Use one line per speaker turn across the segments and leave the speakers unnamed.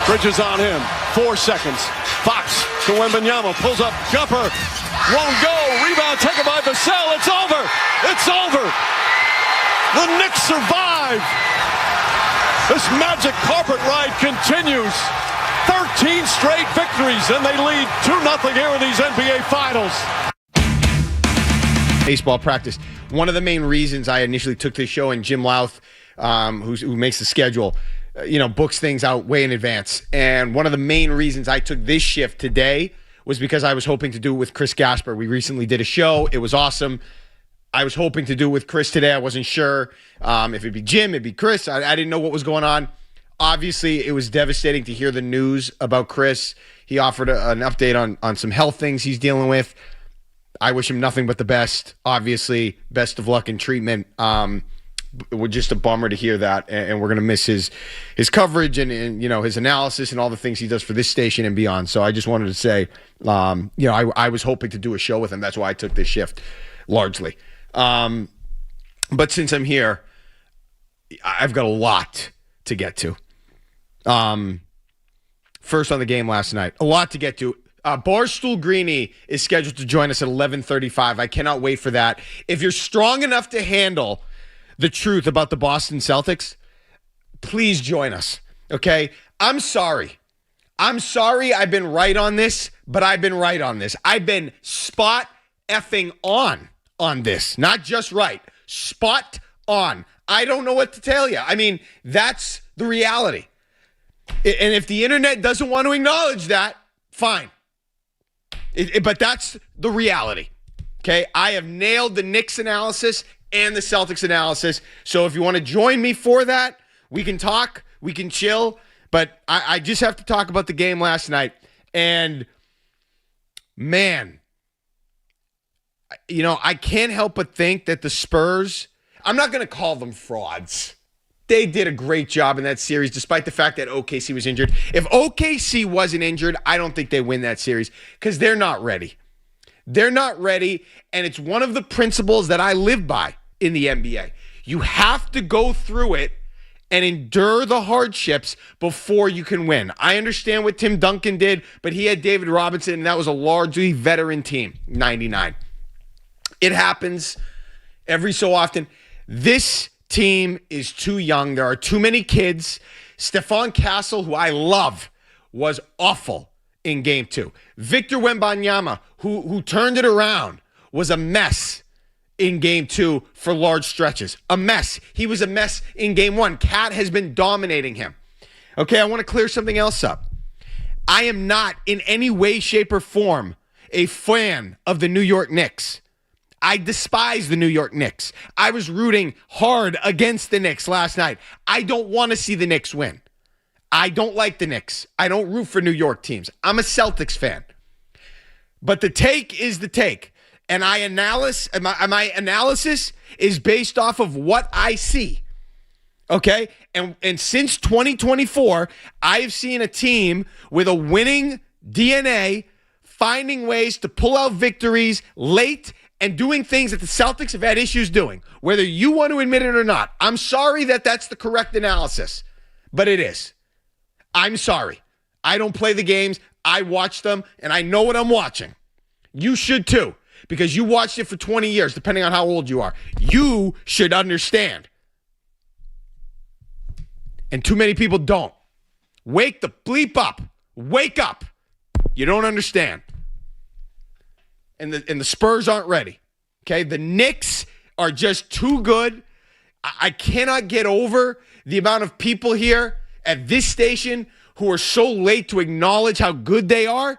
Bridges on him. 4 seconds. Fox to Wembanyama. Pulls up. Jumper. Won't go. Rebound taken by Vassell. It's over. It's over. The Knicks survive. This magic carpet ride continues. 13 straight victories, and they lead 2-0 here in these NBA Finals.
Baseball practice. One of the main reasons I initially took this show, and Jim Louth, who makes the schedule, books things out way in advance. And one of the main reasons I took this shift today was because I was hoping to do it with Chris Gasper. We recently did a show. It was awesome. I was hoping to do it with Chris today. I wasn't sure if it'd be Jim, it'd be Chris. I didn't know what was going on. Obviously, it was devastating to hear the news about Chris. He offered an update on some health things he's dealing with. I wish him nothing but the best. Obviously, best of luck in treatment. It was just a bummer to hear that, and we're going to miss his coverage and his analysis and all the things he does for this station and beyond. So I just wanted to say, I was hoping to do a show with him. That's why I took this shift, largely. But since I'm here, I've got a lot to get to. First on the game last night, a lot to get to. Barstool Greeny is scheduled to join us at 11:35. I cannot wait for that. If you're strong enough to handle the truth about the Boston Celtics, please join us, okay? I'm sorry I've been right on this, but I've been right on this. I've been spot effing on this. Not just right. Spot on. I don't know what to tell you. I mean, that's the reality. And if the internet doesn't want to acknowledge that, fine. But that's the reality. Okay? I have nailed the Knicks analysis and the Celtics analysis. So if you want to join me for that, we can talk, we can chill. But I just have to talk about the game last night. And man, I can't help but think that the Spurs, I'm not going to call them frauds. They did a great job in that series, despite the fact that OKC was injured. If OKC wasn't injured, I don't think they win that series because they're not ready. They're not ready, and it's one of the principles that I live by in the NBA. You have to go through it and endure the hardships before you can win. I understand what Tim Duncan did, but he had David Robinson, and that was a largely veteran team, 99. It happens every so often. This team is too young. There are too many kids. Stephon Castle, who I love, was awful in game 2. Victor Wembanyama, who turned it around, was a mess in game 2 for large stretches. A mess. He was a mess in game 1. Cat has been dominating him. Okay, I want to clear something else up. I am not in any way, shape, or form a fan of the New York Knicks. I despise the New York Knicks. I was rooting hard against the Knicks last night. I don't want to see the Knicks win. I don't like the Knicks. I don't root for New York teams. I'm a Celtics fan. But the take is the take. And my analysis is based off of what I see. Okay? And since 2024, I've seen a team with a winning DNA finding ways to pull out victories late and doing things that the Celtics have had issues doing, whether you want to admit it or not. I'm sorry that that's the correct analysis, but it is. I'm sorry. I don't play the games. I watch them, and I know what I'm watching. You should too, because you watched it for 20 years, depending on how old you are. You should understand. And too many people don't. Wake the bleep up. Wake up. You don't understand. And the Spurs aren't ready. Okay? The Knicks are just too good. I cannot get over the amount of people here at this station who are so late to acknowledge how good they are,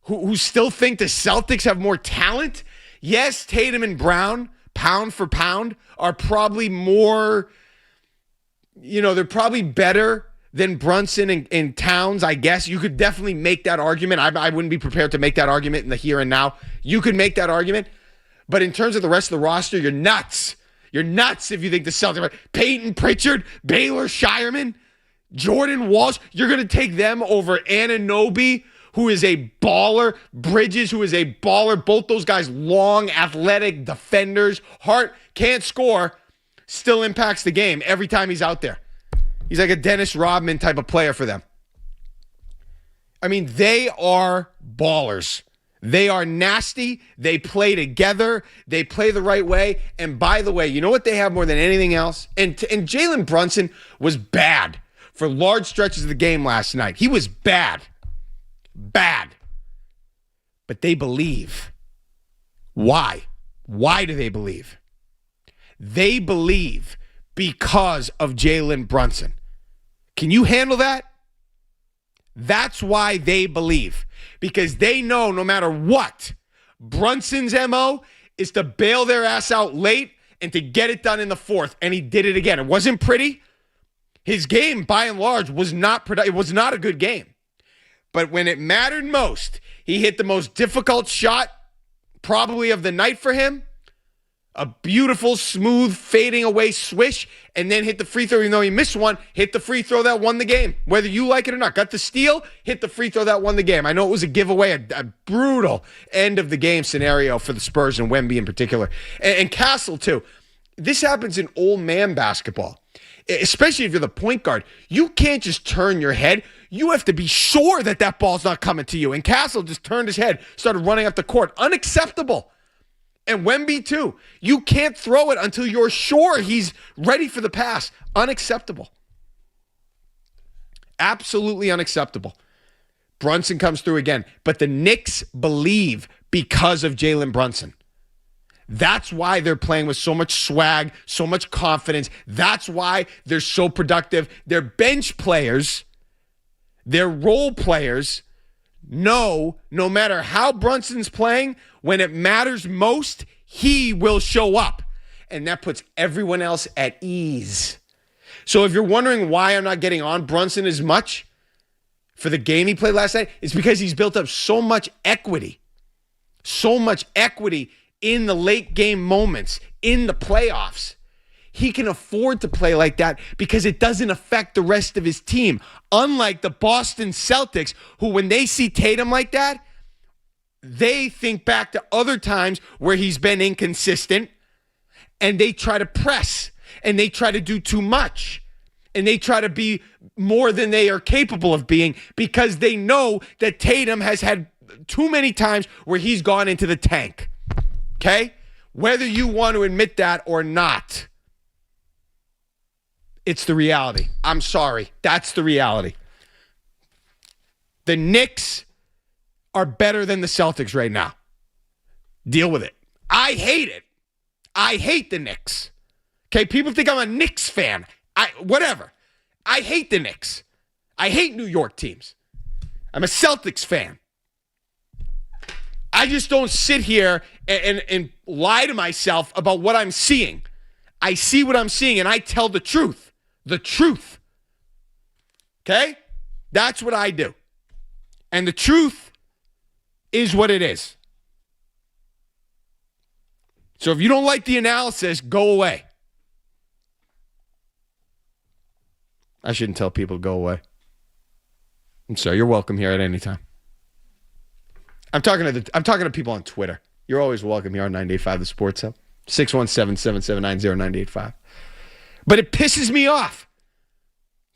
who still think the Celtics have more talent. Yes, Tatum and Brown, pound for pound, are probably more, they're probably better than Brunson and Towns, I guess. You could definitely make that argument. I wouldn't be prepared to make that argument in the here and now. You could make that argument. But in terms of the rest of the roster, you're nuts. You're nuts if you think the Celtics are Peyton Pritchard, Baylor Shireman, Jordan Walsh. You're going to take them over Anunoby, who is a baller, Bridges, who is a baller. Both those guys, long, athletic defenders. Hart can't score, still impacts the game every time he's out there. He's like a Dennis Rodman type of player for them. I mean, they are ballers. They are nasty. They play together. They play the right way. And by the way, you know what they have more than anything else? And Jalen Brunson was bad for large stretches of the game last night. He was bad. Bad. But they believe. Why? Why do they believe? They believe because of Jalen Brunson. Can you handle that? That's why they believe. Because they know no matter what, Brunson's MO is to bail their ass out late and to get it done in the fourth. And he did it again. It wasn't pretty. His game, by and large, was not it was not a good game. But when it mattered most, he hit the most difficult shot probably of the night for him. A beautiful, smooth, fading away swish, and then hit the free throw, even though he missed one, hit the free throw that won the game. Whether you like it or not. Got the steal, hit the free throw that won the game. I know it was a giveaway, a brutal end of the game scenario for the Spurs and Wemby in particular. And Castle, too. This happens in old man basketball, especially if you're the point guard. You can't just turn your head. You have to be sure that that ball's not coming to you. And Castle just turned his head, started running up the court. Unacceptable. And Wemby, too. You can't throw it until you're sure he's ready for the pass. Unacceptable. Absolutely unacceptable. Brunson comes through again. But the Knicks believe because of Jalen Brunson. That's why they're playing with so much swag, so much confidence. That's why they're so productive. Their bench players, their role players, know no matter how Brunson's playing, when it matters most, he will show up. And that puts everyone else at ease. So if you're wondering why I'm not getting on Brunson as much for the game he played last night, it's because he's built up so much equity. So much equity in the late game moments, in the playoffs. He can afford to play like that because it doesn't affect the rest of his team. Unlike the Boston Celtics, who when they see Tatum like that, they think back to other times where he's been inconsistent and they try to press and they try to do too much and they try to be more than they are capable of being because they know that Tatum has had too many times where he's gone into the tank. Okay? Whether you want to admit that or not, it's the reality. I'm sorry. That's the reality. The Knicks are better than the Celtics right now. Deal with it. I hate it. I hate the Knicks. Okay, people think I'm a Knicks fan. Whatever. I hate the Knicks. I hate New York teams. I'm a Celtics fan. I just don't sit here and lie to myself about what I'm seeing. I see what I'm seeing and I tell the truth. The truth. Okay? That's what I do. And the truth is what it is. So if you don't like the analysis, go away. I shouldn't tell people to go away. I'm sorry, you're welcome here at any time. I'm talking to people on Twitter. You're always welcome here on 98.5 The Sports Hub. 617-779-0985. But it pisses me off.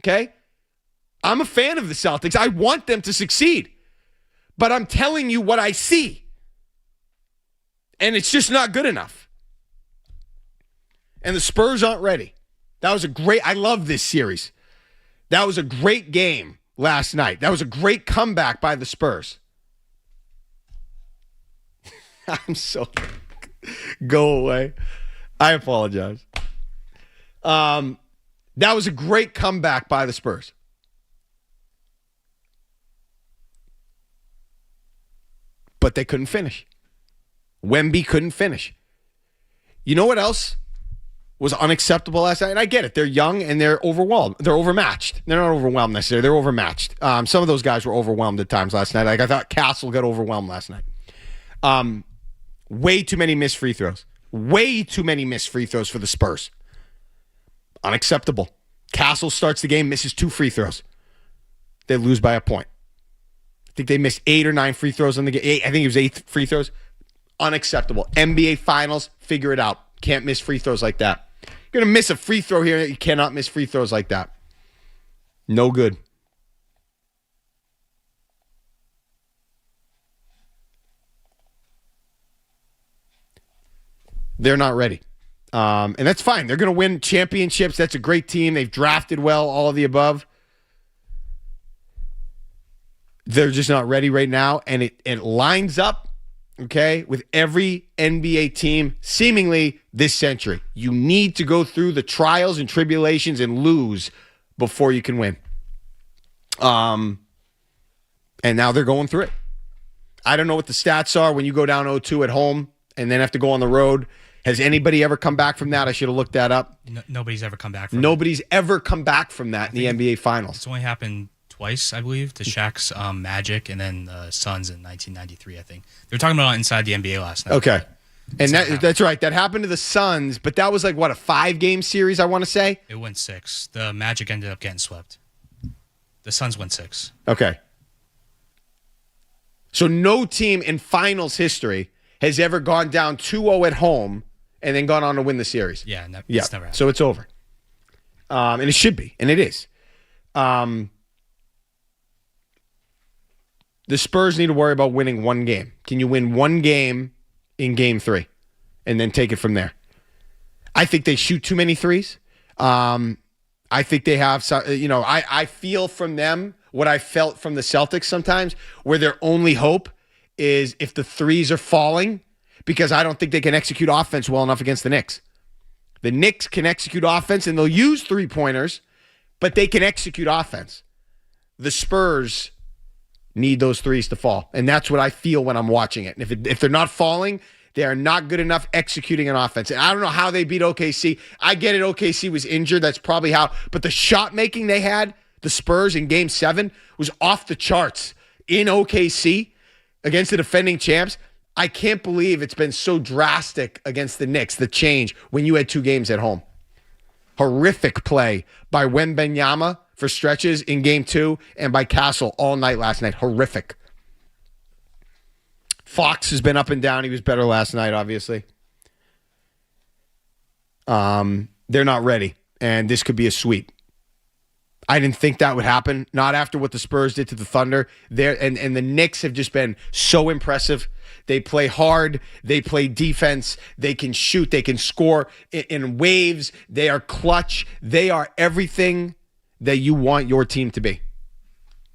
Okay? I'm a fan of the Celtics. I want them to succeed. But I'm telling you what I see. And it's just not good enough. And the Spurs aren't ready. I love this series. That was a great game last night. That was a great comeback by the Spurs. I'm so... Go away. I apologize. That was a great comeback by the Spurs. But they couldn't finish. Wemby couldn't finish. You know what else was unacceptable last night? And I get it. They're young and they're overwhelmed. They're overmatched. They're not overwhelmed necessarily. They're overmatched. Some of those guys were overwhelmed at times last night. Like I thought Castle got overwhelmed last night. Way too many missed free throws. Way too many missed free throws for the Spurs. Unacceptable. Castle starts the game, misses 2 free throws. They lose by a point. I think they missed 8 or 9 free throws on the game. I think it was 8 free throws. Unacceptable. NBA Finals, figure it out. Can't miss free throws like that. You're going to miss a free throw here. You cannot miss free throws like that. No good. They're not ready. And that's fine. They're going to win championships. That's a great team. They've drafted well, all of the above. They're just not ready right now. And it lines up, okay, with every NBA team seemingly this century. You need to go through the trials and tribulations and lose before you can win. And now they're going through it. I don't know what the stats are when you go down 0-2 at home and then have to go on the road. Has anybody ever come back from that? I should have looked that up.
Nobody's ever come back from
Nobody's ever come back from that in the NBA Finals.
It's only happened twice, I believe, to Shaq's Magic and then the Suns in 1993, I think. They were talking about it inside the NBA last night.
Okay. And that's right. That happened to the Suns, but that was like, what, a 5-game series, I want to say?
It went 6. The Magic ended up getting swept. The Suns went 6.
Okay. So no team in finals history has ever gone down 2-0 at home and then gone on to win the series.
Yeah, it's never happened.
So it's over. And it should be, and it is. The Spurs need to worry about winning one game. Can you win one game in game 3 and then take it from there? I think they shoot too many threes. I think they have, I feel from them what I felt from the Celtics sometimes, where their only hope is if the threes are falling, because I don't think they can execute offense well enough against the Knicks. The Knicks can execute offense, and they'll use three-pointers, but they can execute offense. The Spurs need those threes to fall, and that's what I feel when I'm watching it. And if they're not falling, they are not good enough executing an offense. And I don't know how they beat OKC. I get it, OKC was injured. That's probably how. But the shot making they had, the Spurs in Game 7, was off the charts in OKC against the defending champs. I can't believe it's been so drastic against the Knicks, the change, when you had 2 games at home. Horrific play by Wembanyama for stretches in Game 2 and by Castle all night last night. Horrific. Fox has been up and down. He was better last night, obviously. They're not ready, and this could be a sweep. I didn't think that would happen, not after what the Spurs did to the Thunder. And the Knicks have just been so impressive. They play hard. They play defense. They can shoot. They can score in waves. They are clutch. They are everything that you want your team to be.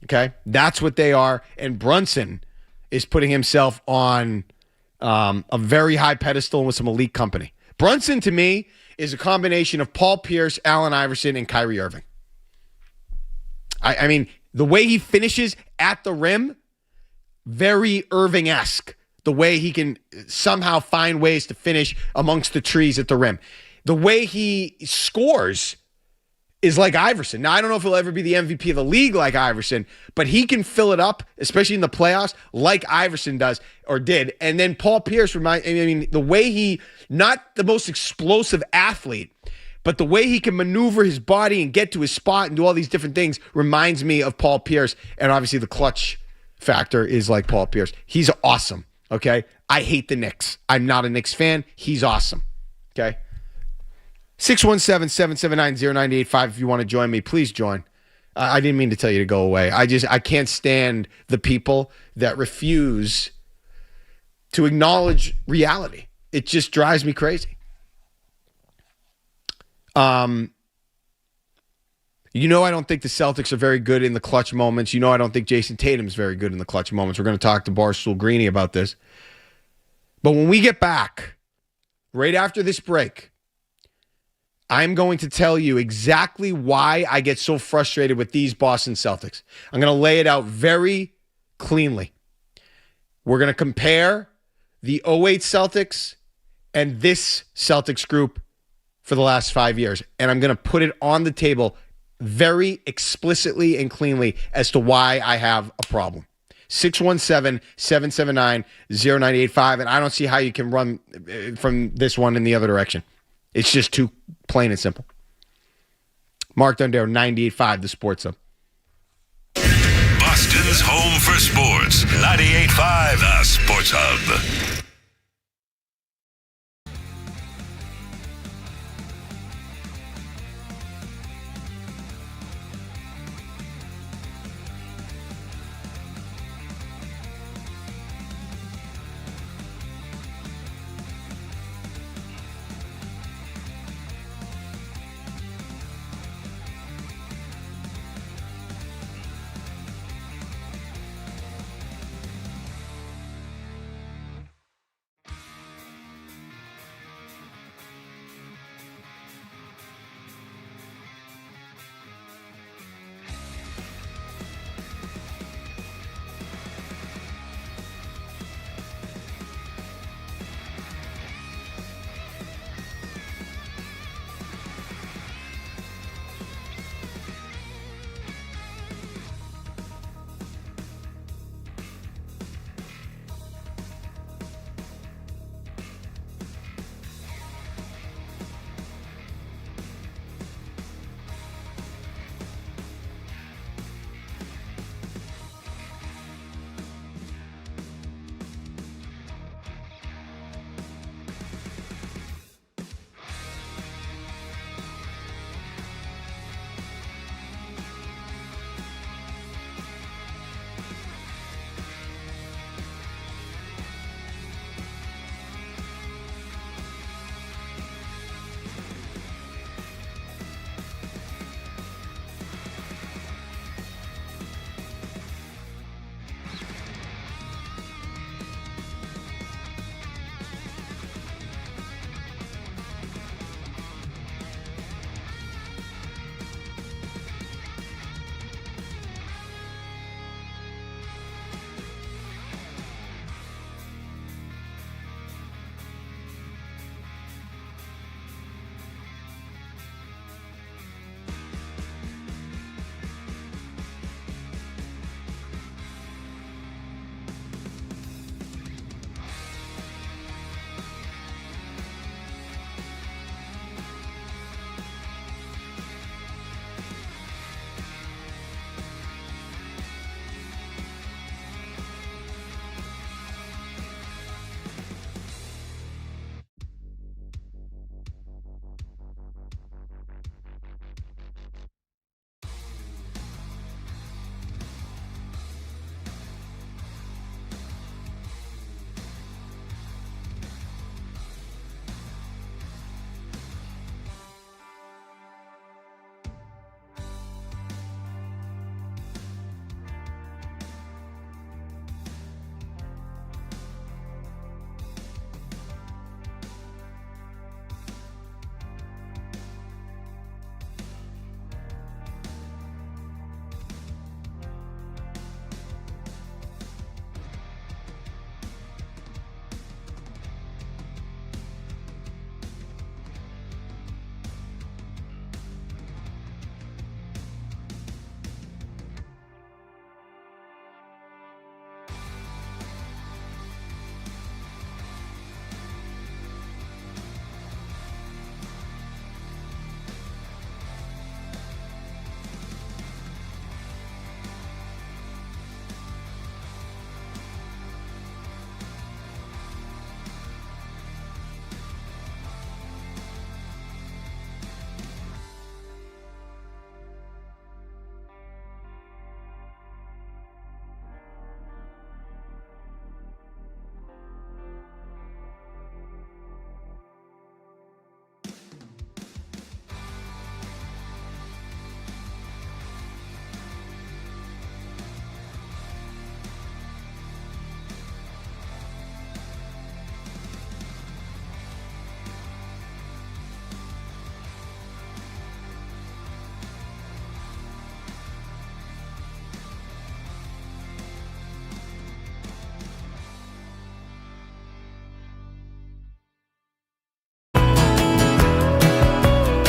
Okay? That's what they are. And Brunson is putting himself on a very high pedestal with some elite company. Brunson, to me, is a combination of Paul Pierce, Allen Iverson, and Kyrie Irving. I mean, the way he finishes at the rim, very Irving-esque. The way he can somehow find ways to finish amongst the trees at the rim. The way he scores is like Iverson. Now, I don't know if he'll ever be the MVP of the league like Iverson, but he can fill it up, especially in the playoffs, like Iverson does or did. And then Paul Pierce, the way he, not the most explosive athlete, but the way he can maneuver his body and get to his spot and do all these different things reminds me of Paul Pierce. And obviously the clutch factor is like Paul Pierce. He's awesome, okay? I hate the Knicks. I'm not a Knicks fan. He's awesome, okay? 617-779-0985 if you want to join me. Please join. I didn't mean to tell you to go away. I can't stand the people that refuse to acknowledge reality. It just drives me crazy. I don't think the Celtics are very good in the clutch moments. I don't think Jason Tatum's very good in the clutch moments. We're going to talk to Barstool Greeny about this. But when we get back, right after this break, I'm going to tell you exactly why I get so frustrated with these Boston Celtics. I'm going to lay it out very cleanly. We're going to compare the 08 Celtics and this Celtics group for the last 5 years. And I'm going to put it on the table very explicitly and cleanly as to why I have a problem. 617-779-0985. And I don't see how you can run from this one in the other direction. It's just too plain and simple. Mark Dondero, 98.5, the Sports Hub.
Boston's home for sports. 98.5, the Sports Hub.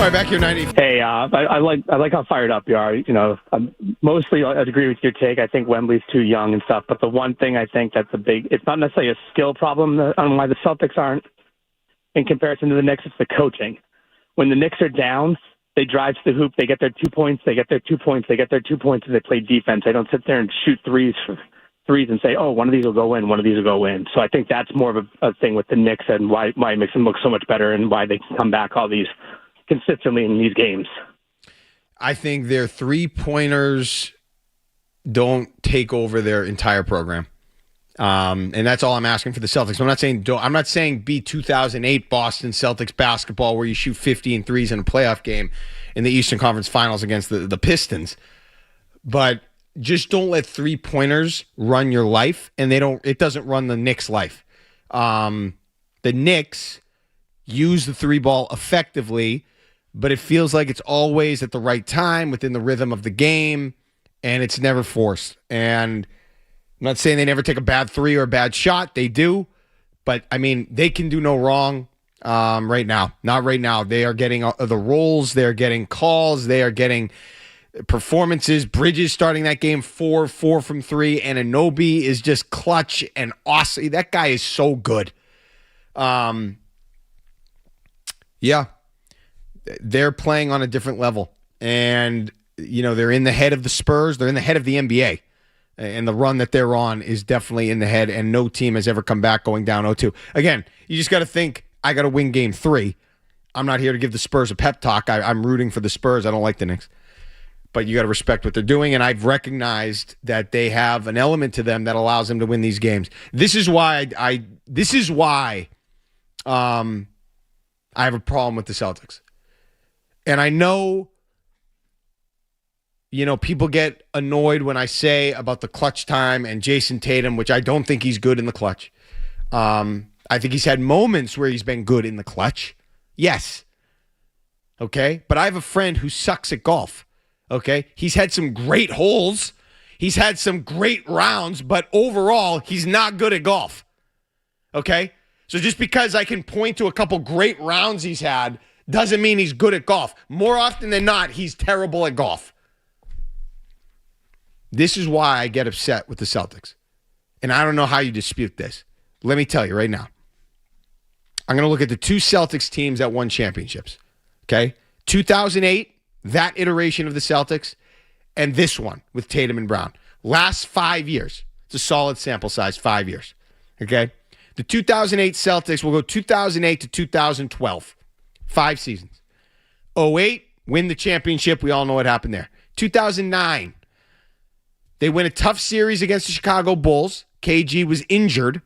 right, back here, 90.
Hey, I like how fired up you are. You know, mostly I'd agree with your take. I think Wembley's too young and stuff. But the one thing I think that's it's not necessarily a skill problem on why the Celtics aren't in comparison to the Knicks. It's the coaching. When the Knicks are down, they drive to the hoop. They get their 2 points. They get their 2 points. They get their 2 points, and they play defense. They don't sit there and shoot threes and say, oh, one of these will go in, one of these will go in. So I think that's more of a thing with the Knicks and why it makes them look so much better and why they can come back all these consistently in these games.
I think their three-pointers don't take over their entire program. And that's all I'm asking for the Celtics. I'm not saying be 2008 Boston Celtics basketball where you shoot 50 and threes in a playoff game in the Eastern Conference Finals against the Pistons. But just don't let three-pointers run your life, and it doesn't run the Knicks' life. The Knicks use the three ball effectively, but it feels like it's always at the right time within the rhythm of the game, and it's never forced. And I'm not saying they never take a bad three or a bad shot. They do, but, I mean, they can do no wrong right now. Not right now. They are getting the roles. They're getting calls. They are getting performances. Bridges starting that game 4 from 3, and Anunoby is just clutch and awesome. That guy is so good. Yeah. They're playing on a different level. And, you know, they're in the head of the Spurs. They're in the head of the NBA. And the run that they're on is definitely in the head, and no team has ever come back going down 0-2. Again, you just got to think, I got to win game 3. I'm not here to give the Spurs a pep talk. I'm rooting for the Spurs. I don't like the Knicks. But you got to respect what they're doing, and I've recognized that they have an element to them that allows them to win these games. This is why I have a problem with the Celtics. And I know, you know, people get annoyed when I say about the clutch time and Jason Tatum, which I don't think he's good in the clutch. I think he's had moments where he's been good in the clutch. Yes. Okay? But I have a friend who sucks at golf. Okay? He's had some great holes. He's had some great rounds, but overall, he's not good at golf. Okay? So just because I can point to a couple great rounds he's had doesn't mean he's good at golf. More often than not, he's terrible at golf. This is why I get upset with the Celtics. And I don't know how you dispute this. Let me tell you right now. I'm going to look at the two Celtics teams that won championships. Okay? 2008, that iteration of the Celtics, and this one with Tatum and Brown. Last 5 years. It's a solid sample size, 5 years. Okay? The 2008 Celtics will go 2008 to 2012. 5 seasons. 08, win the championship. We all know what happened there. 2009, they win a tough series against the Chicago Bulls. KG was injured.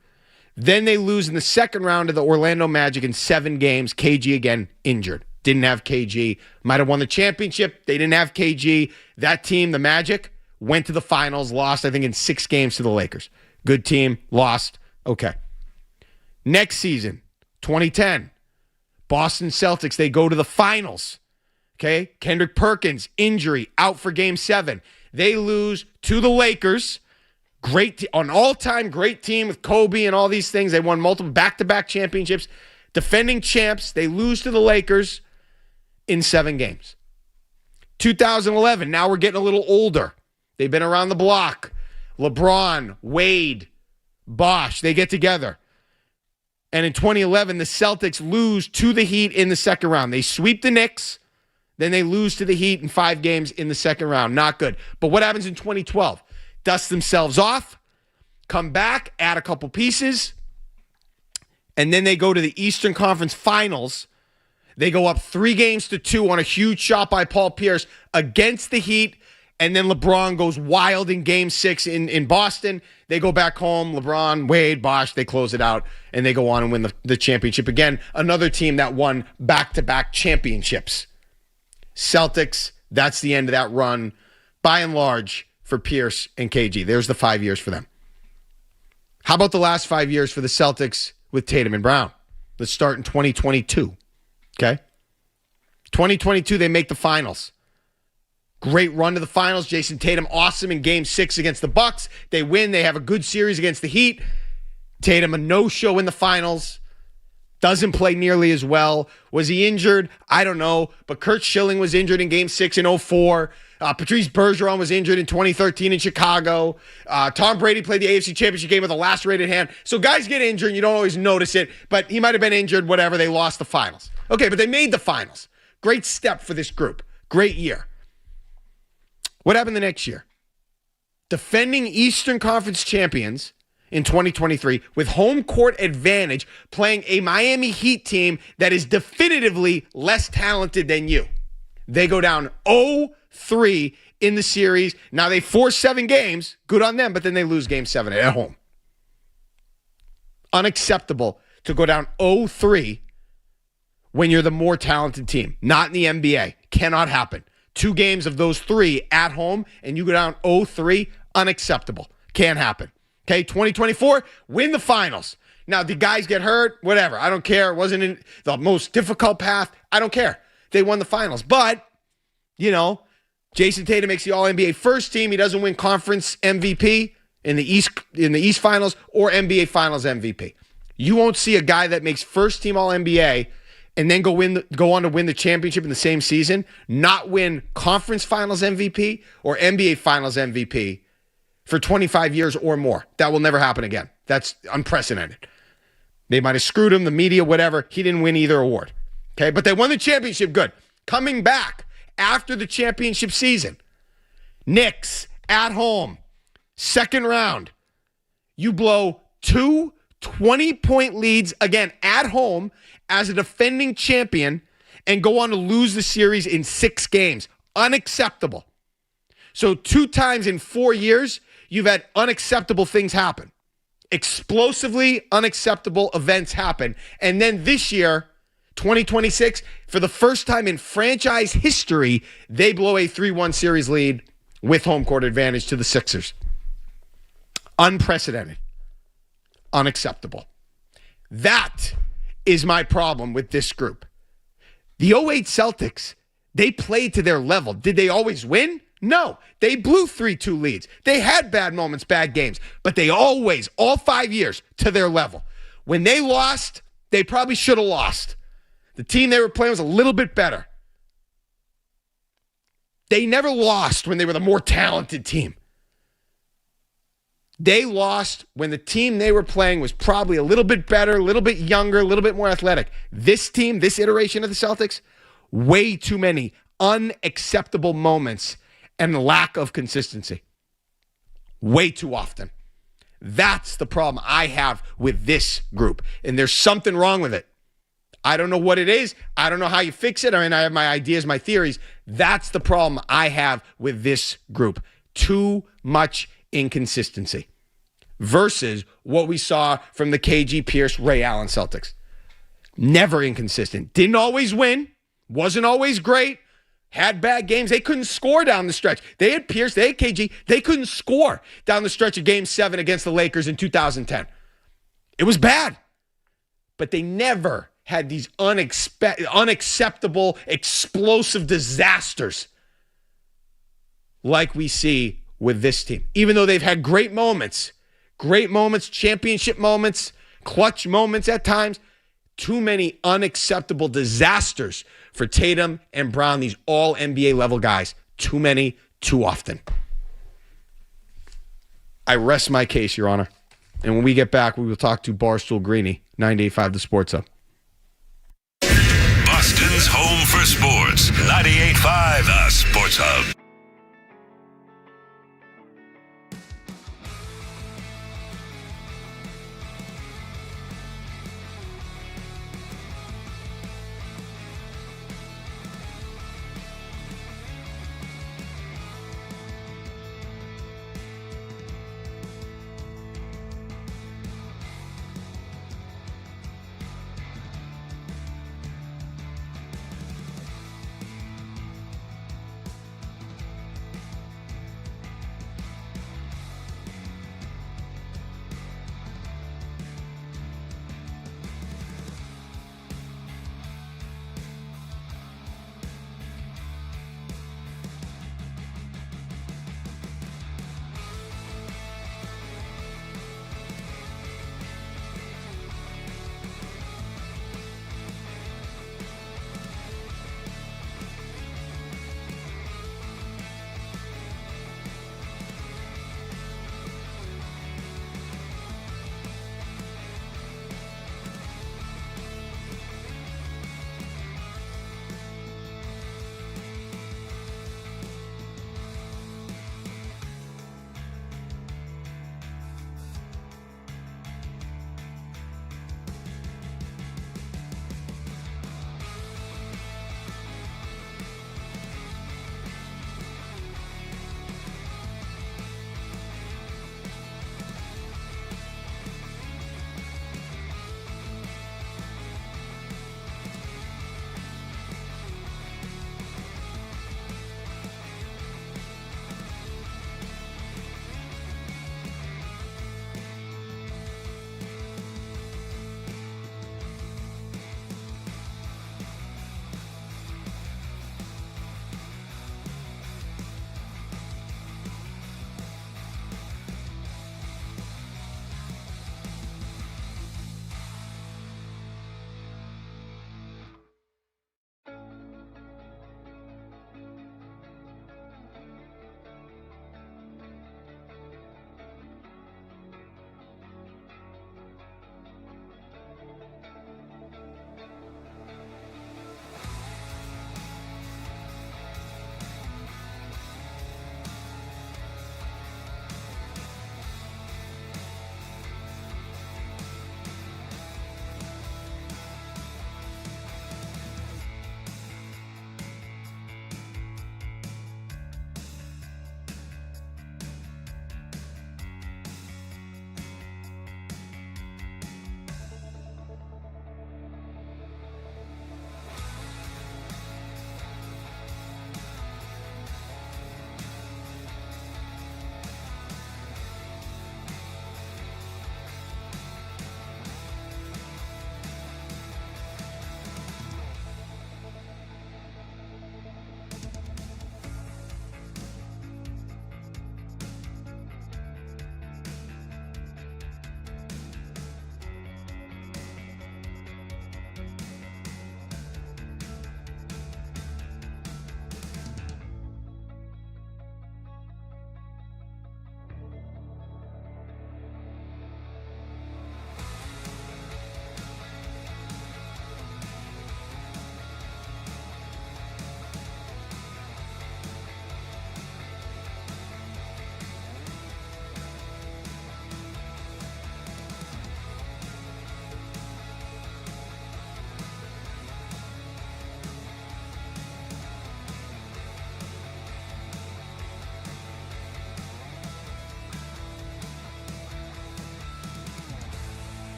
Then they lose in the second round to the Orlando Magic in 7 games. KG again injured. Didn't have KG. Might have won the championship. They didn't have KG. That team, the Magic, went to the finals, lost, I think, in 6 games to the Lakers. Good team, lost. Okay. Next season, 2010, Boston Celtics, they go to the finals. Okay? Kendrick Perkins, injury, out for game 7. They lose to the Lakers. An all-time great team with Kobe and all these things. They won multiple back-to-back championships. Defending champs, they lose to the Lakers in 7 games. 2011, now we're getting a little older. They've been around the block. LeBron, Wade, Bosh, they get together. And in 2011, the Celtics lose to the Heat in the second round. They sweep the Knicks, then they lose to the Heat in 5 games in the second round. Not good. But what happens in 2012? Dust themselves off, come back, add a couple pieces, and then they go to the Eastern Conference Finals. They go up 3-2 on a huge shot by Paul Pierce against the Heat, and then LeBron goes wild in Game 6 in Boston. They go back home. LeBron, Wade, Bosh, they close it out, and they go on and win the championship again. Another team that won back-to-back championships. Celtics, that's the end of that run, by and large, for Pierce and KG. There's the 5 years for them. How about the last 5 years for the Celtics with Tatum and Brown? Let's start in 2022. Okay? 2022, they make the finals. Great run to the finals. Jason Tatum, awesome in Game 6 against the Bucks. They win. They have a good series against the Heat. Tatum, a no-show in the finals. Doesn't play nearly as well. Was he injured? I don't know. But Kurt Schilling was injured in Game 6 in '04. Patrice Bergeron was injured in 2013 in Chicago. Tom Brady played the AFC Championship game with a lacerated hand. So guys get injured and you don't always notice it. But he might have been injured, whatever. They lost the finals. Okay, but they made the finals. Great step for this group. Great year. What happened the next year? Defending Eastern Conference champions in 2023 with home court advantage, playing a Miami Heat team that is definitively less talented than you. They go down 0-3 in the series. Now they force 7 games. Good on them, but then they lose game 7 at home. Unacceptable to go down 0-3 when you're the more talented team. Not in the NBA. Cannot happen. 2 games of those 3 at home and you go down 0-3. Unacceptable. Can't happen. Okay, 2024, win the finals. Now, did guys get hurt? Whatever. I don't care. It wasn't in the most difficult path. I don't care. They won the finals. But, Jason Tatum makes the All-NBA first team. He doesn't win conference MVP in the East Finals or NBA Finals MVP. You won't see a guy that makes first team All-NBA and then go on to win the championship in the same season, not win conference finals MVP or NBA Finals MVP for 25 years or more. That will never happen again. That's unprecedented. They might have screwed him, the media, whatever. He didn't win either award. Okay, but they won the championship. Good. Coming back after the championship season, Knicks at home, second round. You blow 2 20-point leads, again, at home as a defending champion and go on to lose the series in 6 games. Unacceptable. So 2 times in 4 years, you've had unacceptable things happen. Explosively unacceptable events happen. And then this year, 2026, for the first time in franchise history, they blow a 3-1 series lead with home court advantage to the Sixers. Unprecedented. Unacceptable. That is my problem with this group. The '08 Celtics, they played to their level. Did they always win? No, they blew 3-2 leads. They had bad moments, bad games, but they always, all 5 years, to their level. When they lost, they probably should have lost. The team they were playing was a little bit better. They never lost when they were the more talented team. They lost when the team they were playing was probably a little bit better, a little bit younger, a little bit more athletic. This team, this iteration of the Celtics, way too many unacceptable moments and lack of consistency. Way too often. That's the problem I have with this group. And there's something wrong with it. I don't know what it is. I don't know how you fix it. I mean, I have my ideas, my theories. That's the problem I have with this group. Too much inconsistency versus what we saw from the KG Pierce, Ray Allen Celtics. Never inconsistent. Didn't always win. Wasn't always great. Had bad games. They couldn't score down the stretch. They had Pierce, they had KG. They couldn't score down the stretch of Game 7 against the Lakers in 2010. It was bad. But they never had these unacceptable, explosive disasters like we see with this team. Even though they've had great moments, championship moments, clutch moments at times, too many unacceptable disasters for Tatum and Brown, these all NBA level guys. Too many, too often. I rest my case, Your Honor. And when we get back, we will talk to Barstool Greeny, 98.5 The Sports Hub.
Boston's home for sports, 98.5 The Sports Hub.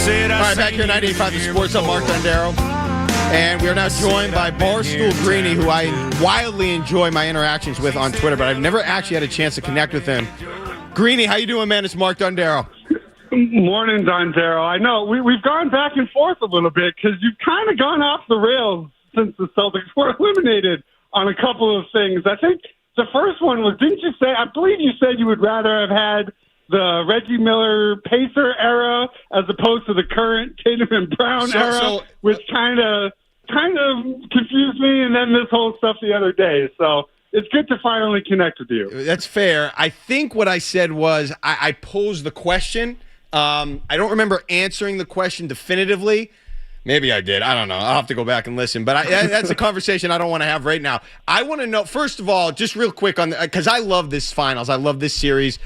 All right, back here, 98.5 The Sports. I'm Mark Dondero. And we are now joined by Barstool Greeny, who I wildly enjoy my interactions with on Twitter, but I've never actually had a chance to connect with him. Greeny, how you doing, man? It's Mark Dondero.
Morning, Dondero. I know we've gone back and forth a little bit because you've kind of gone off the rails since the Celtics were eliminated on a couple of things. I think the first one was, I believe you said you would rather have had the Reggie Miller Pacer era as opposed to the current Tatum and Brown era, which kind of confused me, and then this whole stuff the other day. So it's good to finally connect with you.
That's fair. I think what I said was I posed the question. I don't remember answering the question definitively. Maybe I did. I don't know. I'll have to go back and listen. But that's a conversation I don't want to have right now. I want to know, first of all, just real quick, because I love this finals. I love this series.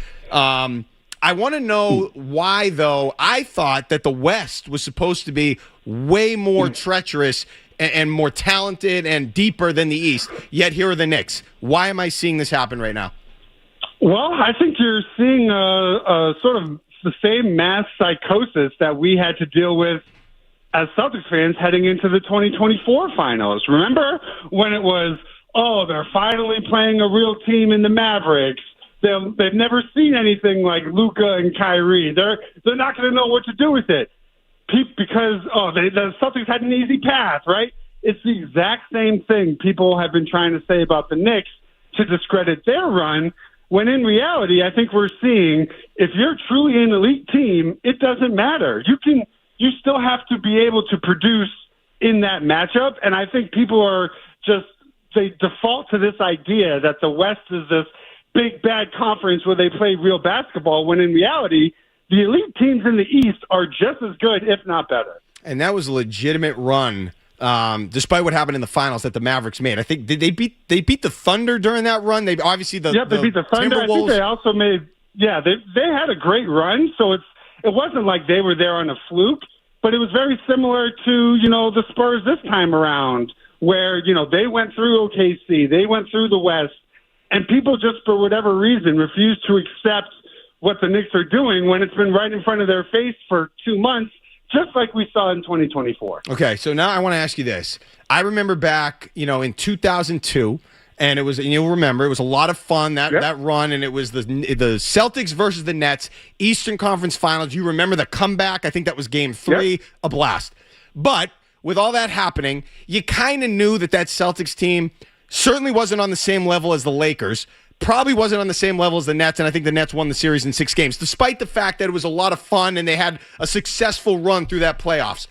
I want to know why, though, I thought that the West was supposed to be way more treacherous and more talented and deeper than the East, yet here are the Knicks. Why am I seeing this happen right now?
Well, I think you're seeing a sort of the same mass psychosis that we had to deal with as Celtics fans heading into the 2024 finals. Remember when it was, they're finally playing a real team in the Mavericks. They've never seen anything like Luka and Kyrie. They're not going to know what to do with it because the Celtics had an easy path, right? It's the exact same thing people have been trying to say about the Knicks to discredit their run, when in reality, I think we're seeing if you're truly an elite team, it doesn't matter. You still have to be able to produce in that matchup, and I think people are they default to this idea that the West is this big bad conference where they play real basketball, when in reality, the elite teams in the East are just as good, if not better.
And that was a legitimate run, despite what happened in the finals that the Mavericks made. I think did they beat the Thunder during that run? They obviously they beat the Thunder.
I think they also made they had a great run, so it wasn't like they were there on a fluke, but it was very similar to the Spurs this time around, where they went through OKC, they went through the West. And people just, for whatever reason, refuse to accept what the Knicks are doing when it's been right in front of their face for 2 months, just like we saw in 2024.
Okay, so now I want to ask you this. I remember back, in 2002, and it was, you'll remember, it was a lot of fun, that run, and it was the Celtics versus the Nets, Eastern Conference Finals. You remember the comeback? I think that was Game 3, a blast. But with all that happening, you kind of knew that Celtics team certainly wasn't on the same level as the Lakers, probably wasn't on the same level as the Nets, and I think the Nets won the series in 6 games, despite the fact that it was a lot of fun and they had a successful run through that playoffs.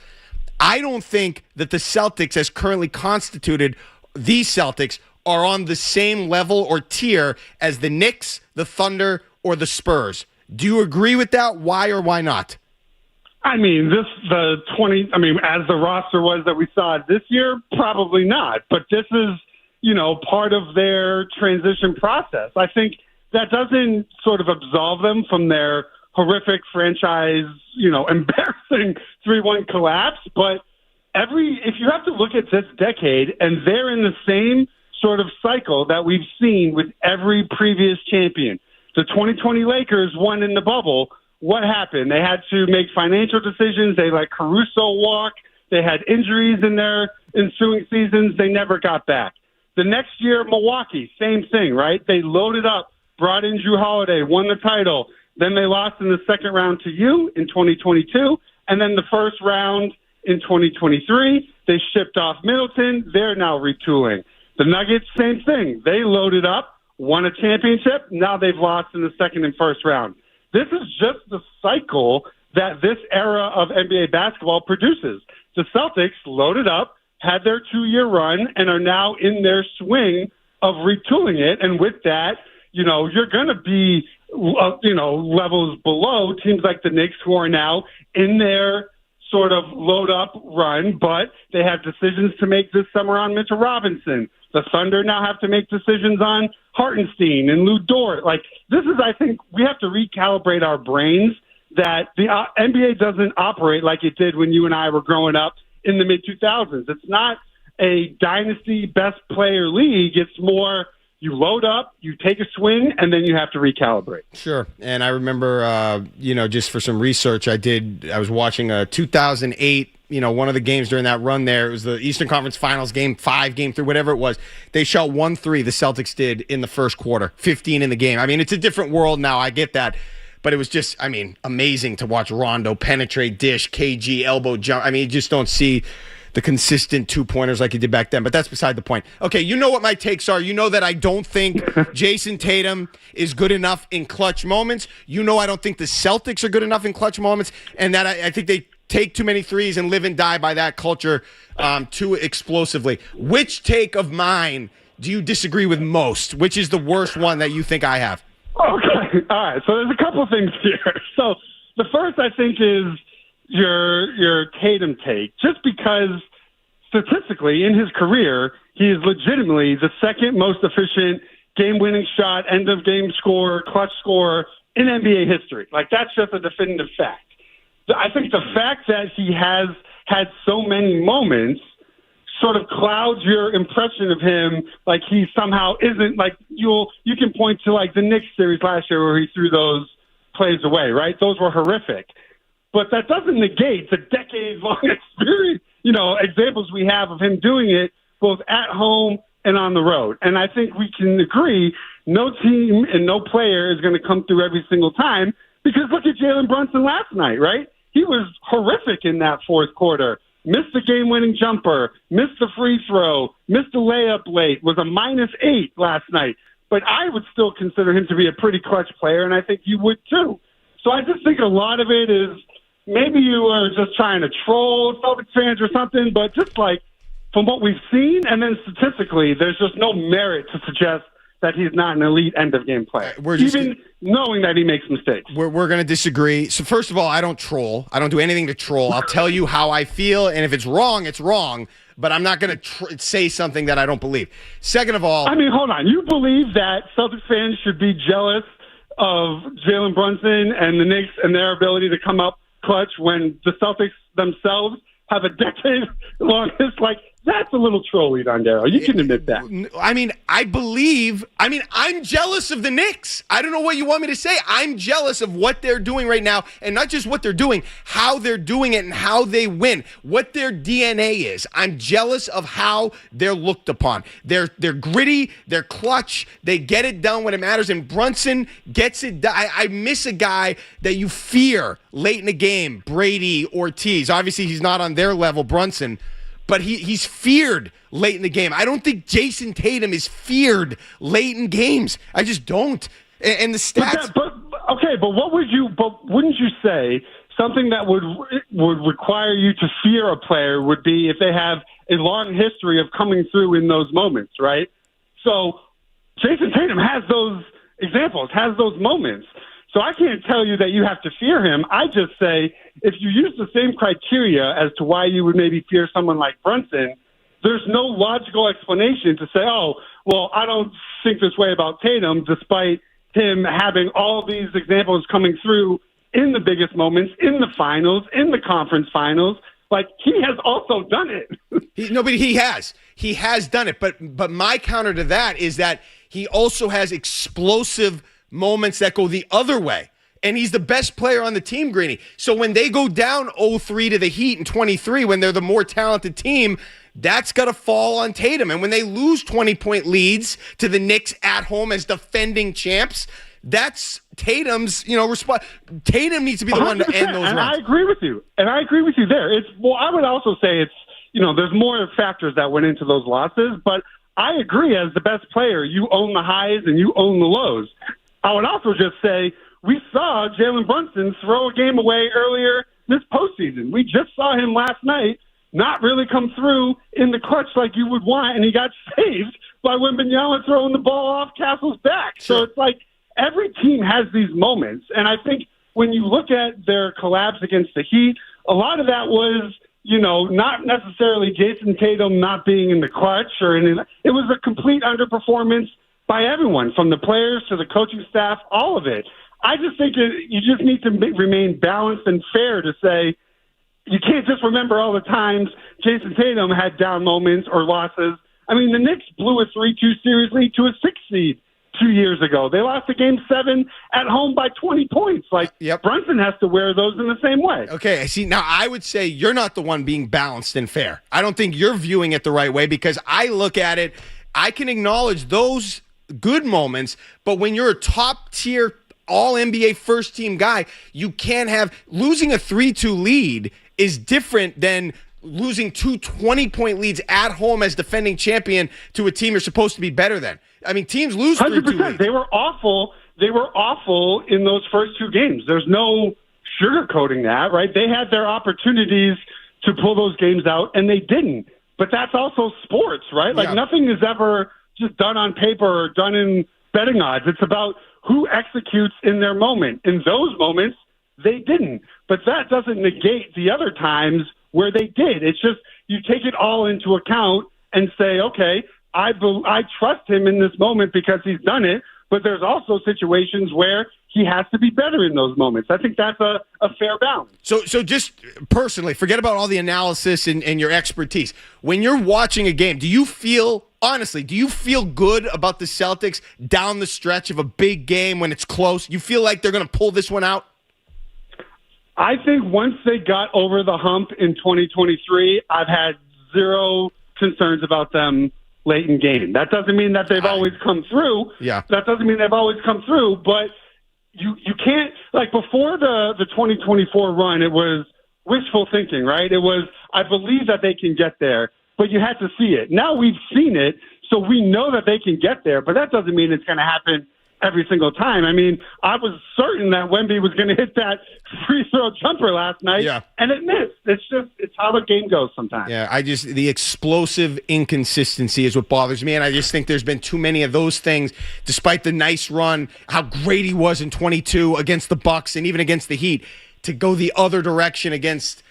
I don't think that the Celtics, as currently constituted, these Celtics, are on the same level or tier as the Knicks, the Thunder, or the Spurs. Do you agree with that? Why or why not?
I mean, as the roster was that we saw this year, probably not. But this is part of their transition process. I think that doesn't sort of absolve them from their horrific franchise, embarrassing 3-1 collapse. But if you have to look at this decade, and they're in the same sort of cycle that we've seen with every previous champion. The 2020 Lakers won in the bubble. What happened? They had to make financial decisions. They let Caruso walk. They had injuries in their ensuing seasons. They never got back. The next year, Milwaukee, same thing, right? They loaded up, brought in Jrue Holiday, won the title. Then they lost in the second round to you in 2022. And then the first round in 2023, they shipped off Middleton. They're now retooling. The Nuggets, same thing. They loaded up, won a championship. Now they've lost in the second and first round. This is just the cycle that this era of NBA basketball produces. The Celtics loaded up, had their 2-year run, and are now in their swing of retooling it. And with that, you're going to be, levels below teams like the Knicks, who are now in their sort of load-up run, but they have decisions to make this summer on Mitchell Robinson. The Thunder now have to make decisions on Hartenstein and Lou Dort. This is, I think, we have to recalibrate our brains that the NBA doesn't operate like it did when you and I were growing up in the mid-2000s. It's not a dynasty best player league. It's more, you load up, you take a swing, and then you have to recalibrate.
Sure. And I remember, just for some research I was watching a 2008, one of the games during that run there. It was the Eastern Conference Finals, game 5, game 3, whatever it was. They shot 1-3, the Celtics did, in the first quarter, 15 in the game. I mean, it's a different world now. I get that. But it was just, amazing to watch Rondo penetrate, dish, KG, elbow jump. I mean, you just don't see the consistent two-pointers like he did back then. But that's beside the point. Okay, you know what my takes are. You know that I don't think Jason Tatum is good enough in clutch moments. You know I don't think the Celtics are good enough in clutch moments. And that I think they take too many threes and live and die by that culture too explosively. Which take of mine do you disagree with most? Which is the worst one that you think I have?
Okay. All right. So there's a couple of things here. So the first, I think, is your Tatum take, just because statistically in his career, he is legitimately the second most efficient game-winning shot, end-of-game scorer, clutch scorer in NBA history. Like, that's just a definitive fact. I think the fact that he has had so many moments sort of clouds your impression of him, like he somehow isn't, like you can point to like the Knicks series last year where he threw those plays away, right? Those were horrific. But that doesn't negate the decades-long experience, examples we have of him doing it both at home and on the road. And I think we can agree no team and no player is going to come through every single time, because look at Jalen Brunson last night, right? He was horrific in that fourth quarter. Missed the game-winning jumper, missed the free throw, missed the layup late, was a -8 last night. But I would still consider him to be a pretty clutch player, and I think you would too. So I just think a lot of it is maybe you are just trying to troll Celtics fans or something, but just like from what we've seen, and then statistically, there's just no merit to suggest that he's not an elite end-of-game player, even knowing that he makes mistakes.
We're going to disagree. So first of all, I don't troll. I don't do anything to troll. I'll tell you how I feel, and if it's wrong, it's wrong, but I'm not going to say something that I don't believe. Second of all...
hold on. You believe that Celtics fans should be jealous of Jalen Brunson and the Knicks and their ability to come up clutch when the Celtics themselves have a decade-long history? That's a little trolly, Dondero. You can admit that.
I'm jealous of the Knicks. I don't know what you want me to say. I'm jealous of what they're doing right now, and not just what they're doing, how they're doing it and how they win, what their DNA is. I'm jealous of how they're looked upon. They're gritty, they're clutch, they get it done when it matters, and Brunson gets it done. I miss a guy that you fear late in the game, Brady, Ortiz. Obviously, he's not on their level, Brunson, but he's feared late in the game. I don't think Jason Tatum is feared late in games. I just don't. And the stats.
But wouldn't you say something that would require you to fear a player would be if they have a long history of coming through in those moments, right? So Jason Tatum has those examples, has those moments. So I can't tell you that you have to fear him. I just say if you use the same criteria as to why you would maybe fear someone like Brunson, there's no logical explanation to say, oh, well, I don't think this way about Tatum, despite him having all these examples coming through in the biggest moments, in the finals, in the conference finals. Like, he has also done it.
He has. He has done it. But my counter to that is that he also has explosive moments that go the other way. And he's the best player on the team, Greeny. So when they go down 0-3 to the Heat in 23, when they're the more talented team, that's got to fall on Tatum. And when they lose 20-point leads to the Knicks at home as defending champs, that's Tatum's, response. Tatum needs to be the one to end those runs.
I agree with you. And I agree with you there. I would also say there's more factors that went into those losses, but I agree, as the best player, you own the highs and you own the lows. I would also just say we saw Jalen Brunson throw a game away earlier this postseason. We just saw him last night not really come through in the clutch like you would want, and he got saved by Wembanyama throwing the ball off Castle's back.
Sure.
So it's like every team has these moments, and I think when you look at their collapse against the Heat, a lot of that was, not necessarily Jason Tatum not being in the clutch it was a complete underperformance by everyone, from the players to the coaching staff, all of it. I just think you just need to remain balanced and fair to say you can't just remember all the times Jason Tatum had down moments or losses I mean, the Knicks blew a 3-2 series lead to a 6 seed 2 years ago. They lost a game 7 at home by 20 points. Like, Brunson has to wear those in the same way.
Okay, see, now I would say you're not the one being balanced and fair. I don't think you're viewing it the right way because I look at it, I can acknowledge those good moments, but when you're a top-tier all-NBA first-team guy, you can't have – losing a 3-2 lead is different than losing 2 20-point leads at home as defending champion to a team you're supposed to be better than. I mean, teams lose 3-2 leads.
They were awful. They were awful in those first 2 games. There's no sugarcoating that, right? They had their opportunities to pull those games out, and they didn't. But that's also sports, right? Like, nothing is ever just done on paper or done in betting odds. It's about who executes in their moment. In those moments, they didn't. But that doesn't negate the other times where they did. It's just you take it all into account and say, okay, I trust him in this moment because he's done it, but there's also situations where he has to be better in those moments. I think that's a fair balance.
So just personally, forget about all the analysis and your expertise. When you're watching a game, do you feel good about the Celtics down the stretch of a big game when it's close? You feel like they're going to pull this one out?
I think once they got over the hump in 2023, I've had zero concerns about them late in game. That doesn't mean that they've always come through.
Yeah.
That doesn't mean they've always come through, but you can't, like, before the 2024 run, it was wishful thinking, right? It was, I believe that they can get there, but you had to see it. Now we've seen it, so we know that they can get there, but that doesn't mean it's going to happen every single time. I mean, I was certain that Wemby was going to hit that free throw jumper last night, and it missed. It's how the game goes sometimes.
Yeah, the explosive inconsistency is what bothers me, and I just think there's been too many of those things, despite the nice run, how great he was in 22 against the Bucks and even against the Heat, to go the other direction against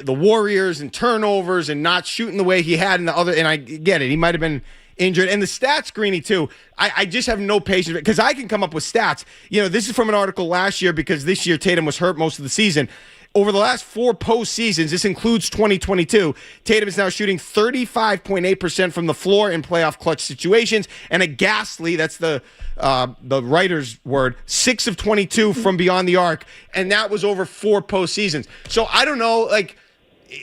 the Warriors and turnovers and not shooting the way he had in the other, and I get it, he might have been injured. And the stats, Greeny, too, I just have no patience because I can come up with stats. You know, this is from an article last year because this year Tatum was hurt most of the season. Over the last 4 postseasons, this includes 2022, Tatum is now shooting 35.8% from the floor in playoff clutch situations, and a ghastly, that's the writer's word, 6 of 22 from beyond the arc, and that was over 4 postseasons. So I don't know, like,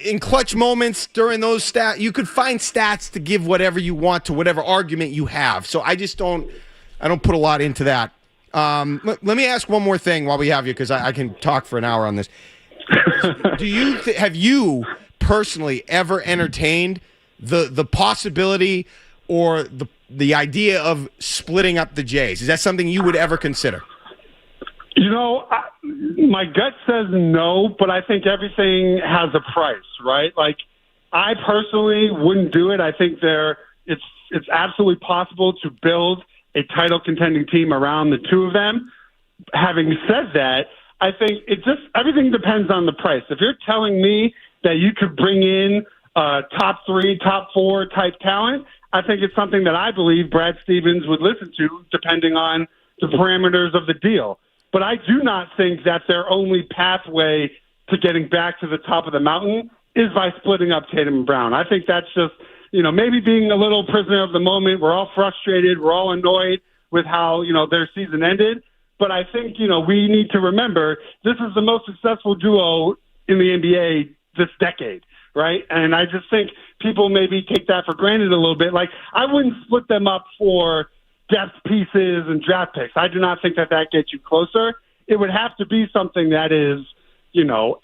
in clutch moments during those stats, you could find stats to give whatever you want to whatever argument you have. So I just don't put a lot into that. Let me ask one more thing while we have you, because I can talk for an hour on this. Have you personally ever entertained the possibility or the idea of splitting up the Jays? Is that something you would ever consider?
You know, my gut says no, but I think everything has a price, right? Like, I personally wouldn't do it. I think it's absolutely possible to build a title contending team around the two of them. Having said that, I think everything depends on the price. If you're telling me that you could bring in top 3, top 4 type talent, I think it's something that I believe Brad Stevens would listen to, depending on the parameters of the deal. But I do not think that their only pathway to getting back to the top of the mountain is by splitting up Tatum and Brown. I think that's just, maybe being a little prisoner of the moment. We're all frustrated. We're all annoyed with how, their season ended. But I think, we need to remember this is the most successful duo in the NBA this decade, right? And I just think people maybe take that for granted a little bit. Like, I wouldn't split them up for depth pieces and draft picks. I do not think that gets you closer. It would have to be something that is,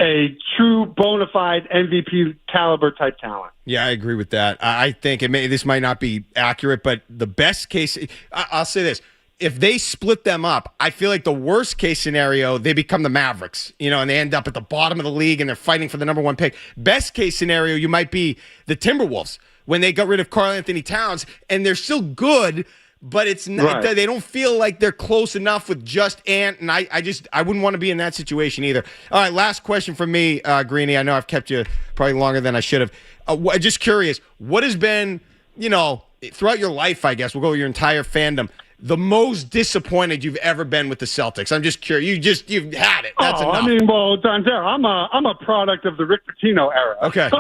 a true bona fide MVP caliber type talent.
Yeah, I agree with that. I think this might not be accurate, but the best case, I'll say this. If they split them up, I feel like the worst case scenario, they become the Mavericks, and they end up at the bottom of the league and they're fighting for the number 1 pick. Best case scenario, you might be the Timberwolves when they got rid of Karl Anthony Towns, and they're still good, but it's not, they don't feel like they're close enough with just Ant, and I wouldn't want to be in that situation either. All right, last question from me, Greeny. I know I've kept you probably longer than I should have. Just curious, what has been, throughout your life, I guess, we'll go with your entire fandom, the most disappointed you've ever been with the Celtics? I'm just curious. You've had it. That's enough.
I mean, well, Dondero, I'm a product of the Rick Pitino era.
Okay.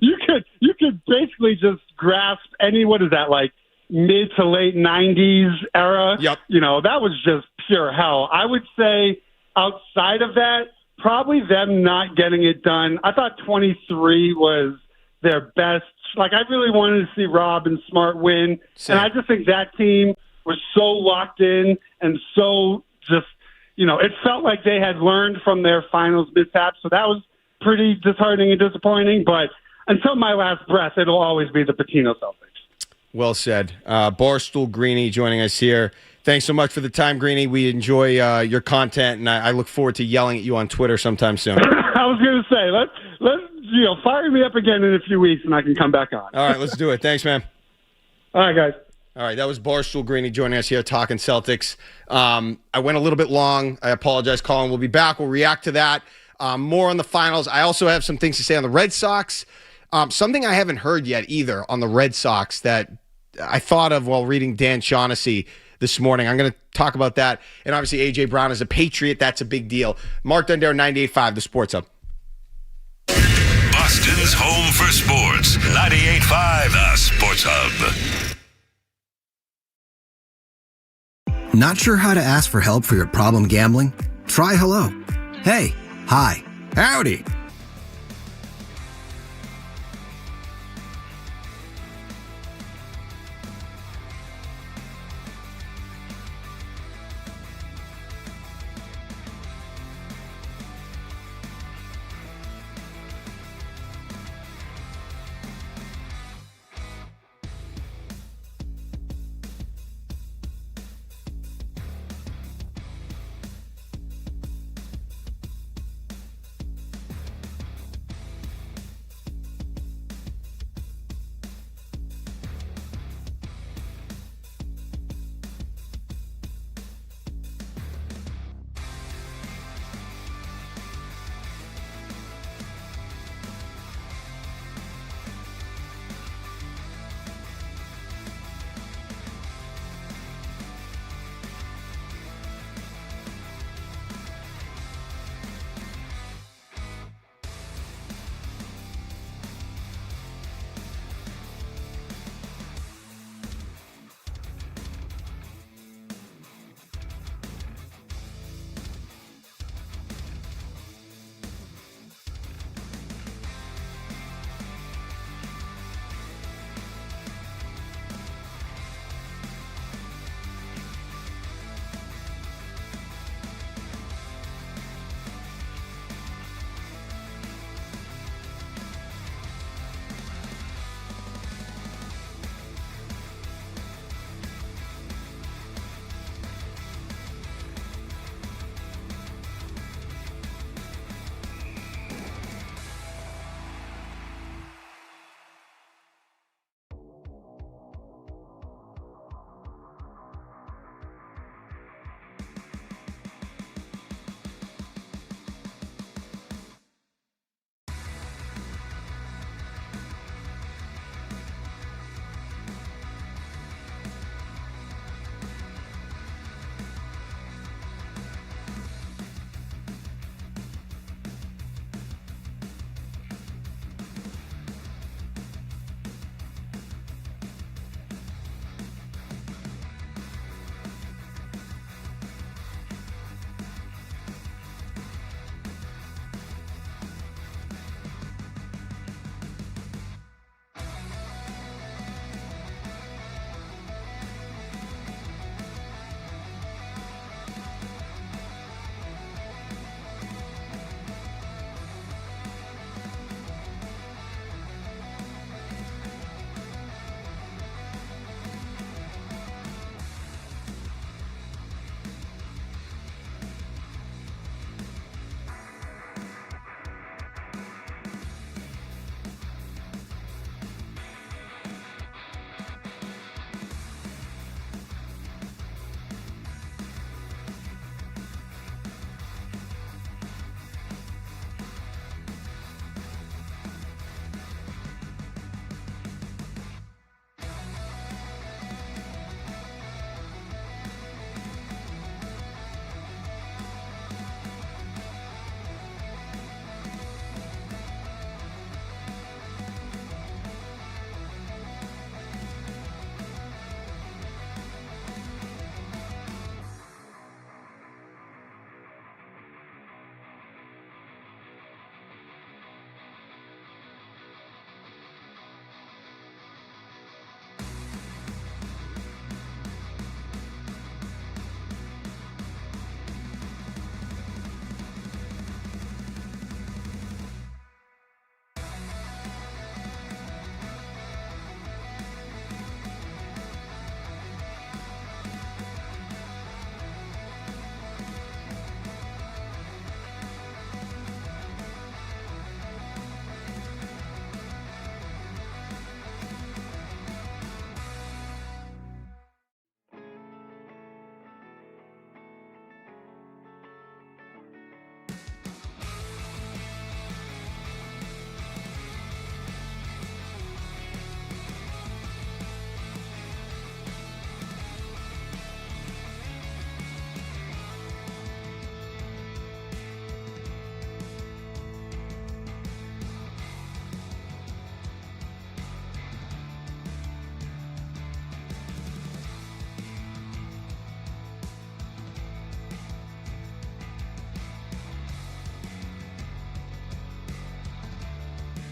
you could basically just grasp what is that, like mid to late 90s era?
Yep.
That was just pure hell. I would say outside of that, probably them not getting it done. I thought 23 was their best. Like, I really wanted to see Rob and Smart win.
Same.
And I just think that team was so locked in and so just, it felt like they had learned from their finals mishap. So that was pretty disheartening and disappointing. But until my last breath, it'll always be the Patino Celtics.
Well said. Barstool Greeny joining us here. Thanks so much for the time, Greeny. We enjoy your content, and I look forward to yelling at you on Twitter sometime soon.
I was going to say, let's fire me up again in a few weeks, and I can come back on.
All right, let's do it. Thanks, man.
All right, guys.
All right, that was Barstool Greeny joining us here talking Celtics. I went a little bit long. I apologize, Colin. We'll be back. We'll react to that. More on the finals. I also have some things to say on the Red Sox. Something I haven't heard yet either on the Red Sox that I thought of while reading Dan Shaughnessy this morning. I'm going to talk about that. And obviously, A.J. Brown is a Patriot. That's a big deal. Mark Dondero, 98.5, the Sports Hub.
Boston's home for sports. 98.5, the Sports Hub.
Not sure how to ask for help for your problem gambling? Try hello. Hey. Hi. Howdy.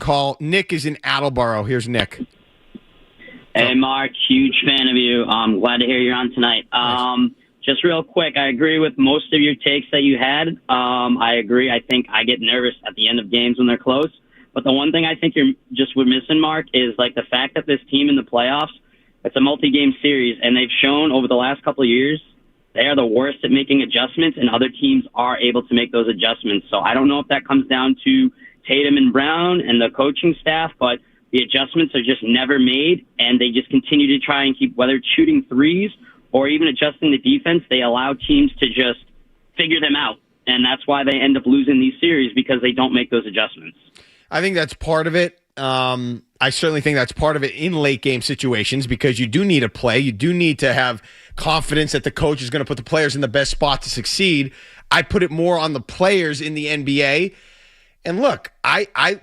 call. Nick is in Attleboro. Here's Nick.
Hey, Mark, huge fan of you. I'm glad to hear you're on tonight. Just real quick, I agree with most of your takes that you had. I agree. I think I get nervous at the end of games when they're close. But the one thing I think we're missing, Mark, is like the fact that this team in the playoffs, it's a multi-game series, and they've shown over the last couple of years they are the worst at making adjustments, and other teams are able to make those adjustments. So I don't know if that comes down to Tatum and Brown and the coaching staff, but the adjustments are just never made, and they just continue to try and keep, whether it's shooting threes or even adjusting the defense, they allow teams to just figure them out. And that's why they end up losing these series, because they don't make those adjustments.
I think that's part of it. I certainly think that's part of it in late game situations, because you do need a play. You do need to have confidence that the coach is going to put the players in the best spot to succeed. I put it more on the players in the NBA. And look,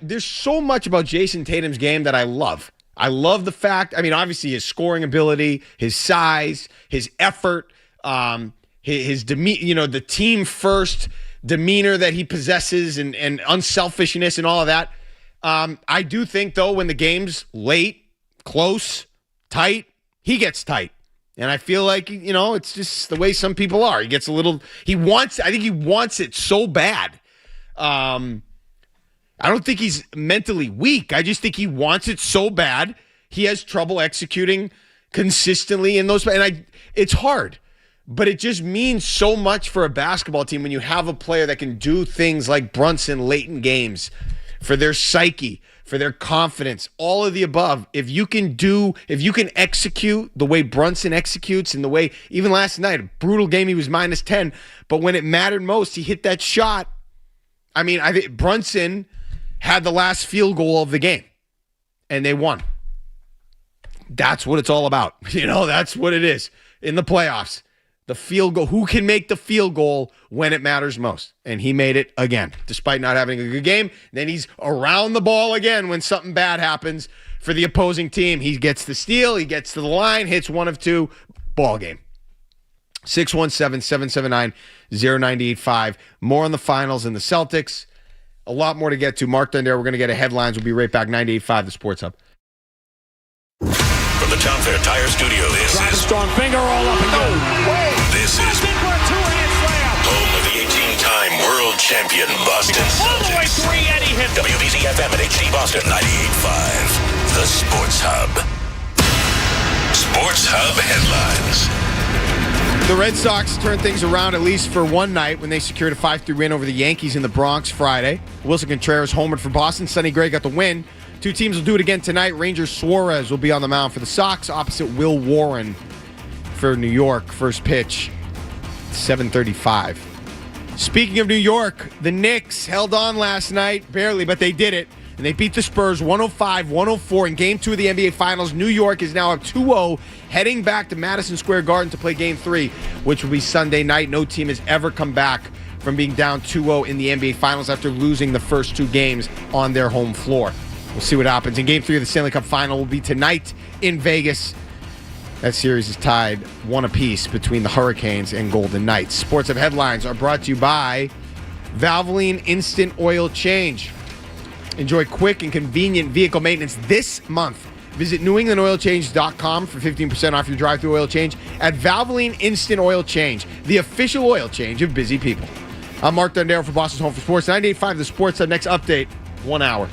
there's so much about Jason Tatum's game that I love. I love the fact, obviously his scoring ability, his size, his effort, his demeanor, the team first demeanor that he possesses, and unselfishness and all of that. I do think, though, when the game's late, close, tight, he gets tight. And I feel like, it's just the way some people are. He gets I think he wants it so bad. I don't think he's mentally weak. I just think he wants it so bad. He has trouble executing consistently in those. And it's hard, but it just means so much for a basketball team when you have a player that can do things like Brunson late in games, for their psyche, for their confidence, all of the above. If you can execute the way Brunson executes, and the way, even last night, a brutal game, he was -10, but when it mattered most, he hit that shot. I think Brunson had the last field goal of the game, and they won. That's what it's all about. That's what it is in the playoffs. The field goal. Who can make the field goal when it matters most? And he made it again, despite not having a good game. Then he's around the ball again when something bad happens for the opposing team. He gets the steal. He gets to the line, hits one of two. Ball game. 617-779-0985. More on the finals and the Celtics. A lot more to get to. Mark Dondero, we're going to get a headlines. We'll be right back. 98.5, the Sports Hub.
From the Town Fair Tire Studio, this is
Strong finger all up and go.
This is home of the 18-time world champion Boston Celtics. WBZ FM and HD Boston 98.5, the Sports Hub. Sports Hub headlines.
The Red Sox turned things around, at least for one night, when they secured a 5-3 win over the Yankees in the Bronx Friday. Wilson Contreras homered for Boston. Sonny Gray got the win. Two teams will do it again tonight. Ranger Suarez will be on the mound for the Sox, opposite Will Warren for New York. First pitch, 7:35. Speaking of New York, the Knicks held on last night, barely, but they did it. And they beat the Spurs 105-104 in Game 2 of the NBA Finals. New York is now up 2-0, heading back to Madison Square Garden to play Game 3, which will be Sunday night. No team has ever come back from being down 2-0 in the NBA Finals after losing the first two games on their home floor. We'll see what happens. In Game 3 of the Stanley Cup Final will be tonight in Vegas. That series is tied 1 apiece between the Hurricanes and Golden Knights. Sports Hub headlines are brought to you by Valvoline Instant Oil Change. Enjoy quick and convenient vehicle maintenance this month. Visit NewEnglandOilChange.com for 15% off your drive-thru oil change at Valvoline Instant Oil Change, the official oil change of busy people. I'm Mark Dondero for Boston's Home for Sports. 98.5 The Sports Hub. Next update, 1 hour.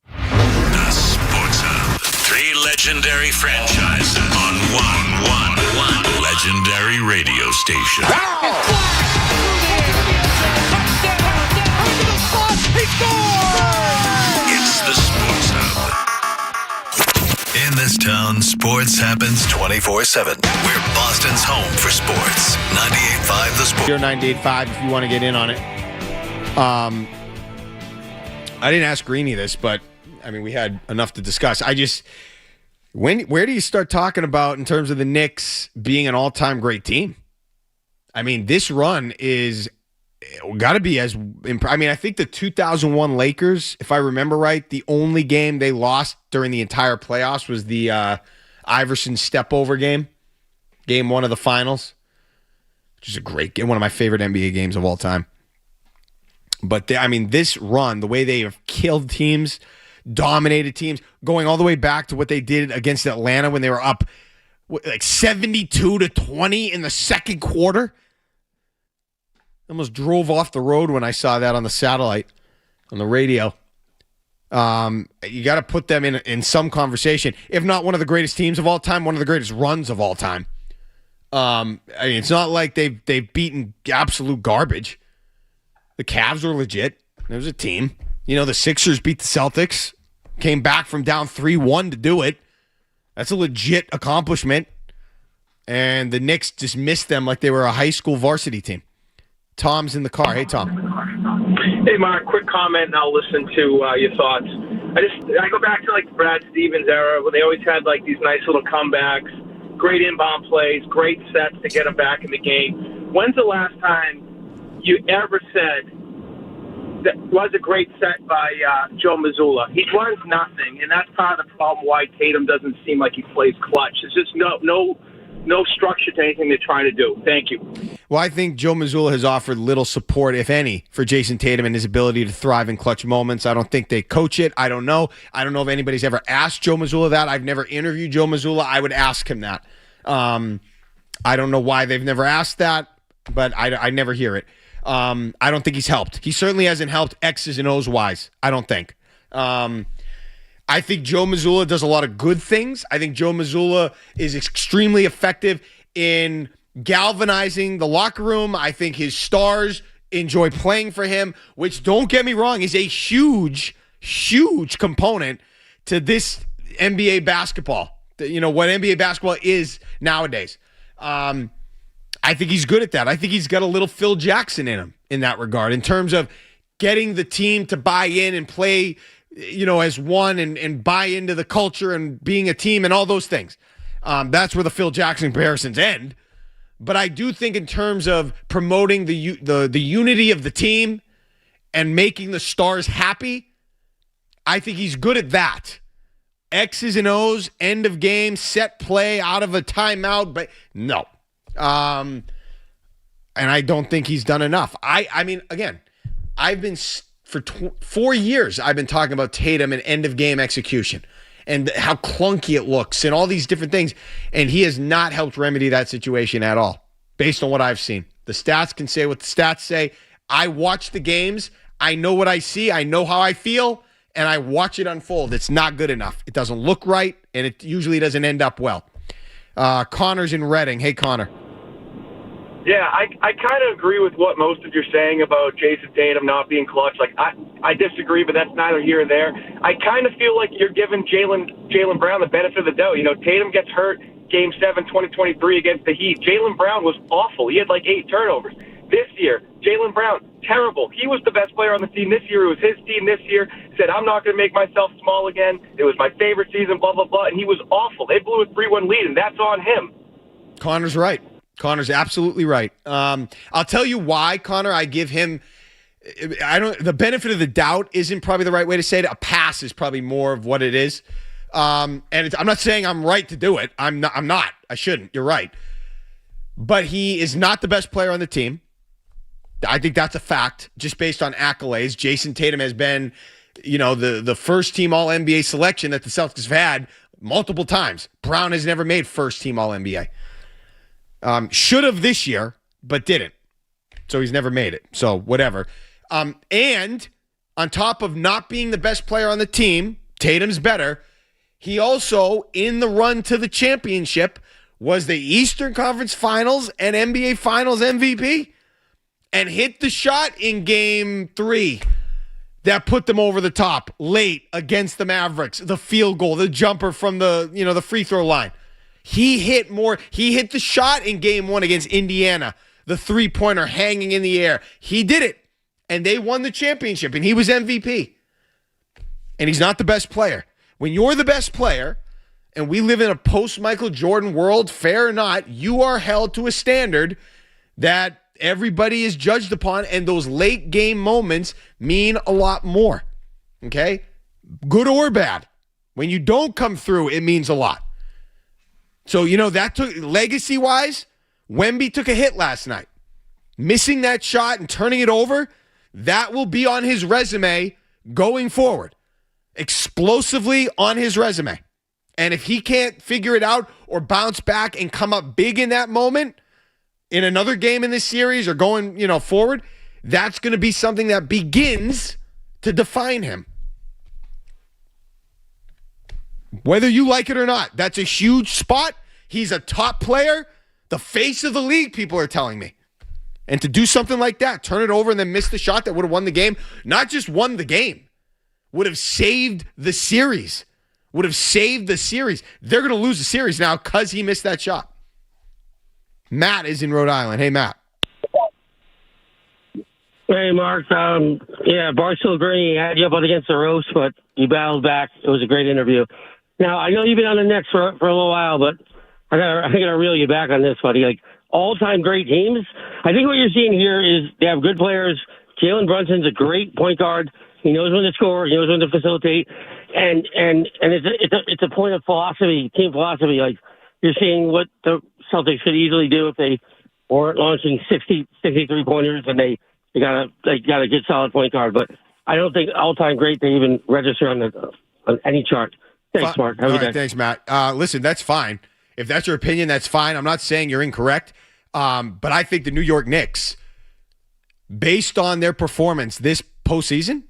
The Sports Hub. 3 legendary franchises on one legendary radio station. It's the Sports Hub. In this town, sports happens 24/7. We're Boston's home for sports. 98.5 The Sports.
98.5 if you want to get in on it. I didn't ask Greeny this, but we had enough to discuss. Where do you start talking about in terms of the Knicks being an all-time great team? This run is got to be I think the 2001 Lakers, if I remember right, the only game they lost during the entire playoffs was the Iverson step-over game, Game 1 of the finals. which is a great game, one of my favorite NBA games of all time. But this run, the way they have killed teams, dominated teams, going all the way back to what they did against Atlanta when they were up like 72-20 in the second quarter. Almost drove off the road when I saw that on the satellite, on the radio. You got to put them in some conversation, if not one of the greatest teams of all time, one of the greatest runs of all time. It's not like they've beaten absolute garbage. The Cavs were legit. There was a team. The Sixers beat the Celtics, came back from down 3-1 to do it. That's a legit accomplishment. And the Knicks just missed them like they were a high school varsity team. Tom's in the car. Hey, Tom.
Hey, Mark, quick comment, and I'll listen to your thoughts. I go back to like the Brad Stevens era where they always had like these nice little comebacks, great inbound plays, great sets to get them back in the game. When's the last time you ever said that was a great set by Joe Mazzulla? He runs nothing, and that's part of the problem why Tatum doesn't seem like he plays clutch. There's just no structure to anything they're trying to do. Thank you.
Well, I think Joe Mazzulla has offered little support, if any, for Jason Tatum and his ability to thrive in clutch moments. I don't think they coach it. I don't know. I don't know if anybody's ever asked Joe Mazzulla that. I've never interviewed Joe Mazzulla. I would ask him that. I don't know why they've never asked that, but I never hear it. I don't think he's helped. He certainly hasn't helped X's and O's wise, I don't think. I think Joe Mazzulla does a lot of good things. I think Joe Mazzulla is extremely effective in galvanizing the locker room. I think his stars enjoy playing for him, which, don't get me wrong, is a huge, huge component to this NBA basketball. What NBA basketball is nowadays. I think he's good at that. I think he's got a little Phil Jackson in him in that regard, in terms of getting the team to buy in and play as one and buy into the culture and being a team and all those things. That's where the Phil Jackson comparisons end. But I do think in terms of promoting the unity of the team and making the stars happy, I think he's good at that. X's and O's, end of game, set play, out of a timeout, but no. And I don't think he's done enough. Again, I've been... For 4 years, I've been talking about Tatum and end-of-game execution and how clunky it looks and all these different things, and he has not helped remedy that situation at all, based on what I've seen. The stats can say what the stats say. I watch the games. I know what I see. I know how I feel, and I watch it unfold. It's not good enough. It doesn't look right, and it usually doesn't end up well. Connor's in Reading. Hey, Connor.
Yeah, I kind of agree with what most of you're saying about Jason Tatum not being clutch. Like, I disagree, but that's neither here nor there. I kind of feel like you're giving Jaylen Brown the benefit of the doubt. Tatum gets hurt Game 7, 2023 against the Heat. Jaylen Brown was awful. He had like 8 turnovers. This year, Jaylen Brown, terrible. He was the best player on the team this year. It was his team this year. Said, I'm not going to make myself small again. It was my favorite season, blah, blah, blah. And he was awful. They blew a 3-1 lead, and that's on him.
Connor's right. Connor's absolutely right. I'll tell you why, Connor, I give him the benefit of the doubt isn't probably the right way to say it. A pass is probably more of what it is. I'm not saying I'm right to do it. I'm not. I shouldn't. You're right. But he is not the best player on the team. I think that's a fact, just based on accolades. Jason Tatum has been, the first team All-NBA selection that the Celtics have had multiple times. Brown has never made first team All-NBA. Should have this year, but didn't. So he's never made it. So whatever. And on top of not being the best player on the team, Tatum's better. He also, in the run to the championship, was the Eastern Conference Finals and NBA Finals MVP and hit the shot in Game 3 that put them over the top late against the Mavericks. The field goal, the jumper from the free throw line. He hit the shot in Game 1 against Indiana, the three-pointer hanging in the air. He did it, and they won the championship, and he was MVP. And he's not the best player. When you're the best player, and we live in a post-Michael Jordan world, fair or not, you are held to a standard that everybody is judged upon, and those late-game moments mean a lot more, okay? Good or bad. When you don't come through, it means a lot. So, that took legacy-wise, Wemby took a hit last night. Missing that shot and turning it over, that will be on his resume going forward. Explosively on his resume. And if he can't figure it out or bounce back and come up big in that moment in another game in this series or going, forward, that's going to be something that begins to define him. Whether you like it or not, that's a huge spot. He's a top player, the face of the league, people are telling me. And to do something like that, turn it over and then miss the shot that would have won the game, not just won the game, would have saved the series. They're going to lose the series now because he missed that shot. Matt is in Rhode Island. Hey, Matt.
Hey, Mark. Barstool Green had you up against the roast, but you battled back. It was a great interview. Now, I know you've been on the Knicks for a little while, but I gotta reel you back on this, buddy. Like, all-time great teams. I think what you're seeing here is they have good players. Jalen Brunson's a great point guard. He knows when to score. He knows when to facilitate. And it's a point of philosophy, team philosophy. Like, you're seeing what the Celtics could easily do if they weren't launching 63 pointers and they got a good solid point guard. But I don't think all-time great they even register on any chart. Thanks, Mark. Have a good day.
Thanks, Matt. Listen, that's fine. If that's your opinion, that's fine. I'm not saying you're incorrect. But I think the New York Knicks, based on their performance this postseason,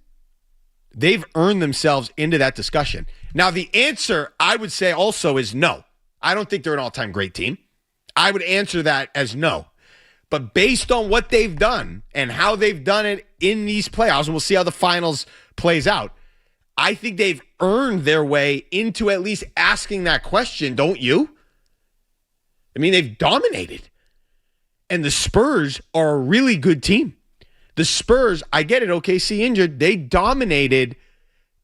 they've earned themselves into that discussion. Now, the answer, I would say also, is no. I don't think they're an all-time great team. I would answer that as no. But based on what they've done and how they've done it in these playoffs, and we'll see how the finals plays out, I think they've earned their way into at least asking that question, don't you? I mean, they've dominated. And the Spurs are a really good team. The Spurs, I get it, OKC injured, they dominated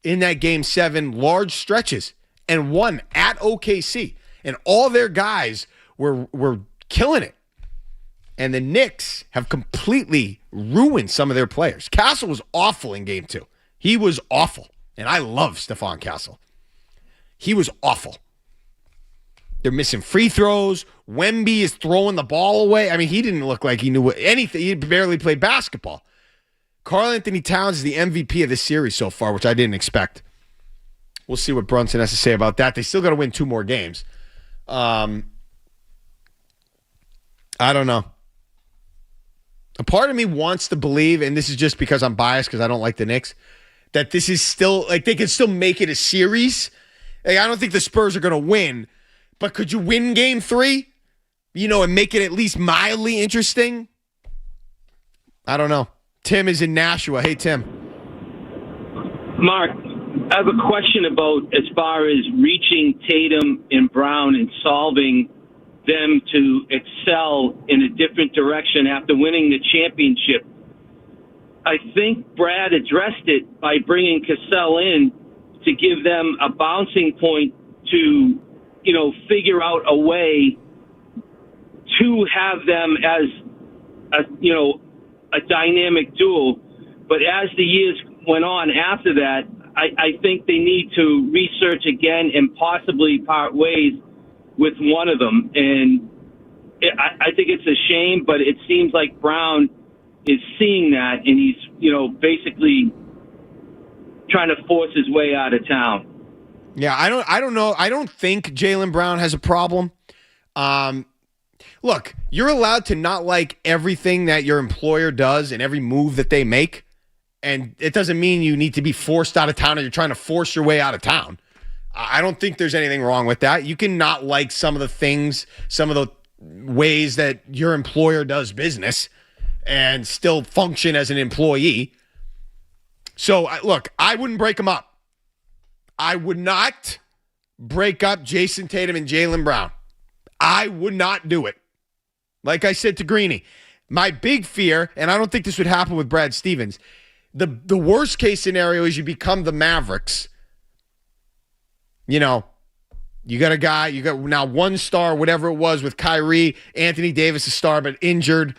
in that Game 7 large stretches and won at OKC. And all their guys were killing it. And the Knicks have completely ruined some of their players. Castle was awful in Game 2. He was awful. And I love Stephon Castle. He was awful. They're missing free throws. Wemby is throwing the ball away. I mean, he didn't look like he knew anything. He barely played basketball. Karl Anthony Towns is the MVP of this series so far, which I didn't expect. We'll see what Brunson has to say about that. They still got to win 2 more games. I don't know. A part of me wants to believe, and this is just because I'm biased because I don't like the Knicks, that this is still, like, they can still make it a series. Like, I don't think the Spurs are going to win, but could you win Game 3? And make it at least mildly interesting? I don't know. Tim is in Nashua. Hey, Tim.
Mark, I have a question about as far as reaching Tatum and Brown and solving them to excel in a different direction after winning the championship. I think Brad addressed it by bringing Cassell in to give them a bouncing point to, figure out a way to have them as a dynamic duo. But as the years went on after that, I think they need to research again and possibly part ways with one of them. And I think it's a shame, but it seems like Brown is seeing that, and he's, basically trying to force his way out of town.
Yeah, I don't know. I don't think Jaylen Brown has a problem. Look, you're allowed to not like everything that your employer does and every move that they make. And it doesn't mean you need to be forced out of town or you're trying to force your way out of town. I don't think there's anything wrong with that. You can not like some of the things, some of the ways that your employer does business and still function as an employee. So, look, I wouldn't break them up. I would not break up Jason Tatum and Jaylen Brown. I would not do it. Like I said to Greeny, my big fear, and I don't think this would happen with Brad Stevens, the worst case scenario is you become the Mavericks. You got a guy, you got now one star, whatever it was with Kyrie, Anthony Davis a star, but injured.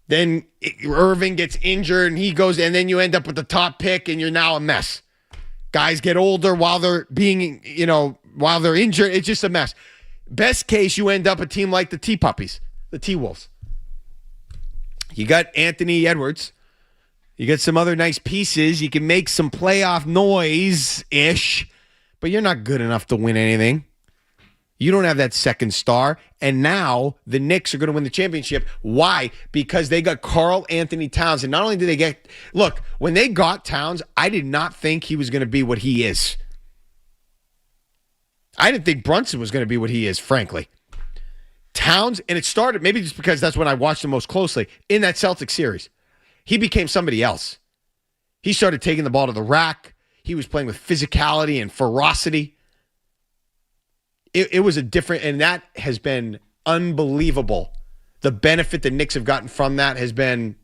Then Irving gets injured and he goes, and then you end up with the top pick and you're now a mess. Guys get older while they're being, while they're injured. It's just a mess. Best case, you end up a team like the Tea Puppies. the T-Wolves. You got Anthony Edwards. You got some other nice pieces. You can make some playoff noise-ish, but you're not good enough to win anything. You don't have that second star, and now the Knicks are going to win the championship. Why? Because they got Karl Anthony Towns, and not only did they get... Look, when they got Towns, I did not think he was going to be what he is. I didn't think Brunson was going to be what he is, frankly. Towns, and it started, maybe just because that's when I watched him most closely, in that Celtics series. He became somebody else. He started taking the ball to the rack. He was playing with physicality and ferocity. It was a different, and that has been unbelievable. The benefit the Knicks have gotten from that has been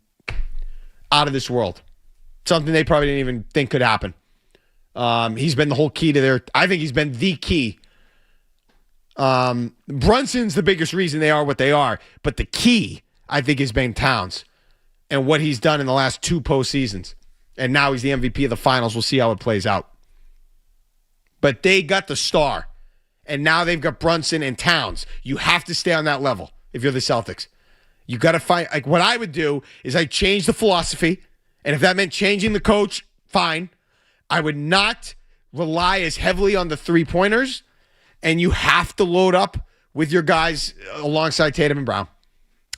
out of this world. Something they probably didn't even think could happen. He's been the whole key to their, I think he's been the key. Brunson's the biggest reason they are what they are, but the key, I think, has been Towns and what he's done in the last 2 postseasons. And now he's the MVP of the finals. We'll see how it plays out. But they got the star. And now they've got Brunson and Towns. You have to stay on that level if you're the Celtics. You got to find, like, what I would do is I'd change the philosophy. And if that meant changing the coach, fine. I would not rely as heavily on the three-pointers. And you have to load up with your guys alongside Tatum and Brown.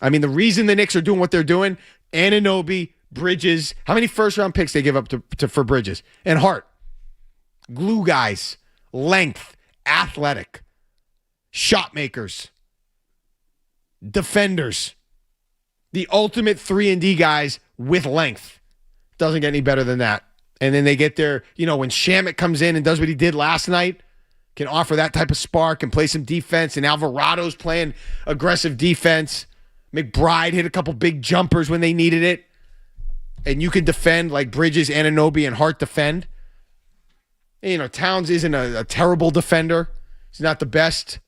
I mean, the reason the Knicks are doing what they're doing, Anunoby, Bridges, how many first-round picks they give up for Bridges? And Hart. Glue guys, length, athletic, shot makers, defenders, the ultimate 3-and-D guys with length. Doesn't get any better than that. And then they get their, when Shamet comes in and does what he did last night, can offer that type of spark and play some defense, and Alvarado's playing aggressive defense. McBride hit a couple big jumpers when they needed it. And you can defend like Bridges, Anunoby, and Hart defend. Towns isn't a terrible defender. He's not the best.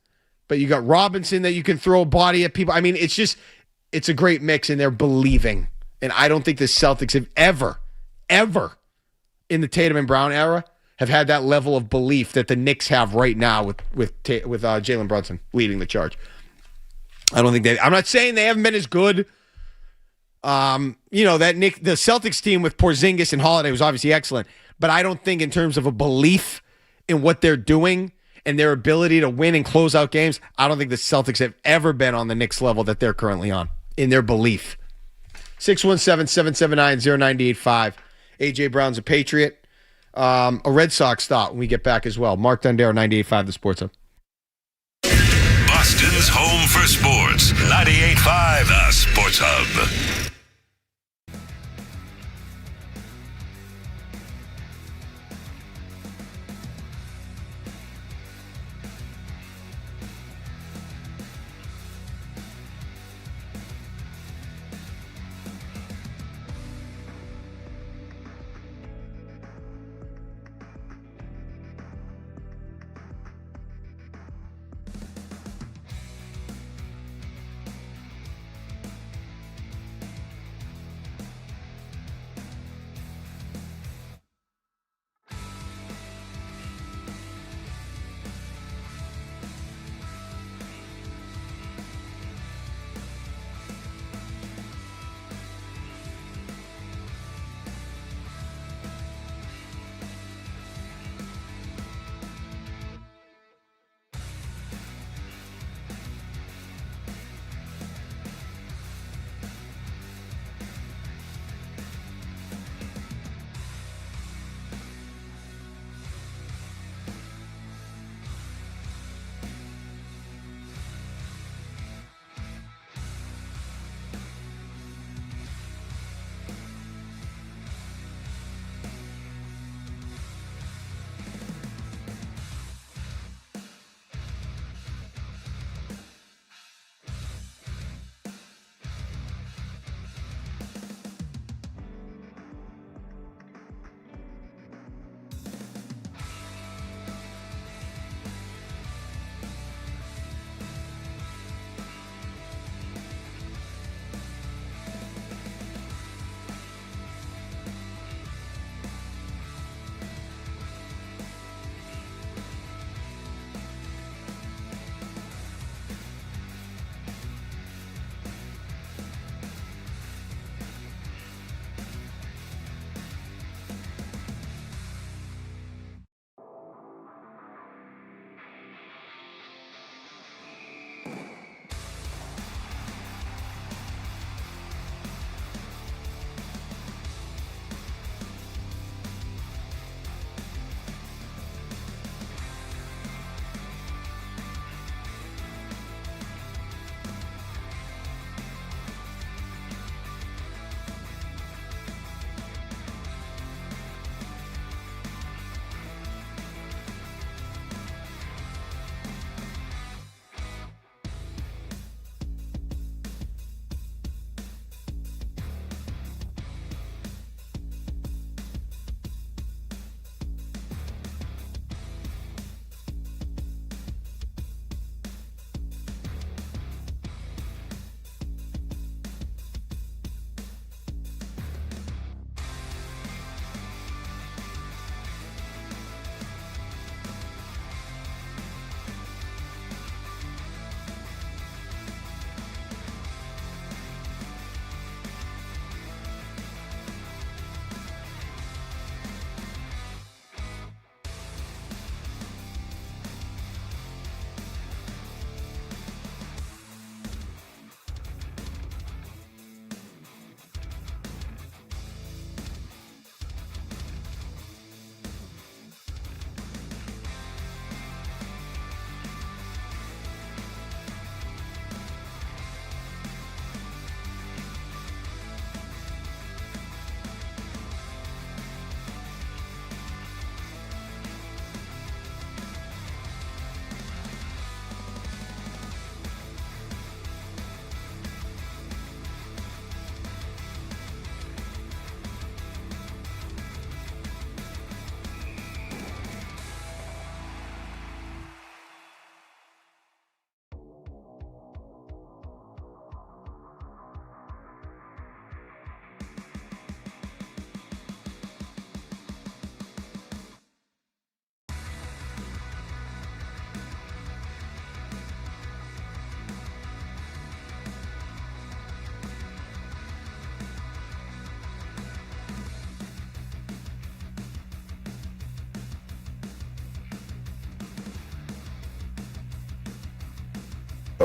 But you got Robinson that you can throw a body at people. I mean, it's a great mix, and they're believing. And I don't think the Celtics have ever in the Tatum and Brown era have had that level of belief that the Knicks have right now with Jalen Brunson leading the charge. I don't think I'm not saying they haven't been as good. The Celtics team with Porzingis and Holiday was obviously excellent, but I don't think in terms of a belief in what they're doing and their ability to win and close out games, I don't think the Celtics have ever been on the Knicks level that they're currently on in their belief. 617-779-0985. AJ Brown's a Patriot. A Red Sox thought when we get back as well. Mark Dondero, 98.5 The Sports Hub.
Boston's home for sports. 98.5 The Sports Hub.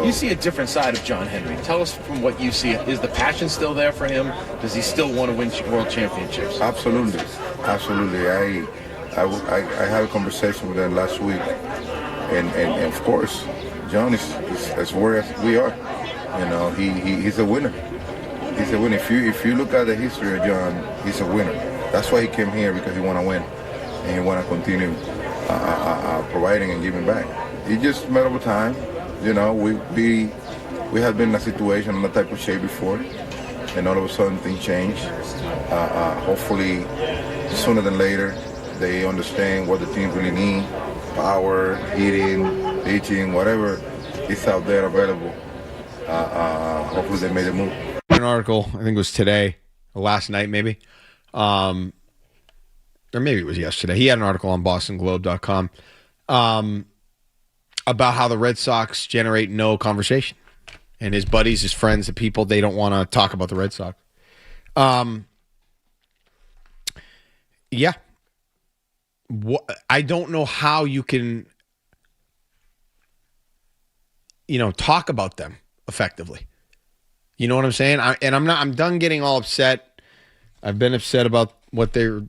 You see a different side of John Henry. Tell us from what you see. Is the passion still there for him? Does he still want to win world championships?
Absolutely. I had a conversation with him last week, and of course, John is as where we are. You know, he's a winner. He's a winner. If you look at the history of John, he's a winner. That's why he came here, because he want to win, and he want to continue providing and giving back. It's just a matter of time. You know, we have been in a situation in that type of shape before, and all of a sudden things change. Hopefully, sooner than later, they understand what the team really need: power, hitting, pitching, whatever is out there available. Hopefully, they made a move.
An article, I think it was today, or last night maybe, or maybe it was yesterday. He had an article on BostonGlobe.com. About how the Red Sox generate no conversation. And his buddies, his friends, the people, they don't want to talk about the Red Sox. Yeah. I don't know how you can, talk about them effectively. You know what I'm saying? I'm done getting all upset. I've been upset about what they're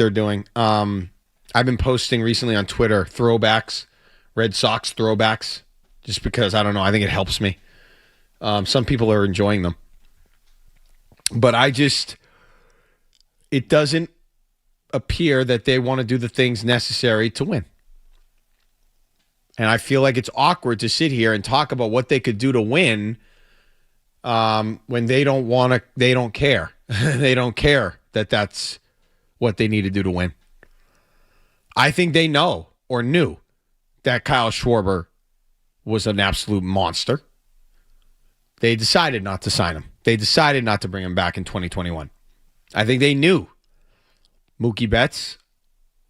doing. I've been posting recently on Twitter throwbacks. Red Sox throwbacks, just because, I don't know, I think it helps me. Some people are enjoying them. But it doesn't appear that they want to do the things necessary to win. And I feel like it's awkward to sit here and talk about what they could do to win when they don't care. They don't care that that's what they need to do to win. I think they know or knew that Kyle Schwarber was an absolute monster. They decided not to sign him. They decided not to bring him back in 2021. I think they knew Mookie Betts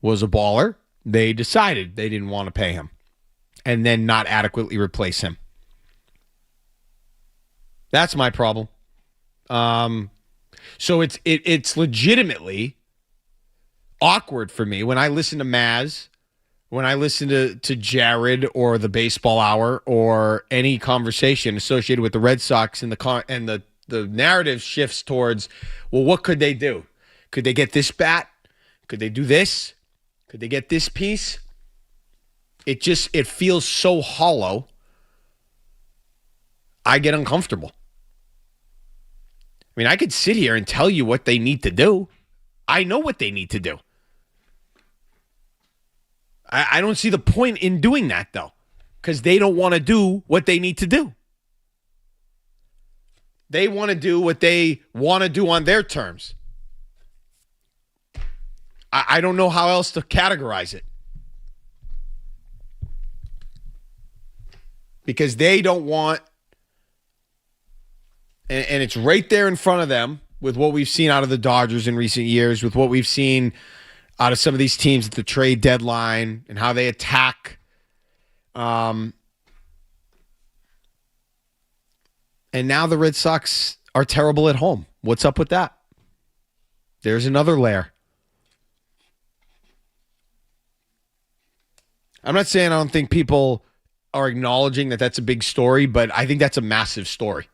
was a baller. They decided they didn't want to pay him and then not adequately replace him. That's my problem. So it's legitimately awkward for me when I listen to Maz, when I listen to Jared or the Baseball Hour or any conversation associated with the Red Sox, and the narrative shifts towards, well, what could they do? Could they get this bat? Could they do this? Could they get this piece? It feels so hollow. I get uncomfortable. I mean, I could sit here and tell you what they need to do. I know what they need to do. I don't see the point in doing that, though, because they don't want to do what they need to do. They want to do what they want to do on their terms. I don't know how else to categorize it. Because they don't want, and it's right there in front of them with what we've seen out of the Dodgers in recent years, with what we've seen out of some of these teams at the trade deadline and how they attack. And now the Red Sox are terrible at home. What's up with that? There's another layer. I'm not saying I don't think people are acknowledging that that's a big story, but I think that's a massive story.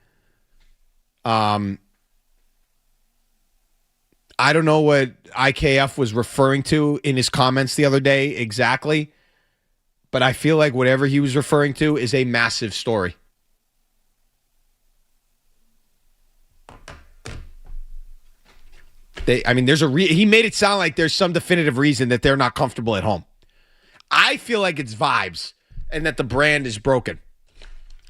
I don't know what IKF was referring to in his comments the other day exactly, but I feel like whatever he was referring to is a massive story. He made it sound like there's some definitive reason that they're not comfortable at home. I feel like it's vibes and that the brand is broken.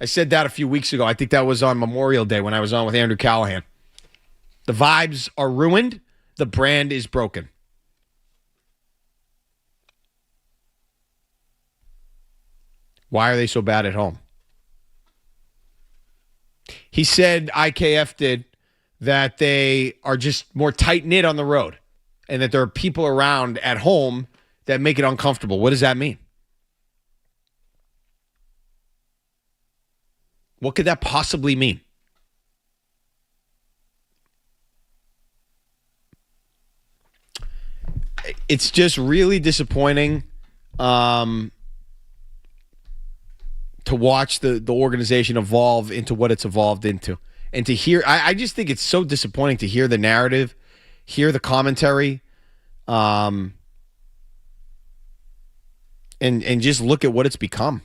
I said that a few weeks ago. I think that was on Memorial Day when I was on with Andrew Callahan. The vibes are ruined. The brand is broken. Why are they so bad at home? He said, IKF did, that they are just more tight-knit on the road and that there are people around at home that make it uncomfortable. What does that mean? What could that possibly mean? It's just really disappointing to to watch the organization evolve into what it's evolved into. And to hear, I just think it's so disappointing to hear the narrative, hear the commentary, and just look at what it's become.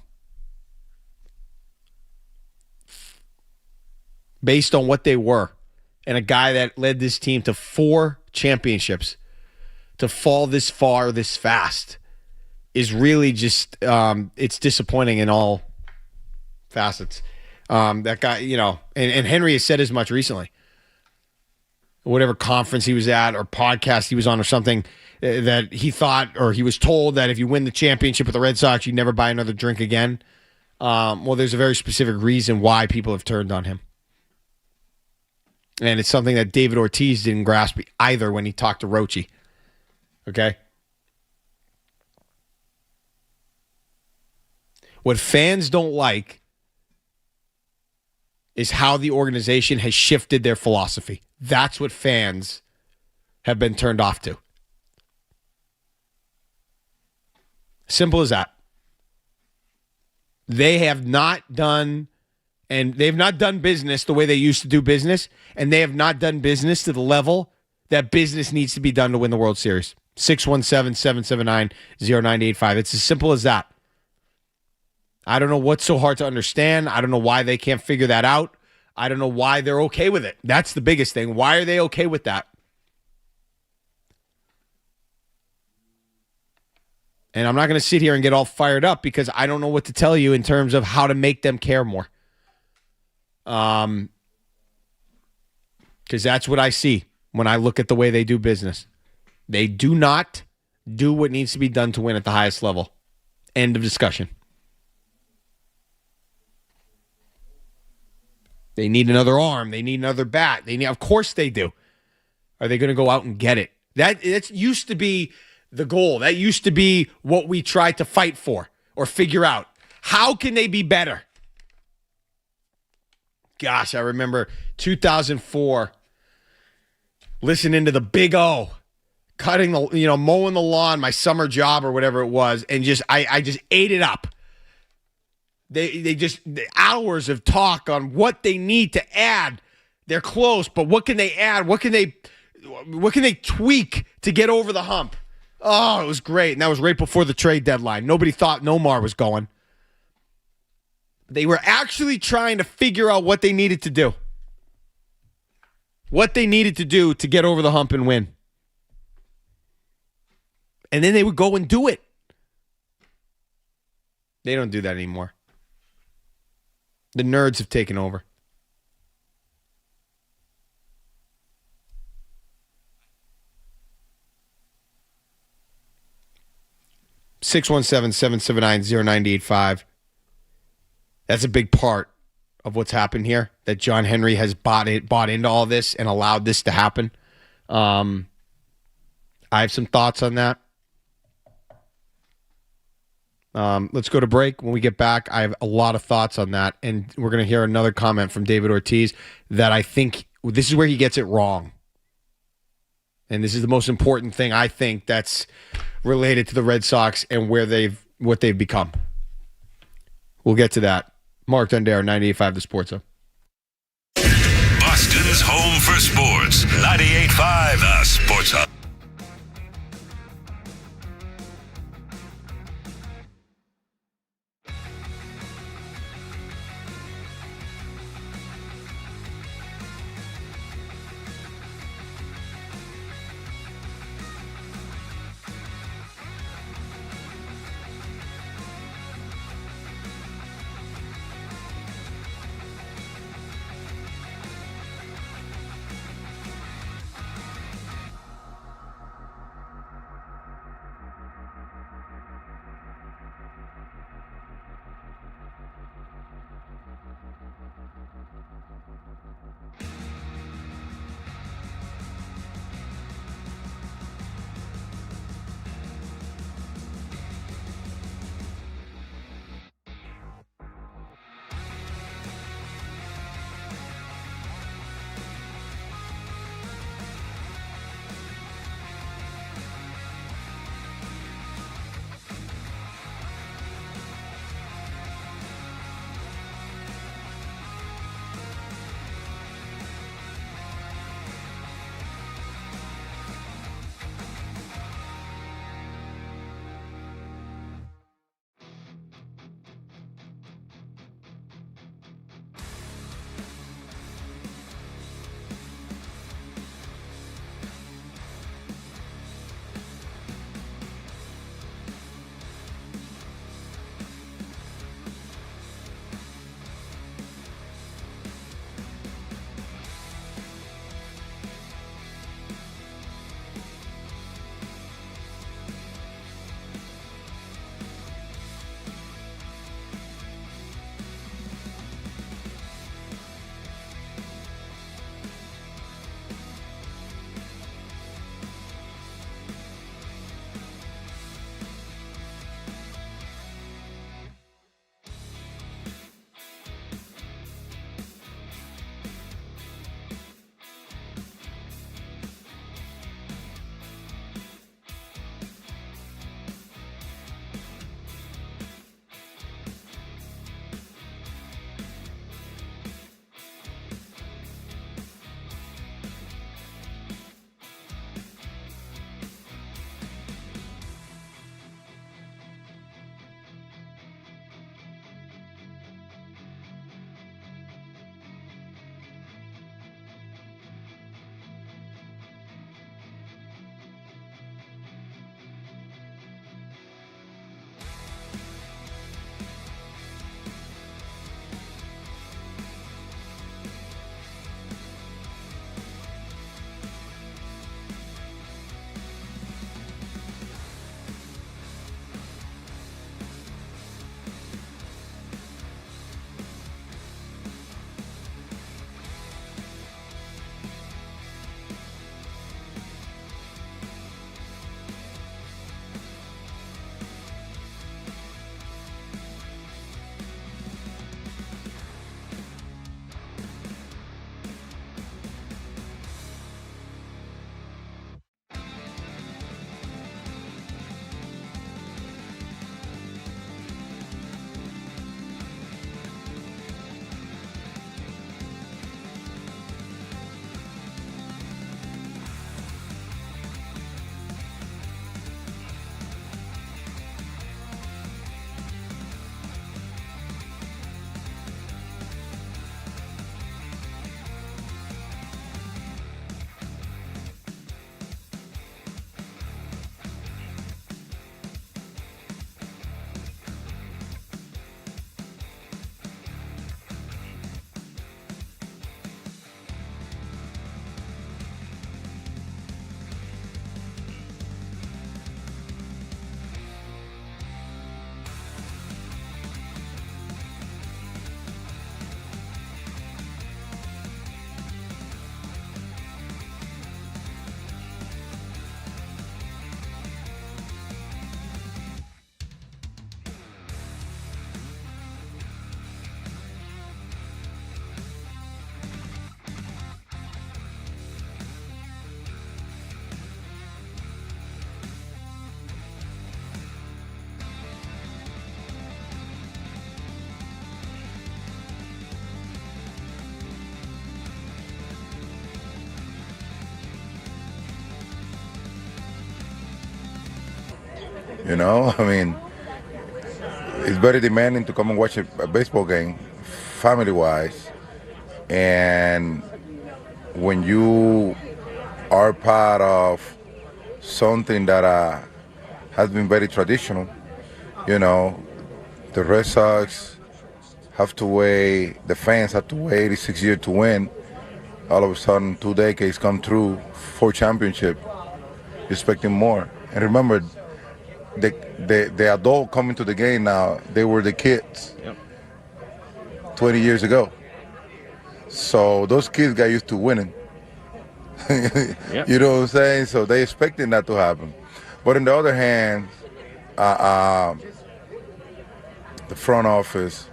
Based on what they were. And a guy that led this team to 4 championships, to fall this far, this fast, is really just, it's disappointing in all facets. That guy, and Henry has said as much recently. Whatever conference he was at or podcast he was on or something, that he thought or he was told that if you win the championship with the Red Sox, you never buy another drink again. Well, there's a very specific reason why people have turned on him. And it's something that David Ortiz didn't grasp either when he talked to Rochi. Okay? What fans don't like is how the organization has shifted their philosophy. That's what fans have been turned off to. Simple as that. They have not done... And they've not done business the way they used to do business. And they have not done business to the level that business needs to be done to win the World Series. 617-779-0985. It's as simple as that. I don't know what's so hard to understand. I don't know why they can't figure that out. I don't know why they're okay with it. That's the biggest thing. Why are they okay with that? And I'm not going to sit here and get all fired up because I don't know what to tell you in terms of how to make them care more. Because that's what I see when I look at the way they do business. They do not do what needs to be done to win at the highest level. End of discussion. They need another arm. They need another bat. Of course they do. Are they going to go out and get it? That used to be the goal. That used to be what we tried to fight for or figure out. How can they be better? Gosh, I remember 2004, listening to the Big O, mowing the lawn, my summer job or whatever it was, and I just ate it up. They just hours of talk on what they need to add. They're close, but what can they add? What can they tweak to get over the hump? Oh, it was great, and that was right before the trade deadline. Nobody thought Nomar was going. They were actually trying to figure out what they needed to do. What they needed to do to get over the hump and win. And then they would go and do it. They don't do that anymore. The nerds have taken over. (617-779-0985). That's a big part of what's happened here, that John Henry has bought into all this and allowed this to happen. I have some thoughts on that. Let's go to break. When we get back, I have a lot of thoughts on that, and we're going to hear another comment from David Ortiz that I think this is where he gets it wrong. And this is the most important thing, I think, that's related to the Red Sox and what they've become. We'll get to that. Mark Dondero, 98.5 The Sports Hub.
Boston's home for sports. 98.5 The Sports Hub.
You know, I mean, it's very demanding to come and watch a baseball game, family-wise, and when you are part of something that has been very traditional, you know, the Red Sox the fans have to wait 86 years to win. All of a sudden, 2 decades come through, 4 championships, expecting more. And remember, the adult coming to the game now, they were the kids 20 years ago. So those kids got used to winning. You know what I'm saying? So they expecting that to happen. But on the other hand, the front office,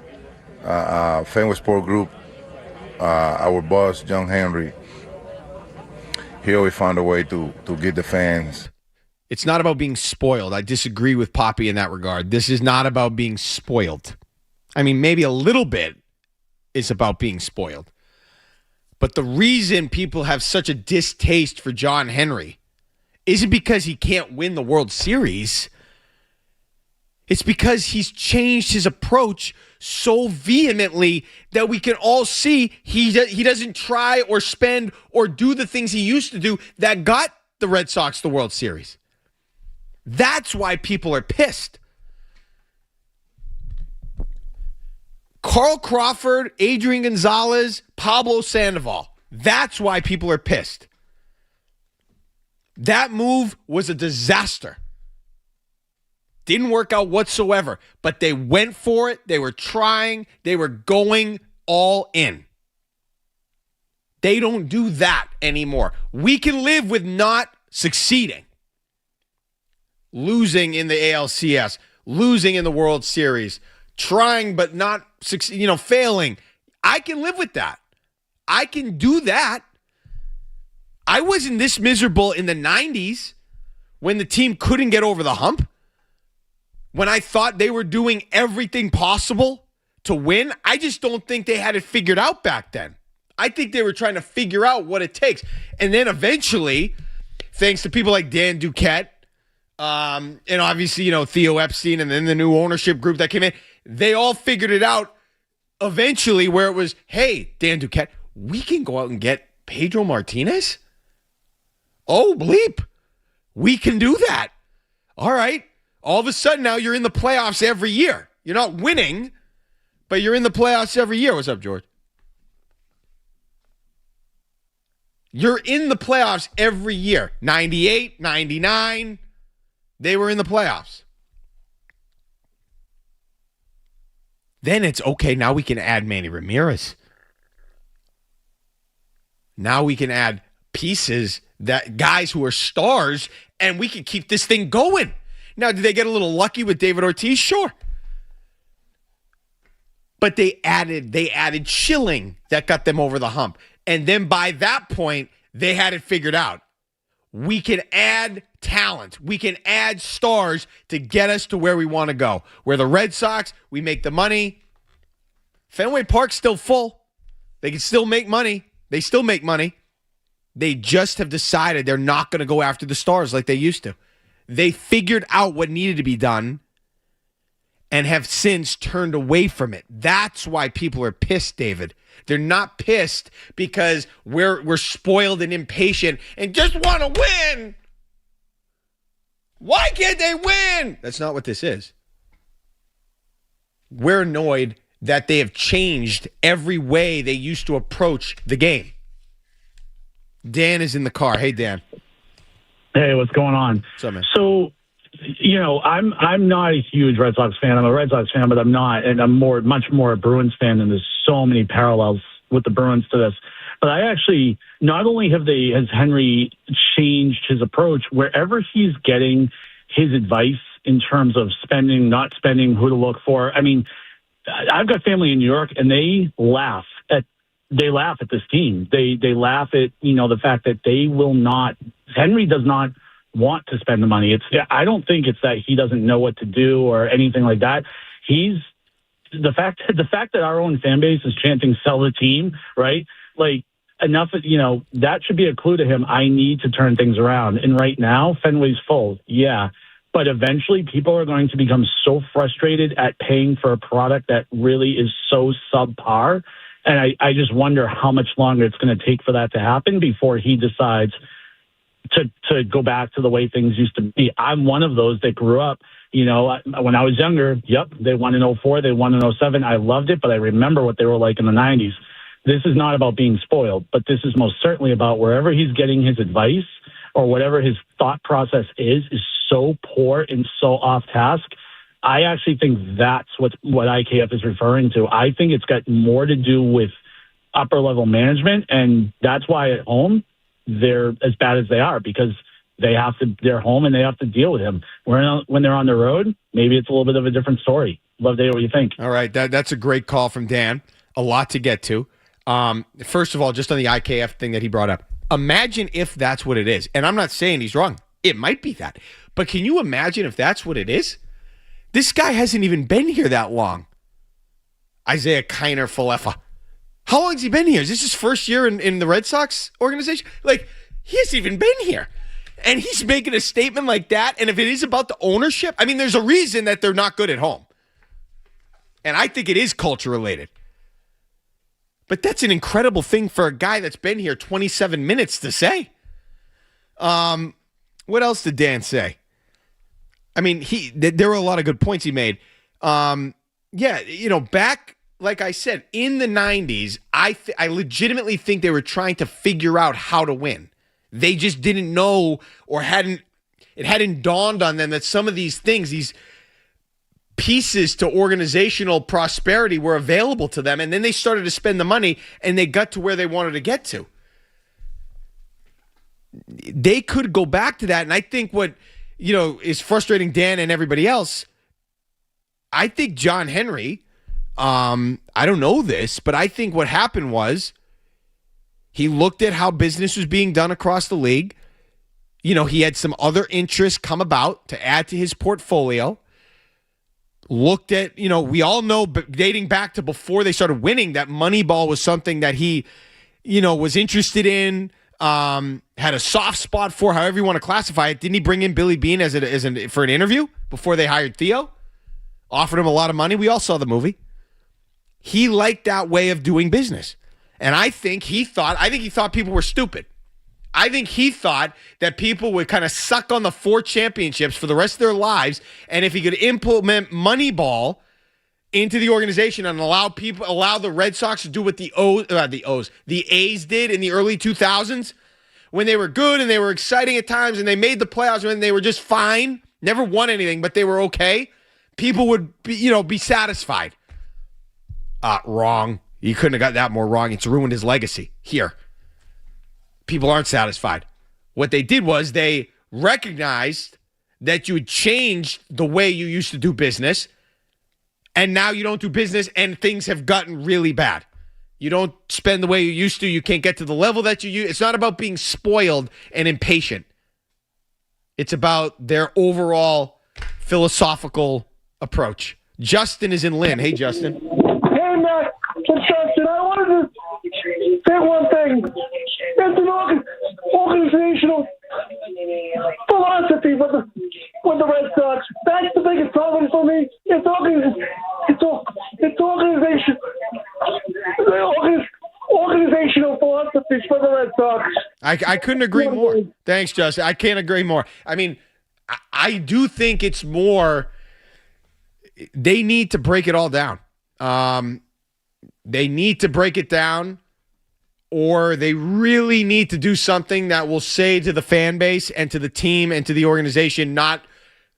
Fenway Sport Group, our boss, John Henry, he always found a way to get the fans.
It's not about being spoiled. I disagree with Poppy in that regard. This is not about being spoiled. I mean, maybe a little bit is about being spoiled. But the reason people have such a distaste for John Henry isn't because he can't win the World Series. It's because he's changed his approach so vehemently that we can all see he doesn't try or spend or do the things he used to do that got the Red Sox the World Series. That's why people are pissed. Carl Crawford, Adrian Gonzalez, Pablo Sandoval. That's why people are pissed. That move was a disaster. Didn't work out whatsoever, but they went for it. They were trying. They were going all in. They don't do that anymore. We can live with not succeeding. Losing in the ALCS, losing in the World Series, trying but not failing. I can live with that. I can do that. I wasn't this miserable in the 90s when the team couldn't get over the hump. When I thought they were doing everything possible to win, I just don't think they had it figured out back then. I think they were trying to figure out what it takes. And then eventually, thanks to people like Dan Duquette, and obviously, Theo Epstein and then the new ownership group that came in, they all figured it out eventually where it was, hey, Dan Duquette, we can go out and get Pedro Martinez? Oh, bleep. We can do that. All right. All of a sudden now you're in the playoffs every year. You're not winning, but you're in the playoffs every year. What's up, George? You're in the playoffs every year. 98, 99, they were in the playoffs. Then it's okay, now we can add Manny Ramirez. Now we can add pieces, that guys who are stars, and we can keep this thing going. Now, did they get a little lucky with David Ortiz? Sure. But they added Schilling that got them over the hump. And then by that point, they had it figured out. We can add talent. We can add stars to get us to where we want to go. Where the Red Sox, we make the money. Fenway Park's still full. They can still make money. They still make money. They just have decided they're not going to go after the stars like they used to. They figured out what needed to be done and have since turned away from it. That's why people are pissed, David. They're not pissed because we're spoiled and impatient and just want to win. Why can't they win? That's not what this is. We're annoyed that they have changed every way they used to approach the game. Dan is in the car. Hey, Dan.
Hey, what's going on?
What's up, man?
So, I'm not a huge Red Sox fan. I'm a Red Sox fan, but I'm not, and I'm much more a Bruins fan. And there's so many parallels with the Bruins to this. But I actually, not only has Henry changed his approach, wherever he's getting his advice in terms of spending, not spending, who to look for. I mean, I've got family in New York, and they laugh at this team. They laugh at the fact that they will not. Henry does not want to spend the money. I don't think it's that he doesn't know what to do or anything like that. He's the fact that our own fan base is chanting "sell the team," right? Like enough. That should be a clue to him. I need to turn things around. And right now, Fenway's full. Yeah. But eventually people are going to become so frustrated at paying for a product that really is so subpar. And I just wonder how much longer it's going to take for that to happen before he decides to go back to the way things used to be. I'm one of those that grew up, when I was younger, they won in 04, they won in 07. I loved it, but I remember what they were like in the 90s. This is not about being spoiled, but this is most certainly about wherever he's getting his advice or whatever his thought process is so poor and so off task. I actually think that's what IKF is referring to. I think it's got more to do with upper level management, and that's why at home they're as bad as they are, because they're home and they have to deal with him. When they're on the road, maybe it's a little bit of a different story. Love to hear what you think.
All right, that's a great call from Dan. A lot to get to. First of all, just on the IKF thing that he brought up, imagine if that's what it is. And I'm not saying he's wrong. It might be that. But can you imagine if that's what it is? This guy hasn't even been here that long. Isaiah Kiner Falefa. How long has he been here? Is this his first year in the Red Sox organization? Like, he hasn't even been here. And he's making a statement like that. And if it is about the ownership, I mean, there's a reason that they're not good at home. And I think it is culture related. But that's an incredible thing for a guy that's been here 27 minutes to say. What else did Dan say? I mean, there were a lot of good points he made. Back, like I said, in the 90s, I legitimately think they were trying to figure out how to win. They just didn't know, or it hadn't dawned on them that some of these things, these pieces to organizational prosperity were available to them, and then they started to spend the money, and they got to where they wanted to get to. They could go back to that, and I think what is frustrating Dan and everybody else, I think John Henry, I don't know this, but I think what happened was he looked at how business was being done across the league. He had some other interests come about to add to his portfolio. Looked at, we all know, dating back to before they started winning, that Moneyball was something that he, was interested in, had a soft spot for, however you want to classify it. Didn't he bring in Billy Beane for an interview before they hired Theo? Offered him a lot of money. We all saw the movie. He liked that way of doing business. And I think he thought people were stupid. I think he thought that people would kind of suck on the 4 championships for the rest of their lives, and if he could implement Moneyball into the organization and allow the Red Sox to do what the A's did in the early 2000s, when they were good and they were exciting at times and they made the playoffs when they were just fine, never won anything, but they were okay, people would be satisfied. Wrong. You couldn't have got that more wrong. It's ruined his legacy here. People aren't satisfied. What they did was they recognized that you had changed the way you used to do business, and now you don't do business, and things have gotten really bad. You don't spend the way you used to. You can't get to the level that you used. It's not about being spoiled and impatient. It's about their overall philosophical approach. Justin is in Lynn. Hey, Justin.
Hey, Matt. It's Justin. I wanted to say one thing. It's an organizational philosophy with the Red Sox. That's the biggest problem for me. It's organizational philosophies for the Red Sox.
I couldn't agree more. Thanks, Justin. I can't agree more. I mean, I do think it's more. They need to break it all down. They need to break it down, or they really need to do something that will say to the fan base and to the team and to the organization, not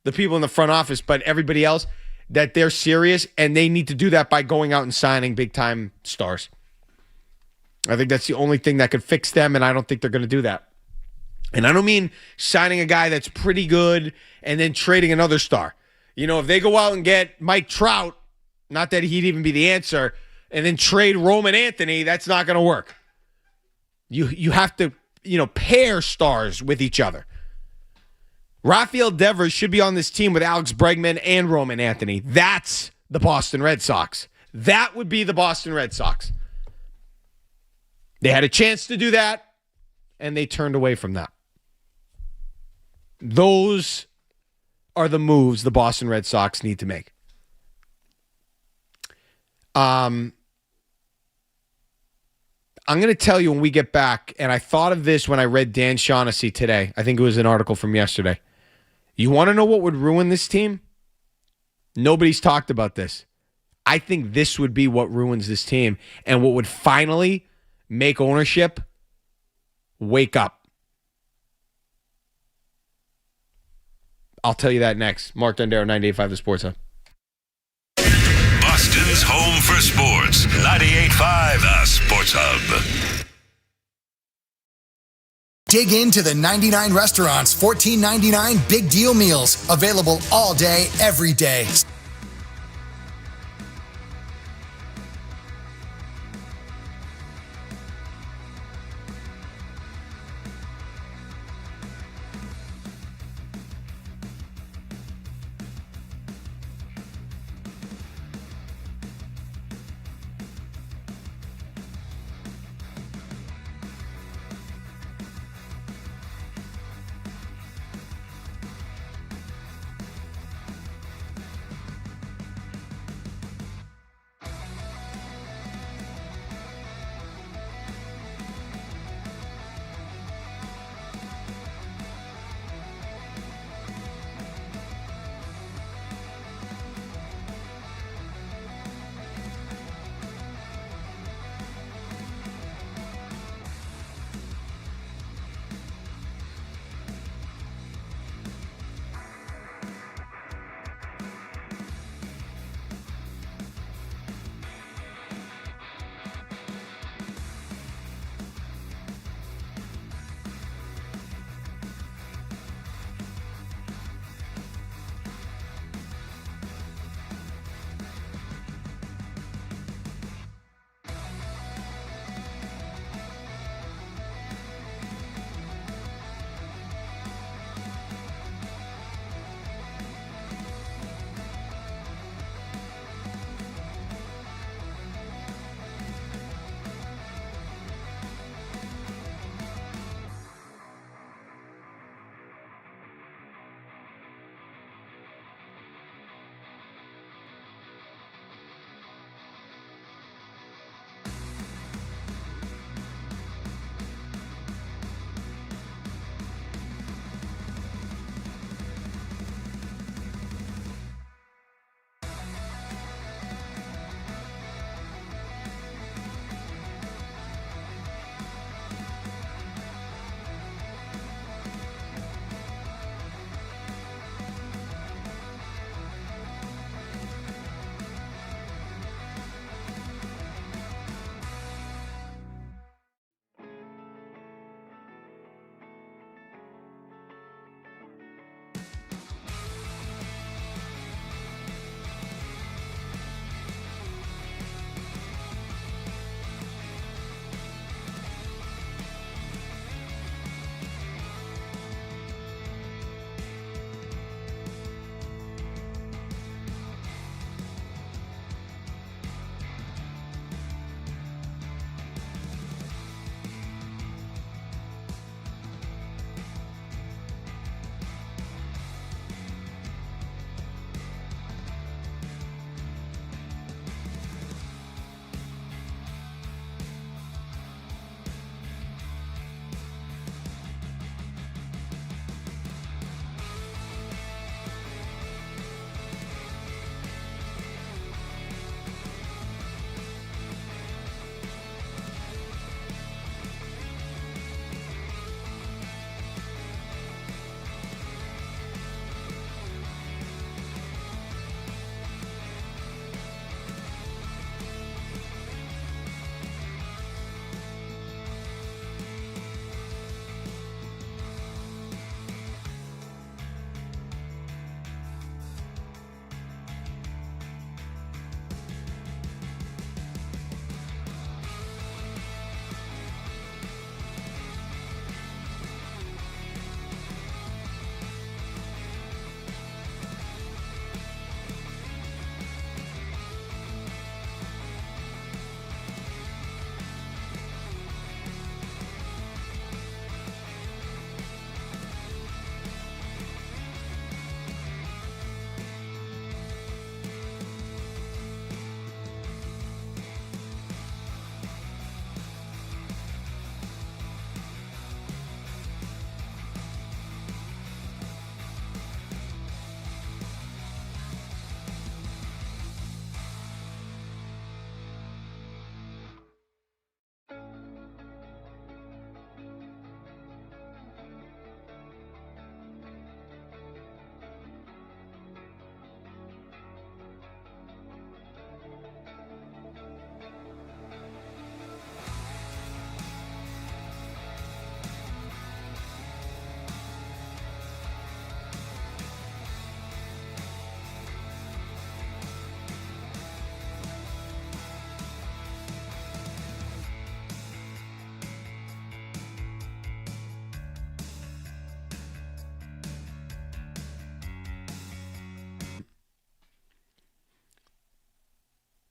the people in the front office, but everybody else, that they're serious, and they need to do that by going out and signing big-time stars. I think that's the only thing that could fix them, and I don't think they're going to do that. And I don't mean signing a guy that's pretty good and then trading another star. If they go out and get Mike Trout, not that he'd even be the answer, and then trade Roman Anthony, that's not going to work. You have to, pair stars with each other. Rafael Devers should be on this team with Alex Bregman and Roman Anthony. That's the Boston Red Sox. That would be the Boston Red Sox. They had a chance to do that, and they turned away from that. Those are the moves the Boston Red Sox need to make. I'm going to tell you when we get back, and I thought of this when I read Dan Shaughnessy today. I think it was an article from yesterday. You want to know what would ruin this team? Nobody's talked about this. I think this would be what ruins this team and what would finally make ownership wake up. I'll tell you that next. Mark Dondero, 98.5 The Sports Hub.
Boston's home for sports. 98.5 The Sports Hub.
Dig into the 99 restaurants, $14.99 big deal meals. Available all day, every day.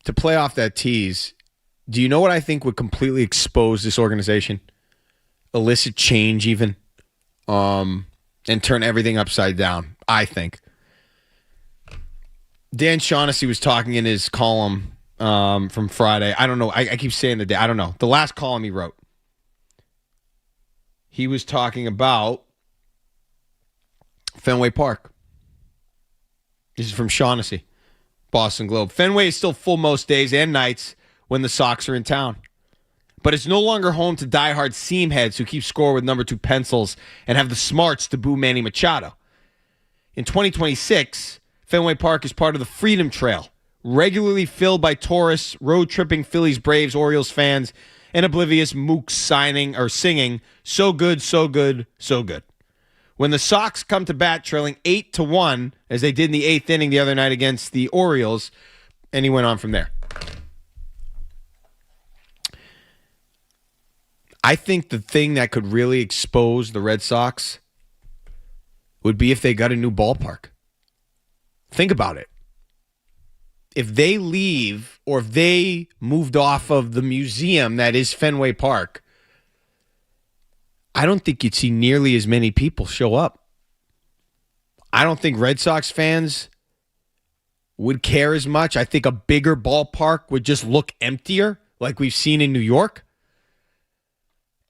to play off that tease, do you know what I think would completely expose this organization? Elicit change even, and turn everything upside down, I think. Dan Shaughnessy was talking in his column from Friday. I don't know. I keep saying the day. I don't know. The last column he wrote. He was talking about Fenway Park. This is from Shaughnessy, Boston Globe. Fenway is still full most days and nights when the Sox are in town. But it's no longer home to diehard seam heads who keep score with number 2 pencils and have the smarts to boo Manny Machado. In 2026, Fenway Park is part of the Freedom Trail, regularly filled by tourists, road-tripping Phillies, Braves, Orioles fans, and oblivious mooks singing, "So good, so good, so good." When the Sox come to bat trailing 8-1, as they did in the 8th inning the other night against the Orioles, and he went on from there. I think the thing that could really expose the Red Sox would be if they got a new ballpark. Think about it. If they leave or if they moved off of the museum that is Fenway Park, I don't think you'd see nearly as many people show up. I don't think Red Sox fans would care as much. I think a bigger ballpark would just look emptier, like we've seen in New York.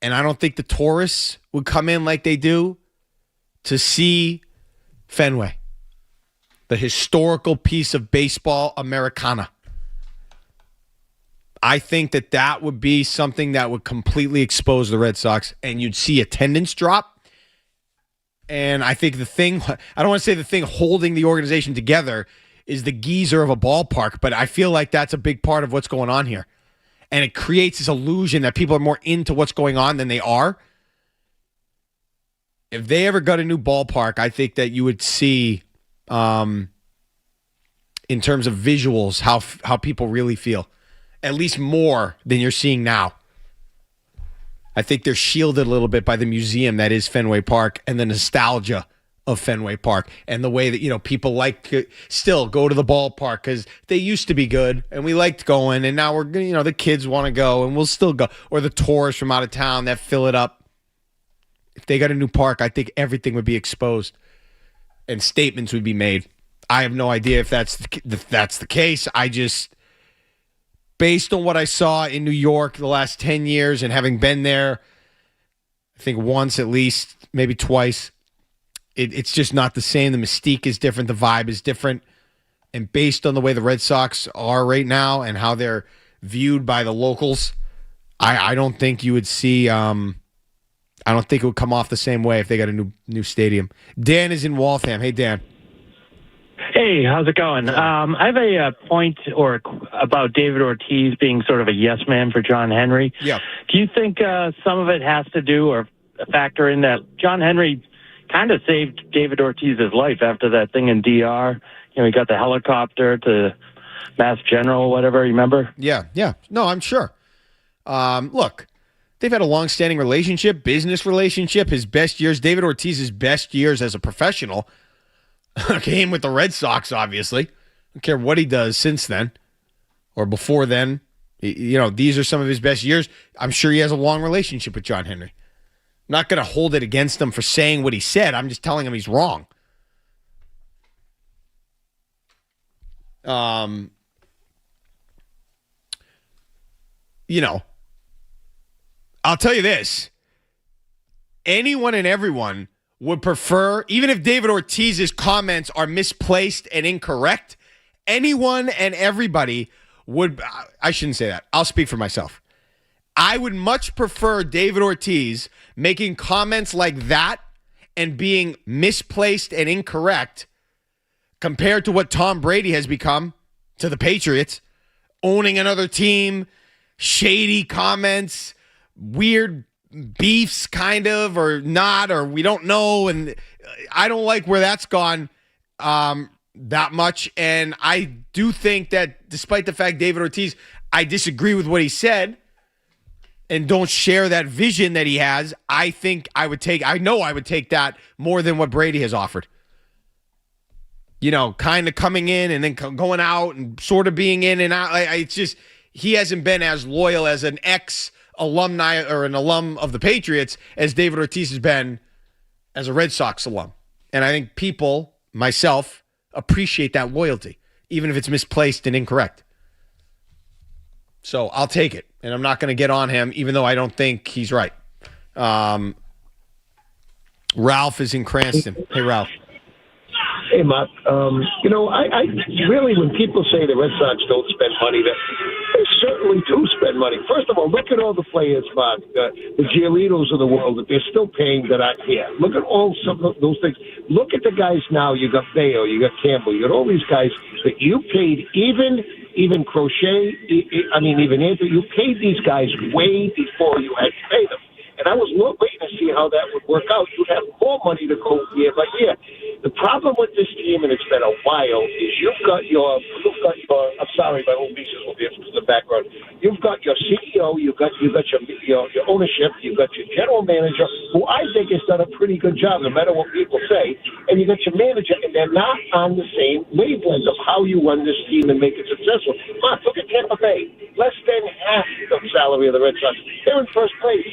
And I don't think the tourists would come in like they do to see Fenway, the historical piece of baseball Americana. I think that would be something that would completely expose the Red Sox, and you'd see attendance drop. And I think I don't want to say the thing holding the organization together is the geezer of a ballpark, but I feel like that's a big part of what's going on here. And it creates this illusion that people are more into what's going on than they are. If they ever got a new ballpark, I think that you would see, in terms of visuals, how people really feel. At least more than you're seeing now. I think they're shielded a little bit by the museum that is Fenway Park and the nostalgia of Fenway Park and the way that, people like to still go to the ballpark because they used to be good and we liked going, and now we're, the kids want to go and we'll still go. Or the tourists from out of town that fill it up. If they got a new park, I think everything would be exposed and statements would be made. I have no idea if that's the case. I just, based on what I saw in New York the last 10 years and having been there, I think once at least, maybe twice, it's just not the same. The mystique is different. The vibe is different. And based on the way the Red Sox are right now and how they're viewed by the locals, I don't think you would see, I don't think it would come off the same way if they got a new stadium. Dan is in Waltham. Hey, Dan.
Hey, how's it going? I have a point about David Ortiz being sort of a yes man for John Henry.
Yeah.
Do you think some of it has to do or a factor in that John Henry kind of saved David Ortiz's life after that thing in DR? He got the helicopter to Mass General, whatever. You remember?
Yeah. No, I'm sure. Look, they've had a long-standing relationship, business relationship. His best years, David Ortiz's best years as a professional, came with the Red Sox, obviously. I don't care what he does since then or before then. These are some of his best years. I'm sure he has a long relationship with John Henry. I'm not going to hold it against him for saying what he said. I'm just telling him he's wrong. I'll tell you this. Anyone and everyone would prefer, even if David Ortiz's comments are misplaced and incorrect, anyone and everybody would, I shouldn't say that. I'll speak for myself. I would much prefer David Ortiz making comments like that and being misplaced and incorrect compared to what Tom Brady has become to the Patriots, owning another team, shady comments, weird beefs kind of or not, or we don't know. And I don't like where that's gone that much. And I do think that despite the fact David Ortiz, I disagree with what he said and don't share that vision that he has, I know I would take that more than what Brady has offered. kind of coming in and then going out and sort of being in and out. It's just he hasn't been as loyal as an ex-alumni or an alum of the Patriots as David Ortiz has been as a Red Sox alum. And I think people, myself, appreciate that loyalty, even if it's misplaced and incorrect. So I'll take it, and I'm not going to get on him, even though I don't think he's right. Ralph is in Cranston. Hey, Ralph.
Hey, Mark. I really, when people say the Red Sox don't spend money, they certainly do spend money. First of all, look at all the players, Mark, the Giolitos of the world that they're still paying that aren't here. Look at all some of those things. Look at the guys now. You got Bayo, you got Campbell, you got all these guys that you paid, even Crochet, even Andrew, you paid these guys way before you had to pay them. And I was waiting to see how that would work out. You'd have more money to go year by year. The problem with this team, and it's been a while, is you've got your I'm sorry, my old nieces will be in the background. You've got your CEO, you've got your ownership, you've got your general manager, who I think has done a pretty good job, no matter what people say, and you got your manager, and they're not on the same wavelength of how you run this team and make it successful. Mark, look at Tampa Bay. Less than half the salary of the Red Sox. They're in first place.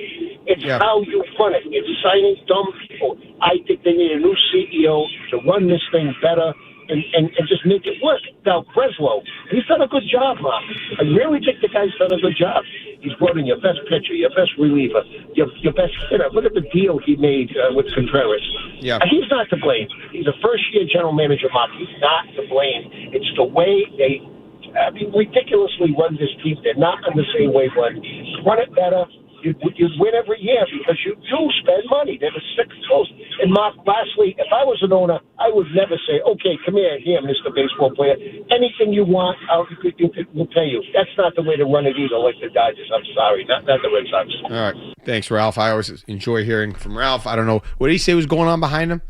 It's how you run it. It's signing dumb people. I think they need a new CEO to run this thing better and just make it work. Now, Breslow, he's done a good job, Mark. I really think the guy's done a good job. He's brought in your best pitcher, your best reliever, your best hitter. Look at the deal he made with Contreras.
Yeah.
He's not to blame. He's a first-year general manager, Mark. He's not to blame. It's the way they ridiculously run this team. They're not on the same wavelength. Run it better. You'd win every year because you do spend money. They're the sixth most. And Mark, lastly, if I was an owner, I would never say, okay, come here, Mr. Baseball player. Anything you want, we'll pay you. That's not the way to run it either, like the Dodgers. I'm sorry, not the Red Sox.
All right. Thanks, Ralph. I always enjoy hearing from Ralph. I don't know. What did he say was going on behind him?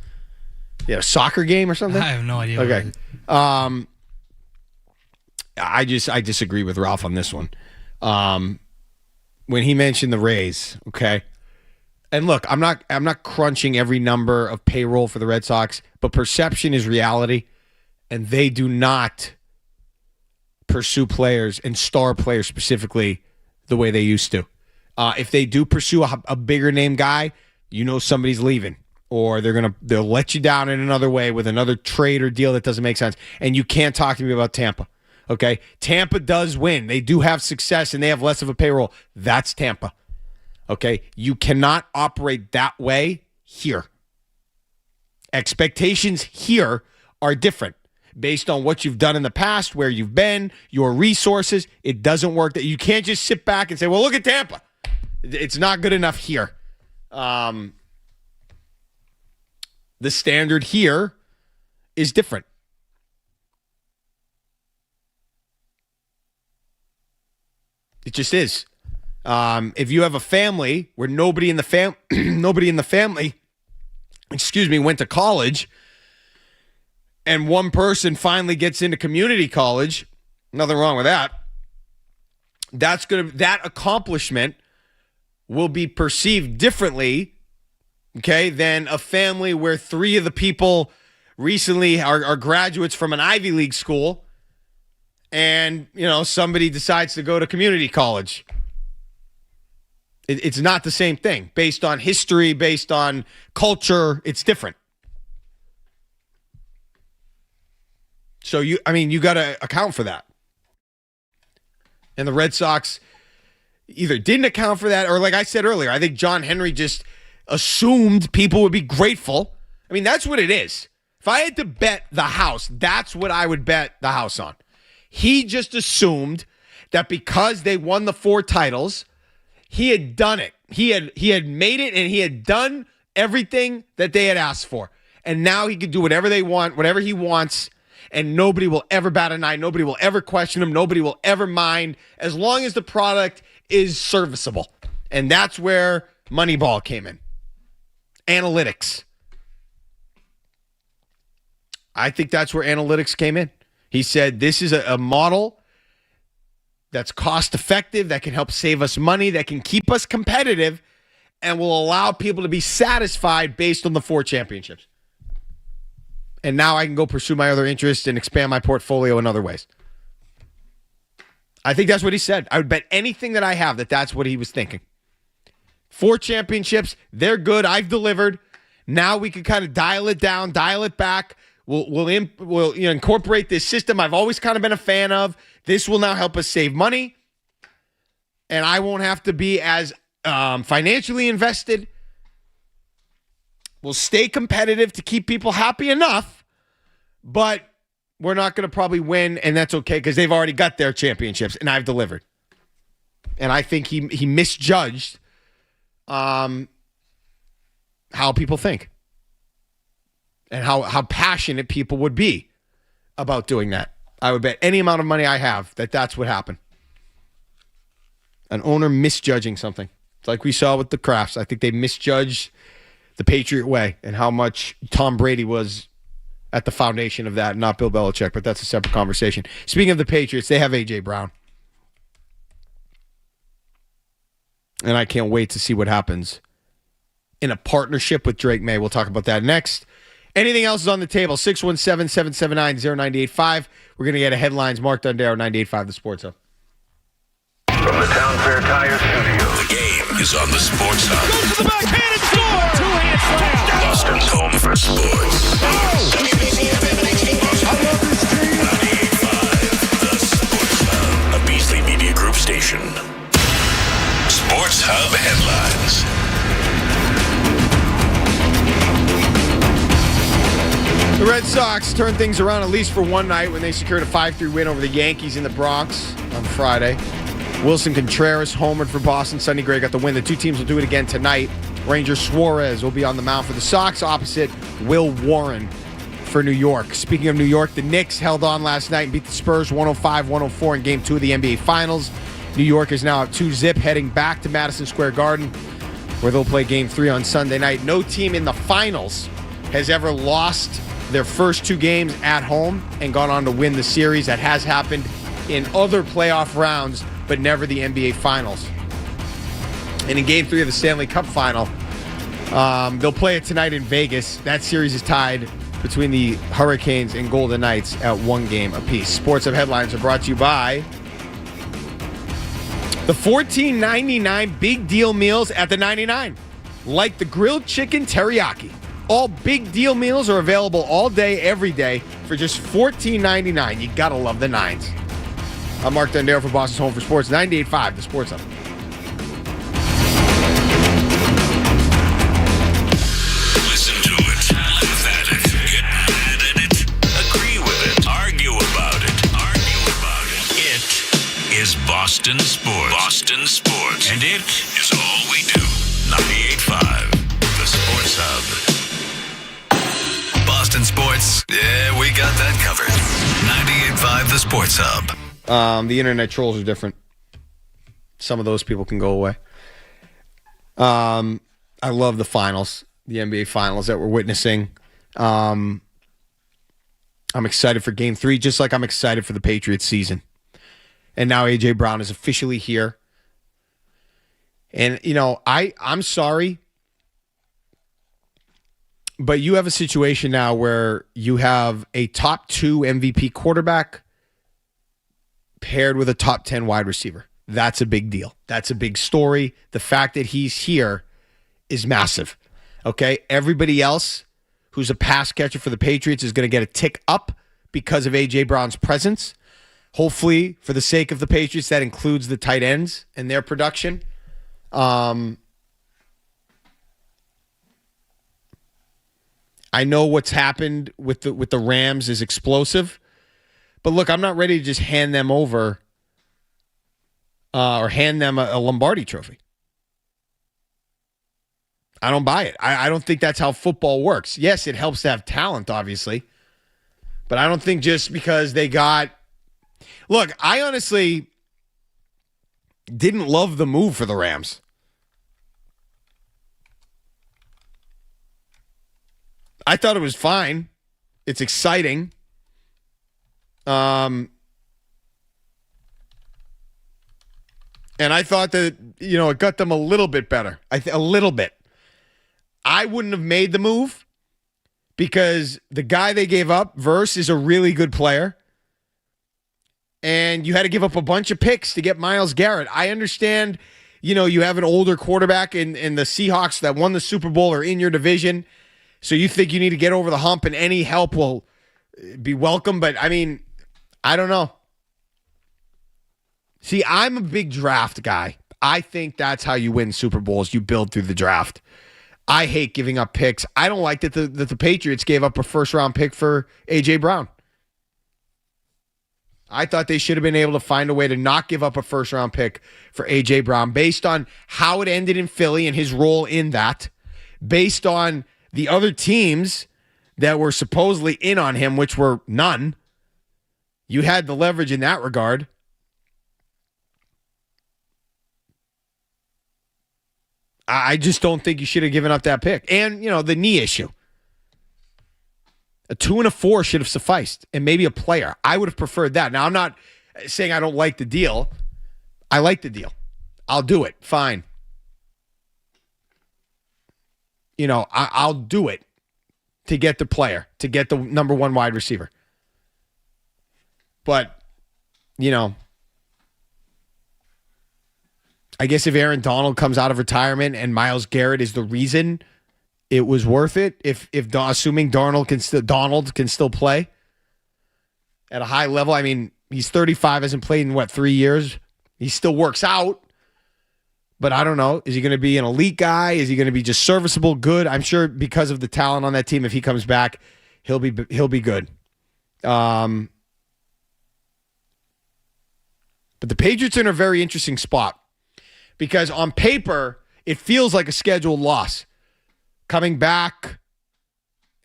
Yeah, a soccer game or something?
I have no idea.
Okay. I disagree with Ralph on this one. When he mentioned the Rays, okay? And look, I'm not crunching every number of payroll for the Red Sox, but perception is reality, and they do not pursue players and star players specifically the way they used to. If they do pursue a bigger name guy, somebody's leaving, or they'll let you down in another way with another trade or deal that doesn't make sense. And you can't talk to me about Tampa. Okay, Tampa does win. They do have success, and they have less of a payroll. That's Tampa. Okay, you cannot operate that way here. Expectations here are different based on what you've done in the past, where you've been, your resources. It doesn't work. That you can't just sit back and say, well, look at Tampa. It's not good enough here. The standard here is different. It just is. If you have a family where nobody in the family, went to college, and one person finally gets into community college, nothing wrong with that. That accomplishment will be perceived differently, okay, than a family where three of the people recently are graduates from an Ivy League school. And, somebody decides to go to community college. It's not the same thing. Based on history, based on culture, it's different. So, you got to account for that. And the Red Sox either didn't account for that, or like I said earlier, I think John Henry just assumed people would be grateful. That's what it is. If I had to bet the house, that's what I would bet the house on. He just assumed that because they won the 4 titles, he had done it. He had made it, and he had done everything that they had asked for. And now he can do whatever they want, whatever he wants, and nobody will ever bat an eye. Nobody will ever question him. Nobody will ever mind, as long as the product is serviceable. And that's where Moneyball came in. Analytics. I think that's where analytics came in. He said, this is a model that's cost effective, that can help save us money, that can keep us competitive, and will allow people to be satisfied based on the 4 championships. And now I can go pursue my other interests and expand my portfolio in other ways. I think that's what he said. I would bet anything that I have that that's what he was thinking. 4 championships, they're good. I've delivered. Now we can kind of dial it down, dial it back. We'll incorporate this system I've always kind of been a fan of. This will now help us save money. And I won't have to be as financially invested. We'll stay competitive to keep people happy enough, but we're not going to probably win, and that's okay because they've already got their championships, and I've delivered. And I think he misjudged how people think and how passionate people would be about doing that. I would bet any amount of money I have that that's what happened. An owner misjudging something. It's like we saw with the Crafts. I think they misjudged the Patriot way and how much Tom Brady was at the foundation of that, not Bill Belichick, but that's a separate conversation. Speaking of the Patriots, they have A.J. Brown. And I can't wait to see what happens in a partnership with Drake May. We'll talk about that next. Anything else is on the table. 617-779-0985. We're going to get a headlines. Mark Dondero, 98.5 The Sports Hub.
From the Town Fair Tire Studio, the game is on the Sports Hub.
Goes to the backhand and score! Two-hand slam!
Boston's home for sports. WBCFM and HD Boston. I love this team. 98.5 The Sports Hub, a Beasley Media Group station. Sports Hub headlines.
The Red Sox turned things around at least for one night when they secured a 5-3 win over the Yankees in the Bronx on Friday. Wilson Contreras homered for Boston. Sonny Gray got the win. The two teams will do it again tonight. Ranger Suarez will be on the mound for the Sox opposite Will Warren for New York. Speaking of New York, the Knicks held on last night and beat the Spurs 105-104 in Game 2 of the NBA Finals. New York is now at 2-0 heading back to Madison Square Garden where they'll play Game 3 on Sunday night. No team in the finals has ever lost their first 2 games at home and gone on to win the series. That has happened in other playoff rounds, but never the NBA Finals. And in Game 3 of the Stanley Cup Final, they'll play it tonight in Vegas. That series is tied between the Hurricanes and Golden Knights at 1 game apiece. Sports Hub headlines are brought to you by the $14.99 Big Deal Meals at the 99. Like the grilled chicken teriyaki. All Big Deal meals are available all day, every day for just $14.99. You gotta love the nines. I'm Mark Dondero for Boston's Home for Sports, 98.5 The Sports Hub.
Listen to it, laugh at it, get mad at it, agree with it, argue about it. It is Boston Sports. Boston Sports. And it is all we do. 98.5 The Sports Hub. Boston Sports, yeah, we got that covered. 98.5 The Sports Hub.
The internet trolls are different. Some of those people can go away. I love the finals, the NBA finals that we're witnessing. I'm excited for Game 3, just like I'm excited for the Patriots season. And now A.J. Brown is officially here. And, I'm sorry, but you have a situation now where you have a top 2 MVP quarterback paired with a top 10 wide receiver. That's a big deal. That's a big story. The fact that he's here is massive. Okay? Everybody else who's a pass catcher for the Patriots is going to get a tick up because of A.J. Brown's presence. Hopefully, for the sake of the Patriots, that includes the tight ends and their production. I know what's happened with the Rams is explosive. But look, I'm not ready to just hand them over or hand them a Lombardi trophy. I don't buy it. I don't think that's how football works. Yes, it helps to have talent, obviously. But I don't think just because they got... Look, I honestly didn't love the move for the Rams. I thought it was fine. It's exciting. And I thought that, it got them a little bit better. A little bit. I wouldn't have made the move because the guy they gave up, Verse, is a really good player. And you had to give up a bunch of picks to get Myles Garrett. I understand, you have an older quarterback in the Seahawks that won the Super Bowl or in your division. So you think you need to get over the hump and any help will be welcome. But, I mean, I don't know. See, I'm a big draft guy. I think that's how you win Super Bowls. You build through the draft. I hate giving up picks. I don't like that the Patriots gave up a first-round pick for A.J. Brown. I thought they should have been able to find a way to not give up a first-round pick for A.J. Brown based on how it ended in Philly and his role in that, based on the other teams that were supposedly in on him, which were none. You had the leverage in that regard. I just don't think you should have given up that pick. And, the knee issue. A 2 and a 4 should have sufficed, and maybe a player. I would have preferred that. Now, I'm not saying I don't like the deal. I like the deal. I'll do it. Fine. I'll do it to get the player, to get the number 1 wide receiver. But, I guess if Aaron Donald comes out of retirement and Myles Garrett is the reason, it was worth it. Assuming Donald can still play at a high level. I mean, he's 35, hasn't played in 3 years. He still works out, but I don't know. Is he going to be an elite guy? Is he going to be just serviceable, good? I'm sure because of the talent on that team, if he comes back, he'll be good. But the Patriots are in a very interesting spot because on paper it feels like a scheduled loss. Coming back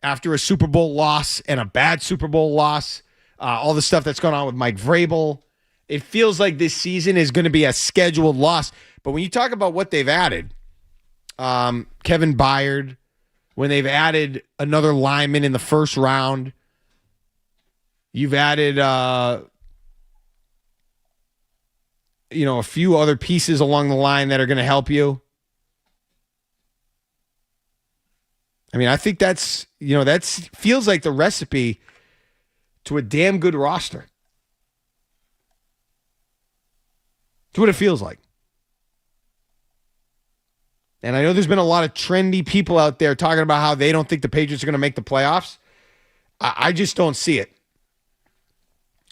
after a Super Bowl loss and a bad Super Bowl loss, all the stuff that's going on with Mike Vrabel, it feels like this season is going to be a scheduled loss. But when you talk about what they've added, Kevin Byard, when they've added another lineman in the first round, you've added a few other pieces along the line that are going to help you. I mean, I think that feels like the recipe to a damn good roster. That's what it feels like. And I know there's been a lot of trendy people out there talking about how they don't think the Patriots are going to make the playoffs. I just don't see it.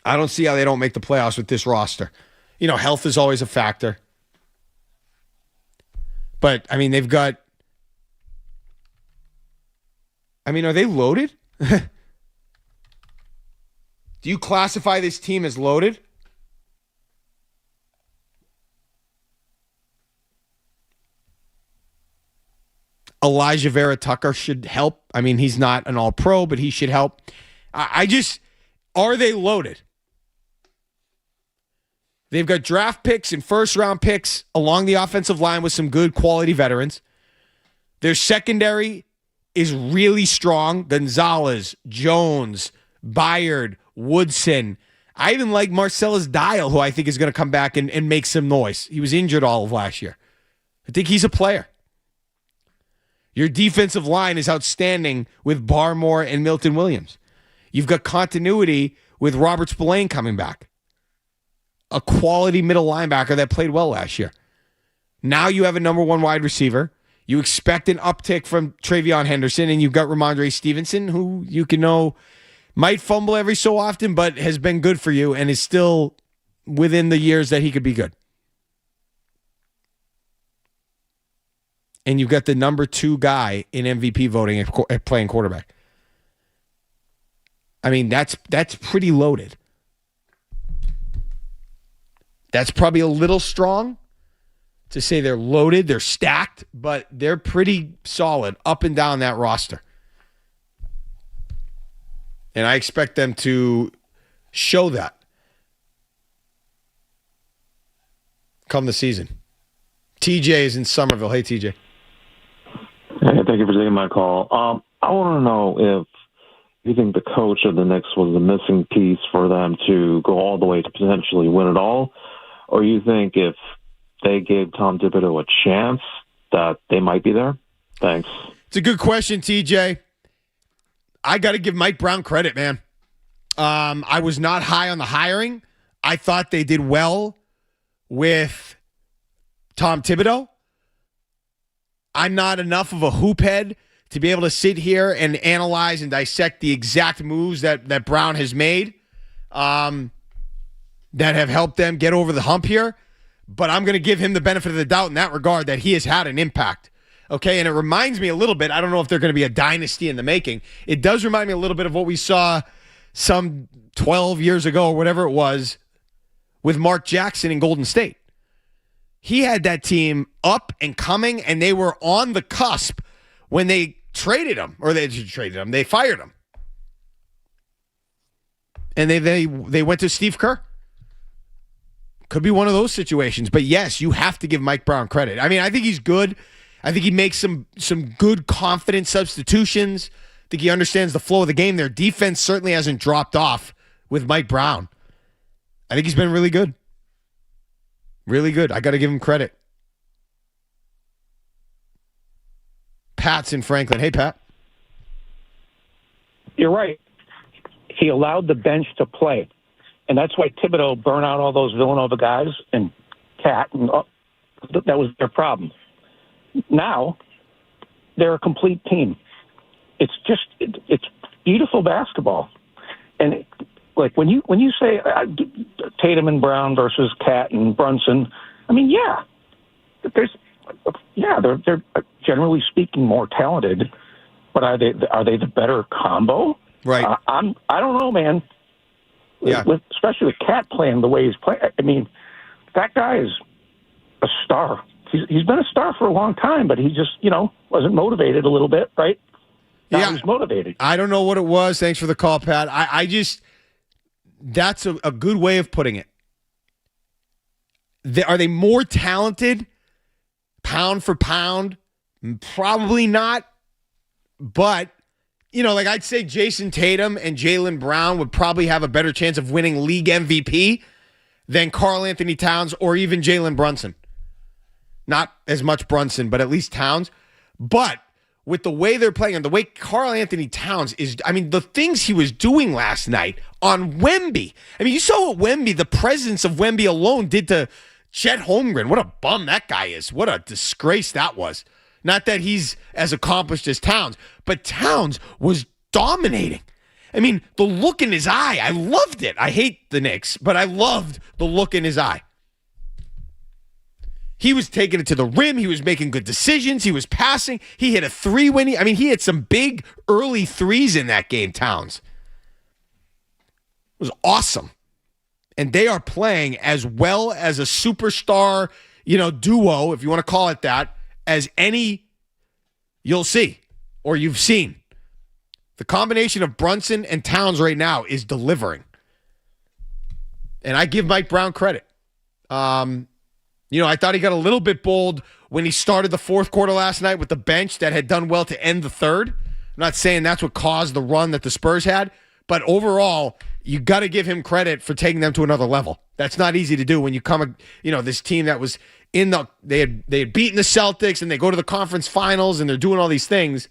I don't see how they don't make the playoffs with this roster. Health is always a factor. But, I mean, they've got... are they loaded? Do you classify this team as loaded? Elijah Vera Tucker should help. I mean, he's not an all-pro, but he should help. Are they loaded? They've got draft picks and first-round picks along the offensive line with some good quality veterans. Their secondary is really strong. Gonzalez, Jones, Byard, Woodson. I even like Marcellus Dial, who I think is going to come back and make some noise. He was injured all of last year. I think he's a player. Your defensive line is outstanding with Barmore and Milton Williams. You've got continuity with Robert Spillane coming back. A quality middle linebacker that played well last year. Now you have a number 1 wide receiver. You expect an uptick from Travion Henderson, and you've got Ramondre Stevenson, who you can know might fumble every so often, but has been good for you and is still within the years that he could be good. And you've got the number 2 guy in MVP voting at playing quarterback. I mean, that's pretty loaded. That's probably a little strong to say they're loaded, they're stacked, but they're pretty solid up and down that roster. And I expect them to show that come the season. TJ is in Somerville. Hey, TJ.
Hey, thank you for taking my call. I want to know if you think the coach of the Knicks was the missing piece for them to go all the way to potentially win it all, or you think if they gave Tom Thibodeau a chance that they might be there? Thanks.
It's a good question, TJ. I got to give Mike Brown credit, man. I was not high on the hiring. I thought they did well with Tom Thibodeau. I'm not enough of a hoop head to be able to sit here and analyze and dissect the exact moves that Brown has made that have helped them get over the hump here. But I'm going to give him the benefit of the doubt in that regard, that he has had an impact. Okay, and it reminds me a little bit, I don't know if they're going to be a dynasty in the making. It does remind me a little bit of what we saw some 12 years ago or whatever it was with Mark Jackson in Golden State. He had that team up and coming, and they were on the cusp when they traded him, or they fired him. And they went to Steve Kerr. Could be one of those situations. But yes, you have to give Mike Brown credit. I mean, I think he's good. I think he makes some good, confident substitutions. I think he understands the flow of the game. Their defense certainly hasn't dropped off with Mike Brown. I think he's been really good. Really good. I got to give him credit. Pat's in Franklin. Hey, Pat.
You're right. He allowed the bench to play. And that's why Thibodeau burned out all those Villanova guys and Cat. And that was their problem. Now, they're a complete team. It's just, it's beautiful basketball. And like when you say Tatum and Brown versus Cat and Brunson, I mean, they're generally speaking more talented, but are they the better combo?
Right.
I don't know, man.
Yeah.
Especially with Cat playing the way he's playing. I mean, that guy is a star. He's been a star for a long time, but he just, wasn't motivated a little bit, right? Now he's motivated.
I don't know what it was. Thanks for the call, Pat. That's a good way of putting it. Are they more talented, pound for pound? Probably not. But, I'd say Jason Tatum and Jaylen Brown would probably have a better chance of winning league MVP than Karl Anthony Towns or even Jalen Brunson. Not as much Brunson, but at least Towns. But with the way they're playing and the way Karl Anthony Towns is, the things he was doing last night on Wemby. You saw what the presence of Wemby alone did to Chet Holmgren. What a bum that guy is. What a disgrace that was. Not that he's as accomplished as Towns, but Towns was dominating. The look in his eye, I loved it. I hate the Knicks, but I loved the look in his eye. He was taking it to the rim. He was making good decisions. He was passing. He hit a three when he had some big early threes in that game, Towns. It was awesome. And they are playing as well as a superstar, duo, if you want to call it that, as any you'll see or you've seen. The combination of Brunson and Towns right now is delivering. And I give Mike Brown credit. I thought he got a little bit bold when he started the fourth quarter last night with the bench that had done well to end the third. I'm not saying that's what caused the run that the Spurs had, but overall, you got to give him credit for taking them to another level. That's not easy to do when you come, this team that was they had beaten the Celtics and they go to the conference finals and they're doing all these things,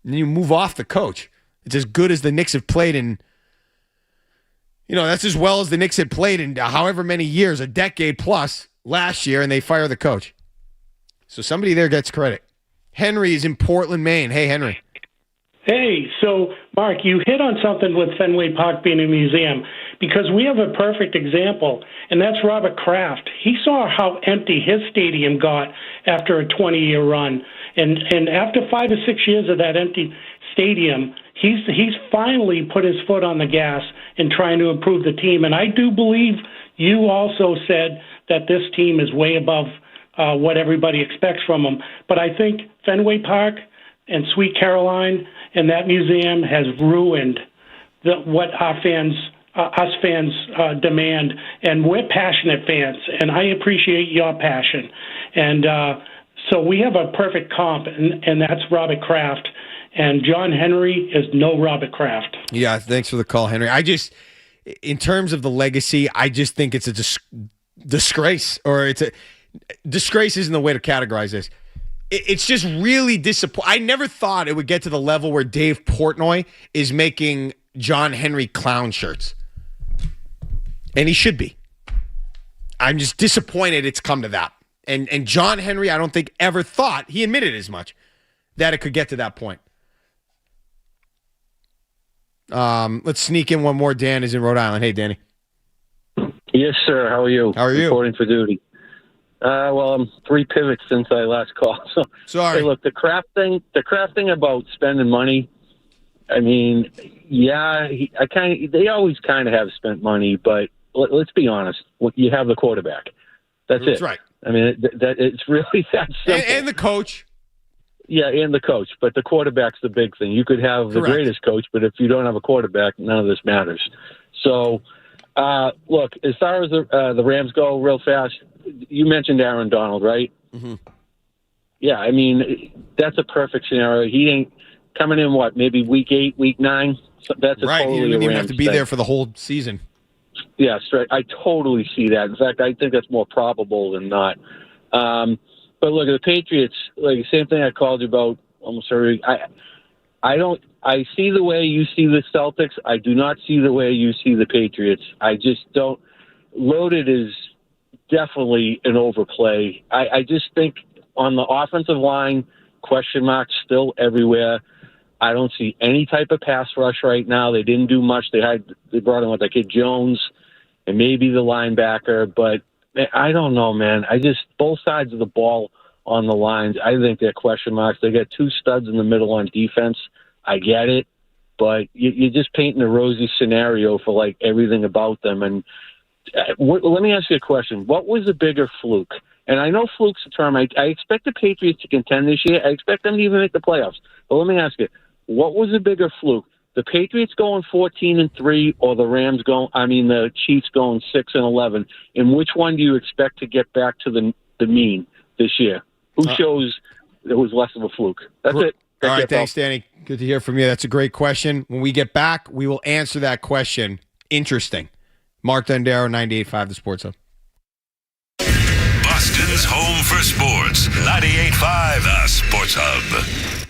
and then you move off the coach. It's as good as the Knicks have played in, that's as well as the Knicks had played in however many years, a decade plus last year, and they fire the coach. So somebody there gets credit. Henry is in Portland, Maine. Hey, Henry.
Hey, so Mark, you hit on something with Fenway Park being a museum, because we have a perfect example, and that's Robert Kraft. He saw how empty his stadium got after a 20-year run, and after 5 or 6 years of that empty stadium, he's finally put his foot on the gas in trying to improve the team. And I do believe you also said that this team is way above what everybody expects from them. But I think Fenway Park and Sweet Caroline and that museum has ruined what us fans demand. And we're passionate fans, and I appreciate your passion. And so we have a perfect comp, and that's Robert Kraft. And John Henry is no Robert Kraft.
Yeah, thanks for the call, Henry. In terms of the legacy, I just think it's a disgrace, or disgrace isn't the way to categorize this. It's just really disappointing. I never thought it would get to the level where Dave Portnoy is making John Henry clown shirts. And he should be. I'm just disappointed it's come to that. And John Henry, I don't think ever thought, he admitted as much, that it could get to that point. Let's sneak in one more. Dan is in Rhode Island. Hey, Danny.
Yes, sir. How are you?
How are you?
Reporting for duty. Well, I'm 3 pivots since I last called. So,
sorry.
Hey, look, the Kraft thing about spending money. I mean, yeah, they always kind of have spent money, but let's be honest. You have the quarterback. That's it.
That's right.
I mean, it's really that simple.
And the coach.
Yeah, and the coach. But the quarterback's the big thing. You could have the greatest coach, but if you don't have a quarterback, none of this matters. So, look, as far as the Rams go, real fast, you mentioned Aaron Donald, right?
Mm-hmm.
Yeah, I mean, that's a perfect scenario. He ain't coming in, maybe week 8, week 9? So that's a
right.
totally
He didn't even
Rams
have to be
thing.
there for the whole season.
Yeah, straight. I totally see that. In fact, I think that's more probable than not. But look, the Patriots, like the same thing I called you about almost every. I see the way you see the Celtics. I do not see the way you see the Patriots. I just don't. Loaded is definitely an overplay. I just think on the offensive line, question marks still everywhere. I don't see any type of pass rush right now. They didn't do much. They brought in that kid Jones and maybe the linebacker, but I don't know, man. Both sides of the ball on the lines, I think they're question marks. They got 2 studs in the middle on defense. I get it, but you're just painting a rosy scenario for like everything about them. And let me ask you a question. What was the bigger fluke? And I know fluke's a term. I expect the Patriots to contend this year. I expect them to even make the playoffs. But let me ask you, what was the bigger fluke? The Patriots going 14-3, or the Chiefs going 6-11? And which one do you expect to get back to the mean this year? Who shows it was less of a fluke? That's it.
All right, thanks, Danny. Good to hear from you. That's a great question. When we get back, we will answer that question. Interesting. Mark Dondero, 98.5 The Sports Hub.
Boston's home for sports. 98.5 The Sports Hub.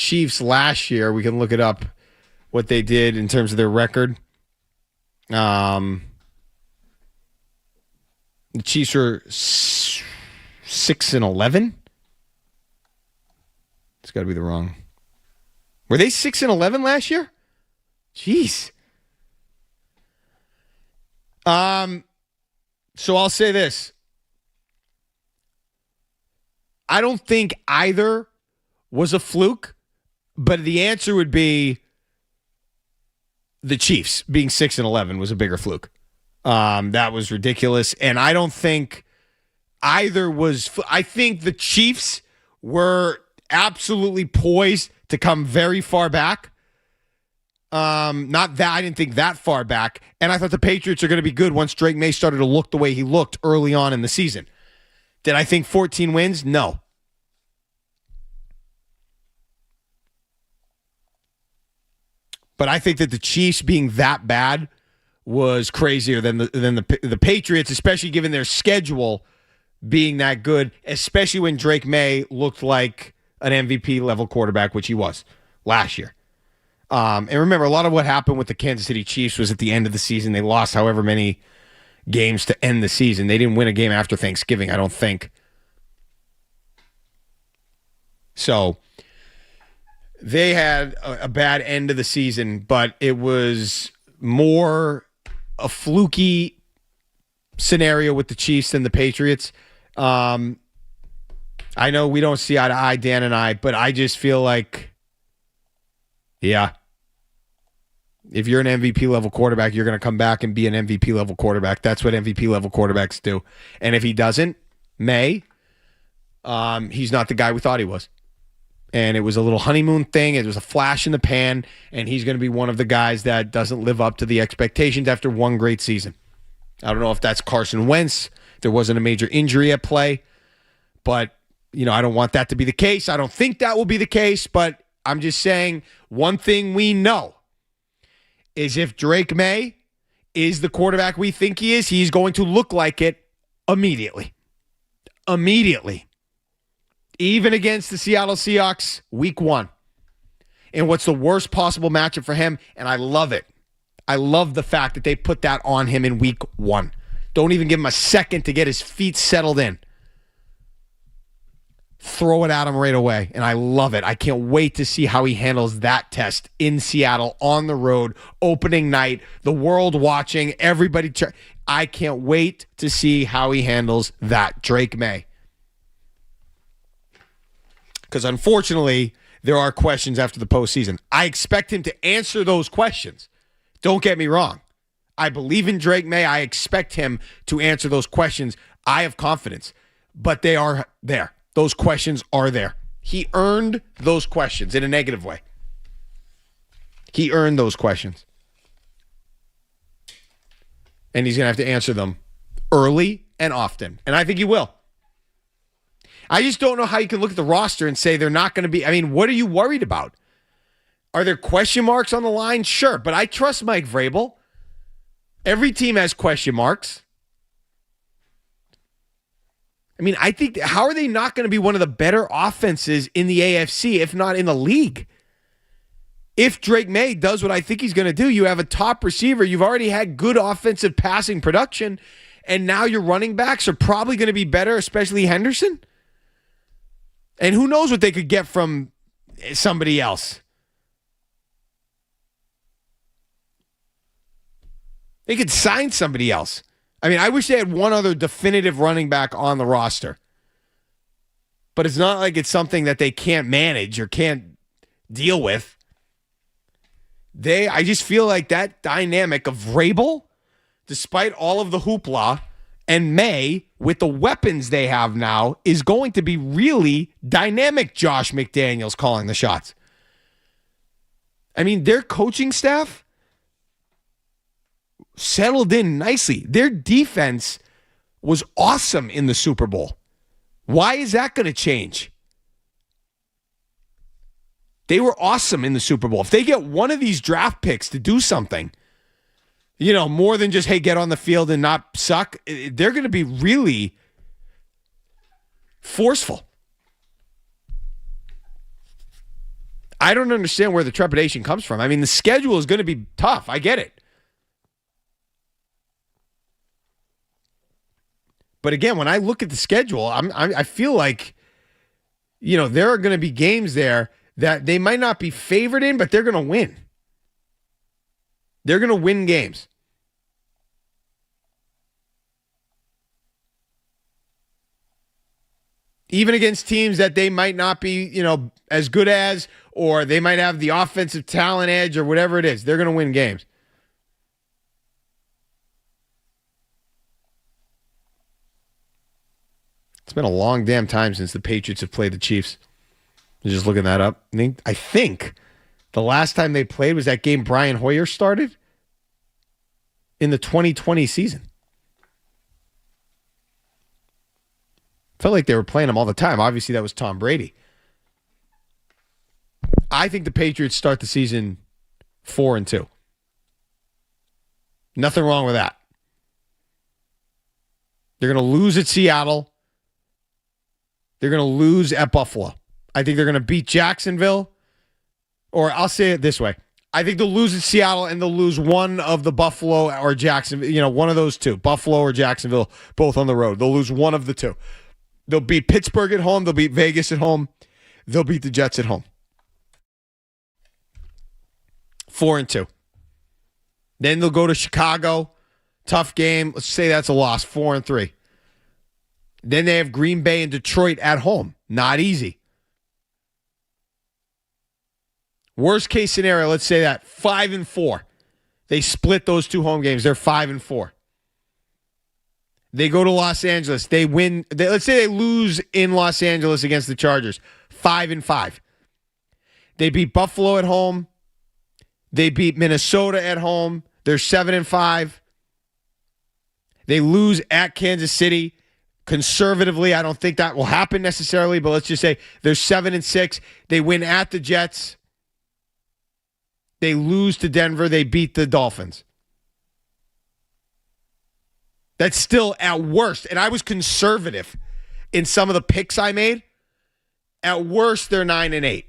Chiefs last year. We can look it up, what they did in terms of their record. The Chiefs were 6-11. It's got to be the wrong. Were they 6-11 last year? Jeez. So I'll say this. I don't think either was a fluke, but the answer would be the Chiefs being 6-11 was a bigger fluke. That was ridiculous, and I don't think either was. I think the Chiefs were absolutely poised to come very far back. Not that I didn't think that far back, and I thought the Patriots are going to be good once Drake May started to look the way he looked early on in the season. Did I think 14 wins? No. But I think that the Chiefs being that bad was crazier than the Patriots, especially given their schedule being that good, especially when Drake May looked like an MVP level quarterback, which he was last year. And remember, a lot of what happened with the Kansas City Chiefs was at the end of the season. They lost however many games to end the season. They didn't win a game after Thanksgiving, I don't think. So they had a bad end of the season, but it was more a fluky scenario with the Chiefs than the Patriots. I know we don't see eye to eye, Dan and I, but I just feel like, yeah, if you're an MVP level quarterback, you're going to come back and be an MVP level quarterback. That's what MVP level quarterbacks do. And if he doesn't, he's not the guy we thought he was. And it was a little honeymoon thing. It was a flash in the pan, and he's going to be one of the guys that doesn't live up to the expectations after one great season. I don't know if that's Carson Wentz. There wasn't a major injury at play, but I don't want that to be the case. I don't think that will be the case, but I'm just saying one thing we know is if Drake May is the quarterback we think he is, he's going to look like it immediately. Immediately. Even against the Seattle Seahawks, week 1. And what's the worst possible matchup for him? And I love it. I love the fact that they put that on him in week 1. Don't even give him a second to get his feet settled in. Throw it at him right away. And I love it. I can't wait to see how he handles that test in Seattle on the road, opening night, the world watching, everybody. I can't wait to see how he handles that, Drake May. Because unfortunately, there are questions after the postseason. I expect him to answer those questions. Don't get me wrong. I believe in Drake May. I expect him to answer those questions. I have confidence. But they are there. Those questions are there. He earned those questions in a negative way. He earned those questions. And he's going to have to answer them early and often. And I think he will. I just don't know how you can look at the roster and say they're not going to be. I mean, what are you worried about? Are there question marks on the line? Sure, but I trust Mike Vrabel. Every team has question marks. I mean, I think, how are they not going to be one of the better offenses in the AFC, if not in the league? If Drake May does what I think he's going to do, you have a top receiver. You've already had good offensive passing production, and now your running backs are probably going to be better, especially Henderson. And who knows what they could get from somebody else. They could sign somebody else. I mean, I wish they had one other definitive running back on the roster. But it's not like it's something that they can't manage or can't deal with. I just feel like that dynamic of Vrabel, despite all of the hoopla, and May, with the weapons they have now, is going to be really dynamic. Josh McDaniels calling the shots. I mean, their coaching staff settled in nicely. Their defense was awesome in the Super Bowl. Why is that going to change? They were awesome in the Super Bowl. If they get one of these draft picks to do something, more than just, hey, get on the field and not suck, they're going to be really forceful. I don't understand where the trepidation comes from. I mean, the schedule is going to be tough. I get it. But again, when I look at the schedule, I feel like, there are going to be games there that they might not be favored in, but they're going to win. They're going to win games. Even against teams that they might not be, as good as, or they might have the offensive talent edge or whatever it is, they're going to win games. It's been a long damn time since the Patriots have played the Chiefs. I'm just looking that up. I think the last time they played was that game Brian Hoyer started in the 2020 season. Felt like they were playing him all the time. Obviously, that was Tom Brady. I think the Patriots start the season 4-2. Nothing wrong with that. They're going to lose at Seattle. They're going to lose at Buffalo. I think they're going to beat Jacksonville. Or I'll say it this way. I think they'll lose at Seattle and they'll lose one of the Buffalo or Jacksonville. One of those two. Buffalo or Jacksonville, both on the road. They'll lose one of the two. They'll beat Pittsburgh at home. They'll beat Vegas at home. They'll beat the Jets at home. 4-2. Then they'll go to Chicago. Tough game. Let's say that's a loss. 4-3. Then they have Green Bay and Detroit at home. Not easy. Worst case scenario, let's say that 5-4. They split those two home games. They're 5-4. They go to Los Angeles. They win. Let's say they lose in Los Angeles against the Chargers. 5-5. They beat Buffalo at home. They beat Minnesota at home. They're 7-5. They lose at Kansas City. Conservatively, I don't think that will happen necessarily, but let's just say they're 7-6. They win at the Jets. They lose to Denver. They beat the Dolphins. That's still at worst. And I was conservative in some of the picks I made. At worst, they're 9-8.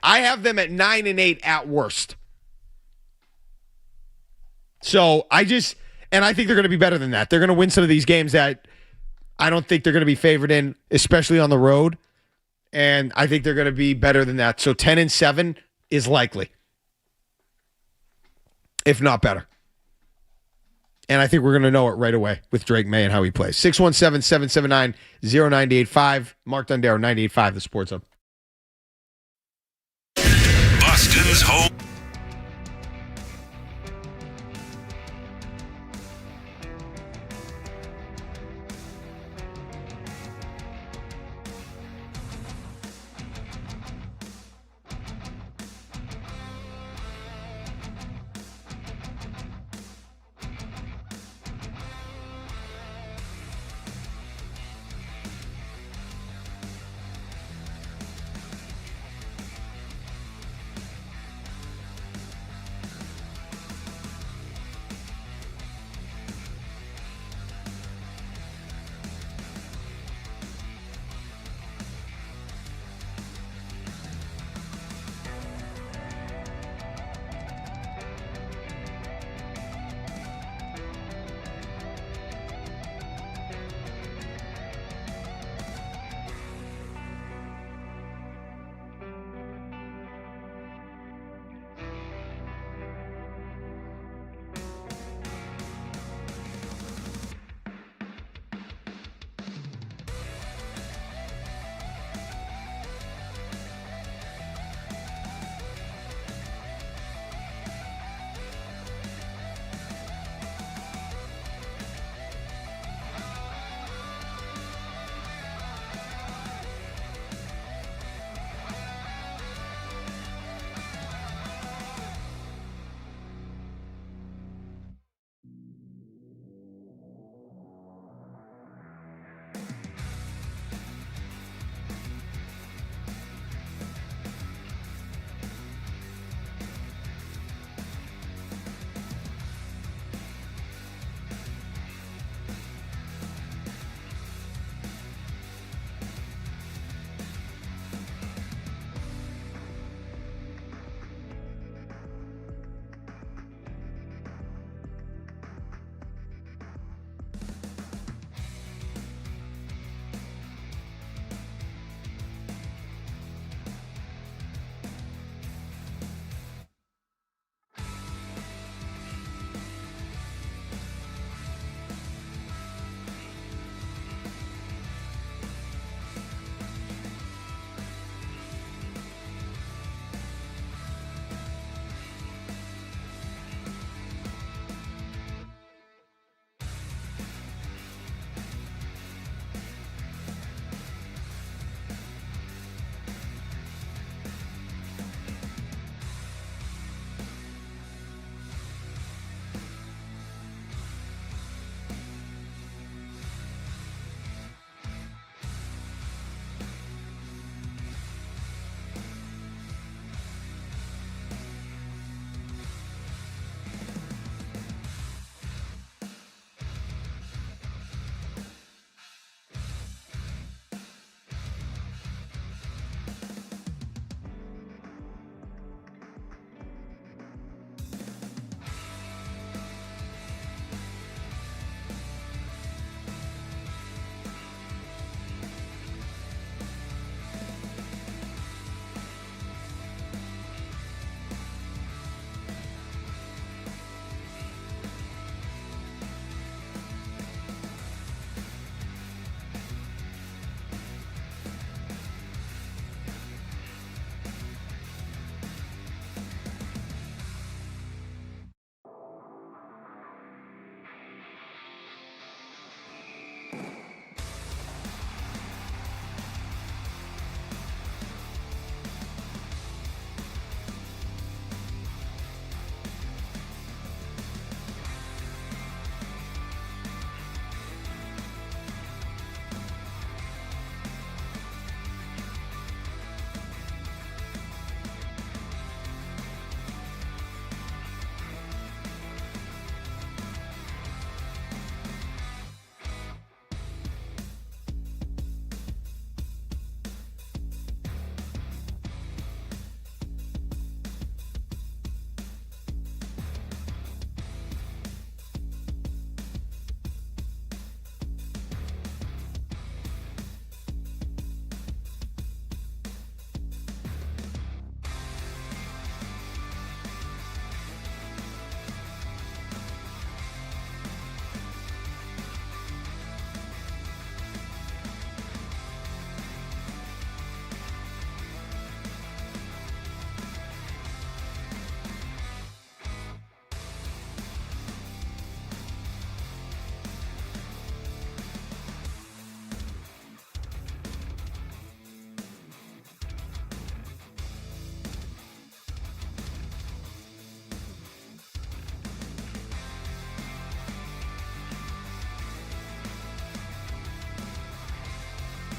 I have them at 9-8 at worst. So I think they're going to be better than that. They're going to win some of these games that I don't think they're going to be favored in, especially on the road. And I think they're going to be better than that. So 10-7 is likely, if not better. And I think we're going to know it right away with Drake May and how he plays. 617-779-0985. Mark Dondero, 98.5, the Sports Hub.
Boston's home.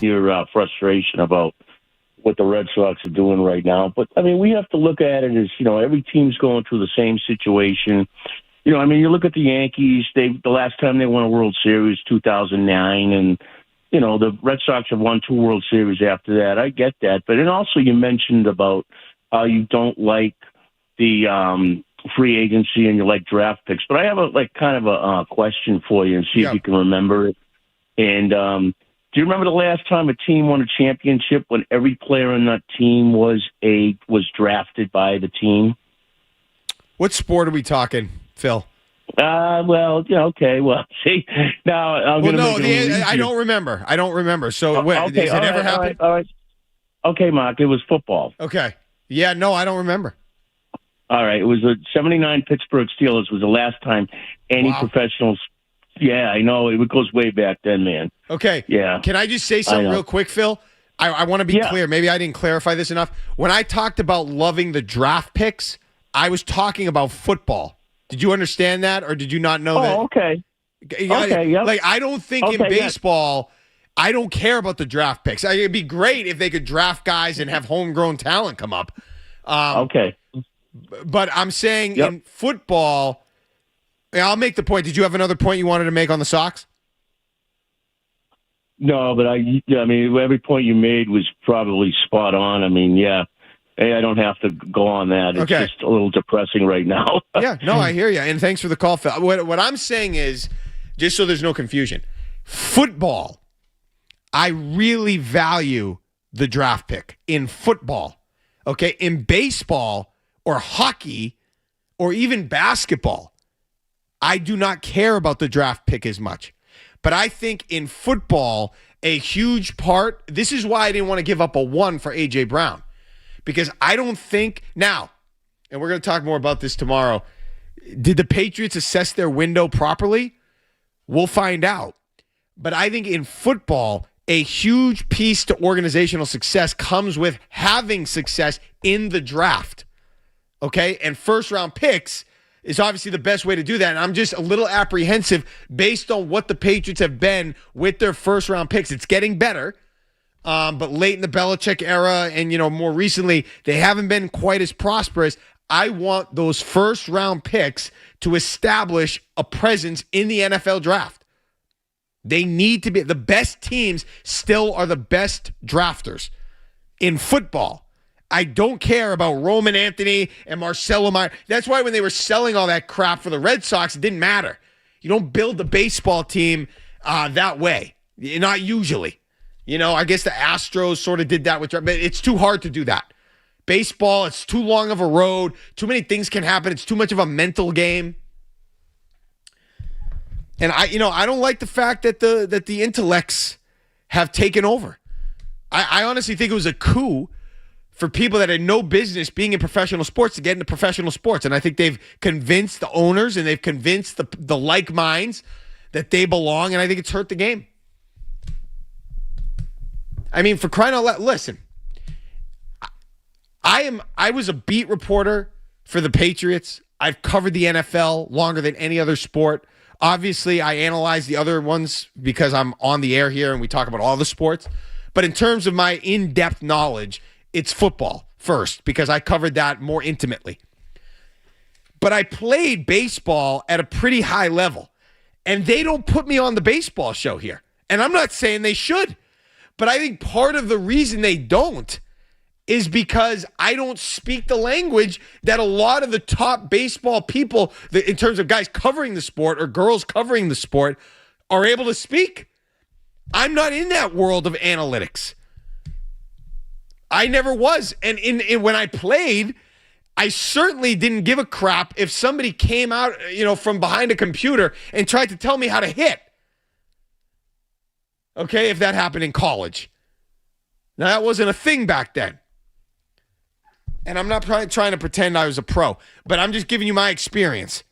your frustration about what the Red Sox are doing right now. But, I mean, we have to look at it as, every team's going through the same situation. You look at the Yankees, the last time they won a World Series, 2009, and, the Red Sox have won 2 World Series after that. I get that. But then also you mentioned about how you don't like the free agency and you like draft picks. But I have a question for you and see if you can remember it. And do you remember the last time a team won a championship when every player on that team was drafted by the team?
What sport are we talking, Phil?
Okay. Well, see, now I'm going to
I don't remember. So, has it ever happened?
All right. Okay, Mark, it was football.
Okay. Yeah, no, I don't remember.
All right. It was the 79 Pittsburgh Steelers was the last time any professionals. Yeah, I know. It goes way back then, man.
Okay.
Yeah.
Can I just say something real quick, Phil? I want to be clear. Maybe I didn't clarify this enough. When I talked about loving the draft picks, I was talking about football. Did you understand that, or did you not know that?
Oh, okay.
Okay, yep. Like, I don't think in baseball, I don't care about the draft picks. It'd be great if they could draft guys and have homegrown talent come up.
Okay.
But I'm saying in football, I'll make the point. Did you have another point you wanted to make on the Sox?
No, but every point you made was probably spot on. Hey, I don't have to go on that. It's just a little depressing right now.
Yeah, no, I hear you. And thanks for the call, Phil. What I'm saying is, just so there's no confusion, football, I really value the draft pick in football. Okay? In baseball or hockey or even basketball, I do not care about the draft pick as much. But I think in football, a huge part, this is why I didn't want to give up a 1 for A.J. Brown. Because I don't think now, and we're going to talk more about this tomorrow, did the Patriots assess their window properly? We'll find out. But I think in football, a huge piece to organizational success comes with having success in the draft. Okay? And first-round picks is obviously the best way to do that. And I'm just a little apprehensive based on what the Patriots have been with their first-round picks. It's getting better. But late in the Belichick era and, more recently, they haven't been quite as prosperous. I want those first-round picks to establish a presence in the NFL draft. They need to be – the best teams still are the best drafters. In football, I don't care about Roman Anthony and Marcelo Meyer. That's why when they were selling all that crap for the Red Sox, it didn't matter. You don't build the baseball team that way. Not usually. I guess the Astros sort of did that but it's too hard to do that. Baseball, it's too long of a road. Too many things can happen. It's too much of a mental game. And I don't like the fact that the intellects have taken over. I honestly think it was a coup for people that had no business being in professional sports to get into professional sports. And I think they've convinced the owners and they've convinced the like minds that they belong. And I think it's hurt the game. For crying out loud, listen, I was a beat reporter for the Patriots. I've covered the NFL longer than any other sport. Obviously, I analyze the other ones because I'm on the air here and we talk about all the sports. But in terms of my in-depth knowledge, it's football first because I covered that more intimately. But I played baseball at a pretty high level, and they don't put me on the baseball show here. And I'm not saying they should. But I think part of the reason they don't is because I don't speak the language that a lot of the top baseball people, in terms of guys covering the sport or girls covering the sport, are able to speak. I'm not in that world of analytics. I never was. And when I played, I certainly didn't give a crap if somebody came out, from behind a computer and tried to tell me how to hit. Okay, if that happened in college. Now, that wasn't a thing back then. And I'm not trying to pretend I was a pro, but I'm just giving you my experience.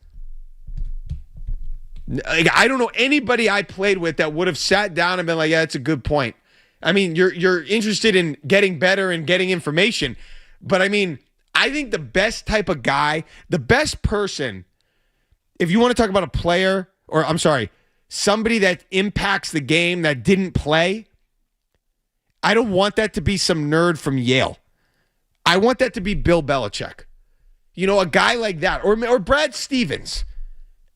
I don't know anybody I played with that would have sat down and been like, yeah, that's a good point. You're interested in getting better and getting information, but I think the best type of guy, the best person, if you want to talk about a player, somebody that impacts the game that didn't play, I don't want that to be some nerd from Yale. I want that to be Bill Belichick. You know, a guy like that. Or Brad Stevens.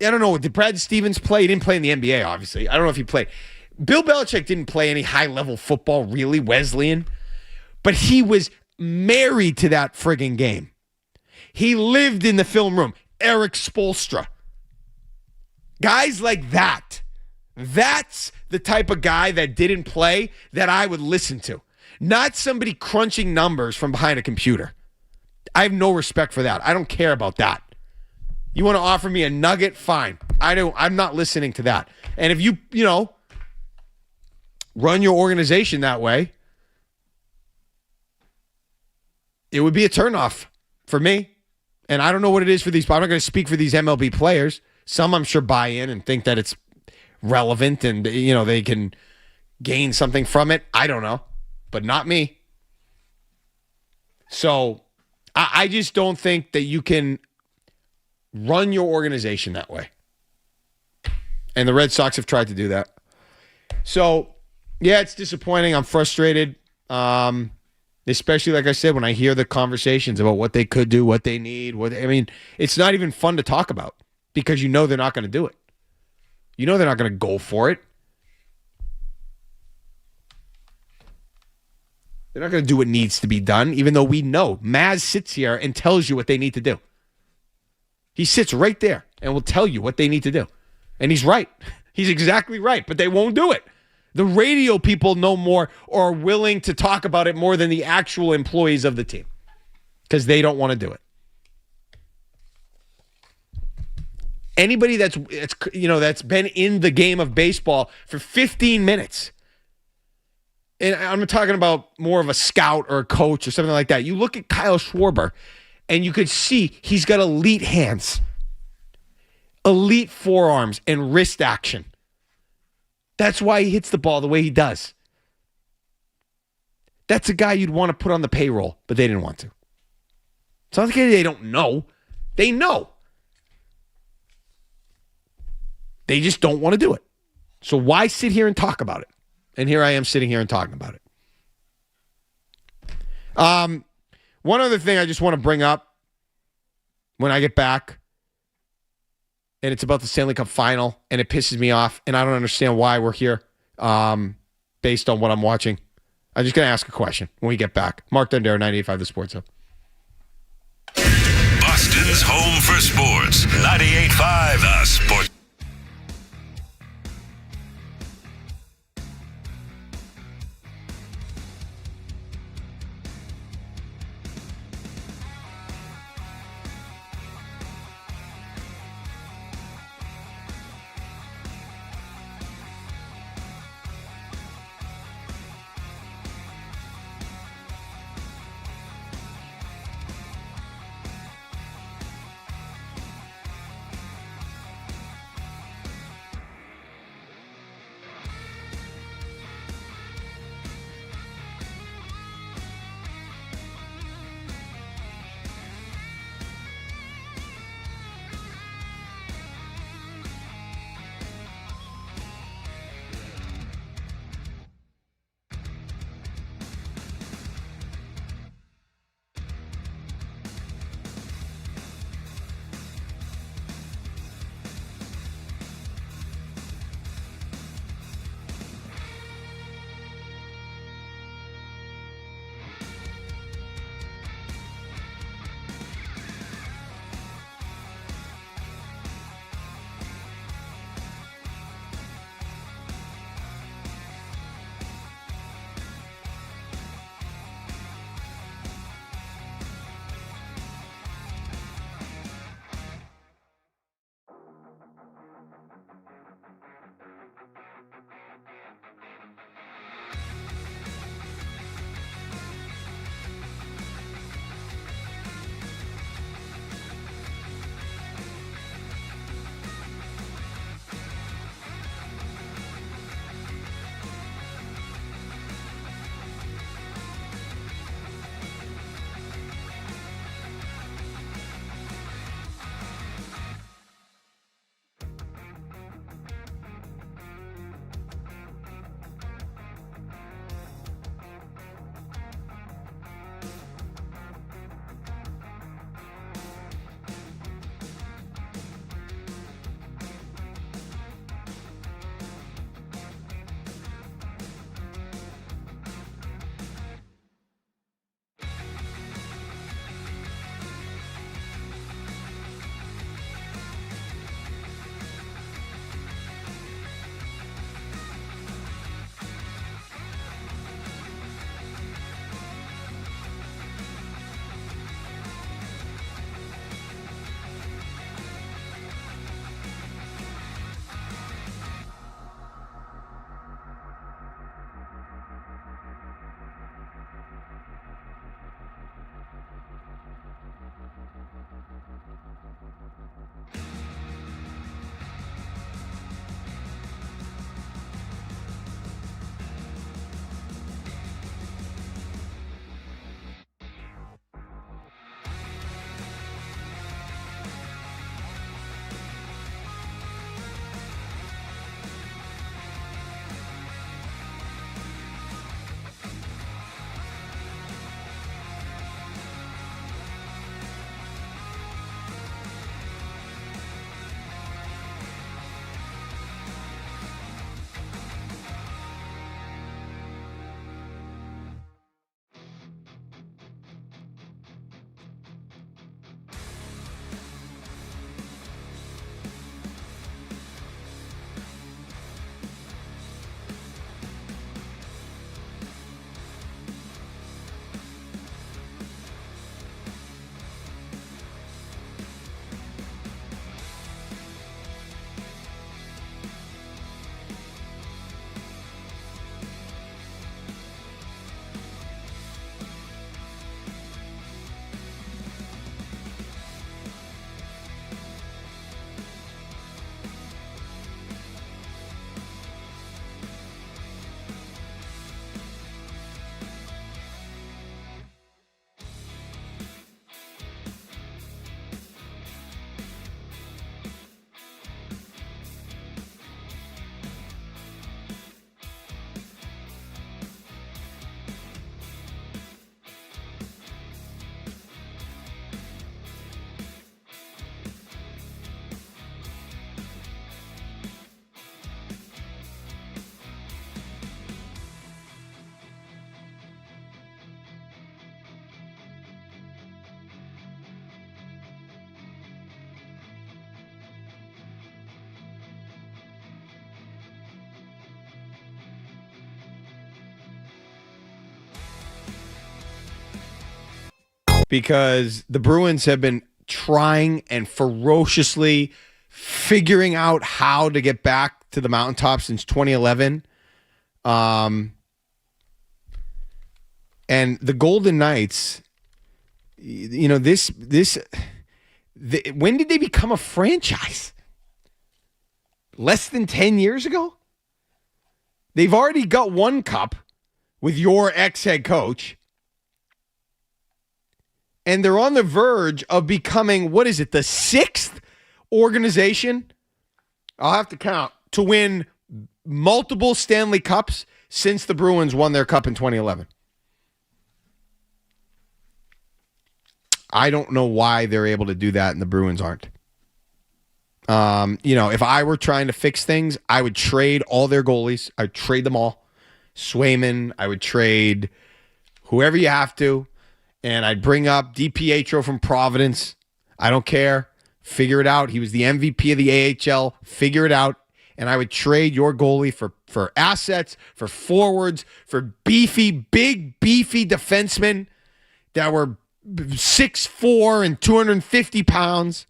I don't know. Did Brad Stevens play? He didn't play in the NBA, obviously. I don't know if he played. Bill Belichick didn't play any high-level football, really, Wesleyan. But he was married to that friggin' game. He lived in the film room. Eric Spoelstra. Guys like that. That's the type of guy that didn't play that I would listen to. Not somebody crunching numbers from behind a computer. I have no respect for that. I don't care about that. You want to offer me a nugget? Fine. I'm not listening to that. And if you run your organization that way, it would be a turnoff for me. And I don't know what it is for these. I'm not going to speak for these MLB players. Some I'm sure buy in and think that it's relevant and, they can gain something from it. I don't know. But not me. So I just don't think that you can run your organization that way. And the Red Sox have tried to do that. So, yeah, it's disappointing. I'm frustrated. Especially, like I said, when I hear the conversations about what they could do, what they need. It's not even fun to talk about because they're not going to do it. They're not going to go for it. They're not going to do what needs to be done, even though we know. Maz sits here and tells you what they need to do. He sits right there and will tell you what they need to do. And he's right. He's exactly right, but they won't do it. The radio people know more or are willing to talk about it more than the actual employees of the team because they don't want to do it. Anybody that's been in the game of baseball for 15 minutes, and I'm talking about more of a scout or a coach or something like that. You look at Kyle Schwarber, and you could see he's got elite hands, elite forearms, and wrist action. That's why he hits the ball the way he does. That's a guy you'd want to put on the payroll, but they didn't want to. It's not like they don't know. They know. They just don't want to do it. So why sit here and talk about it? And here I am sitting here and talking about it. One other thing I just want to bring up when I get back, and it's about the Stanley Cup final, and it pisses me off, and I don't understand why we're here based on what I'm watching. I'm just going to ask a question when we get back. Mark Dondero, 98.5 The Sports Hub.
Boston's home for sports, 98.5 The Sports.
because the Bruins have been trying and ferociously figuring out how to get back to the mountaintop since 2011. And the Golden Knights, when did they become a franchise? Less than 10 years ago? They've already got one cup with your ex-head coach. And they're on the verge of becoming, what is it, the sixth organization? I'll have to count, to win multiple Stanley Cups since the Bruins won their cup in 2011. I don't know why they're able to do that and the Bruins aren't. If I were trying to fix things, I would trade all their goalies. I'd trade them all. Swayman, I would trade whoever you have to. And I'd bring up DiPietro from Providence. I don't care. Figure it out. He was the MVP of the AHL. Figure it out. And I would trade your goalie for assets, for forwards, for big beefy defensemen that were 6'4" and 250 pounds.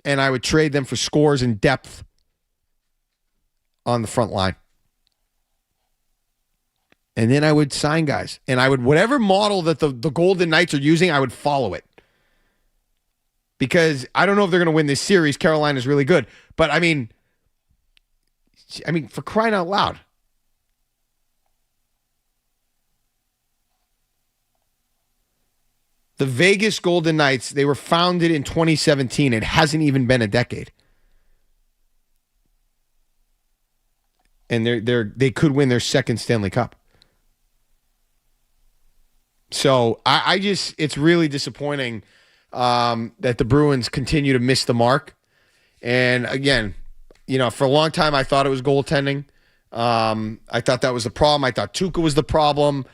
And I would trade them for scores and depth on the front line. And then I would sign guys. And I would, whatever model that the Golden Knights are using, I would follow it. Because I don't know if they're going to win this series. Carolina's really good. But I mean, for crying out loud. The Vegas Golden Knights, they were founded in 2017. It hasn't even been a decade. And they could win their second Stanley Cup. So it's really disappointing that the Bruins continue to miss the mark. And again, for a long time I thought it was goaltending. I thought that was the problem. I thought Tuukka was the problem.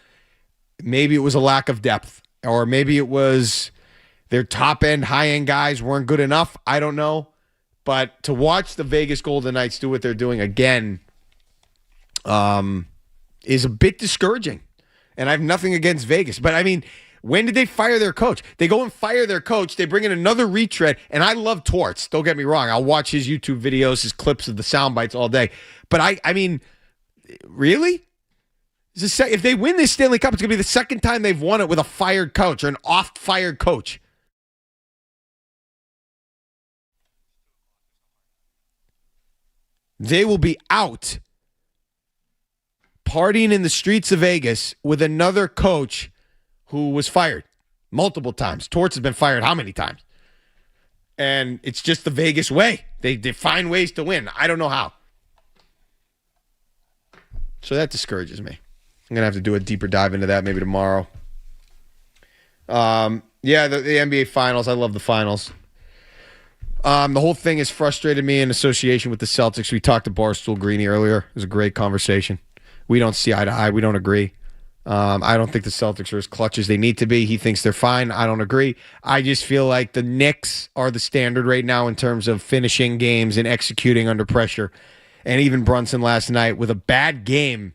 Maybe it was a lack of depth. Or maybe it was their top-end, high-end guys weren't good enough. I don't know. But to watch the Vegas Golden Knights do what they're doing again is a bit discouraging. And I have nothing against Vegas. But, when did they fire their coach? They go and fire their coach. They bring in another retread. And I love Torts. Don't get me wrong. I'll watch his YouTube videos, his clips of the sound bites all day. But, really? If they win this Stanley Cup, it's going to be the second time they've won it with a fired coach or an oft-fired coach. They will be out partying in the streets of Vegas with another coach who was fired multiple times. Torts has been fired how many times? And it's just the Vegas way. They find ways to win. I don't know how. So that discourages me. I'm going to have to do a deeper dive into that maybe tomorrow. The NBA Finals. I love the Finals. The whole thing has frustrated me in association with the Celtics. We talked to Barstool Greeny earlier. It was a great conversation. We don't see eye to eye. We don't agree. I don't think the Celtics are as clutch as they need to be. He thinks they're fine. I don't agree. I just feel like the Knicks are the standard right now in terms of finishing games and executing under pressure. And even Brunson last night with a bad game,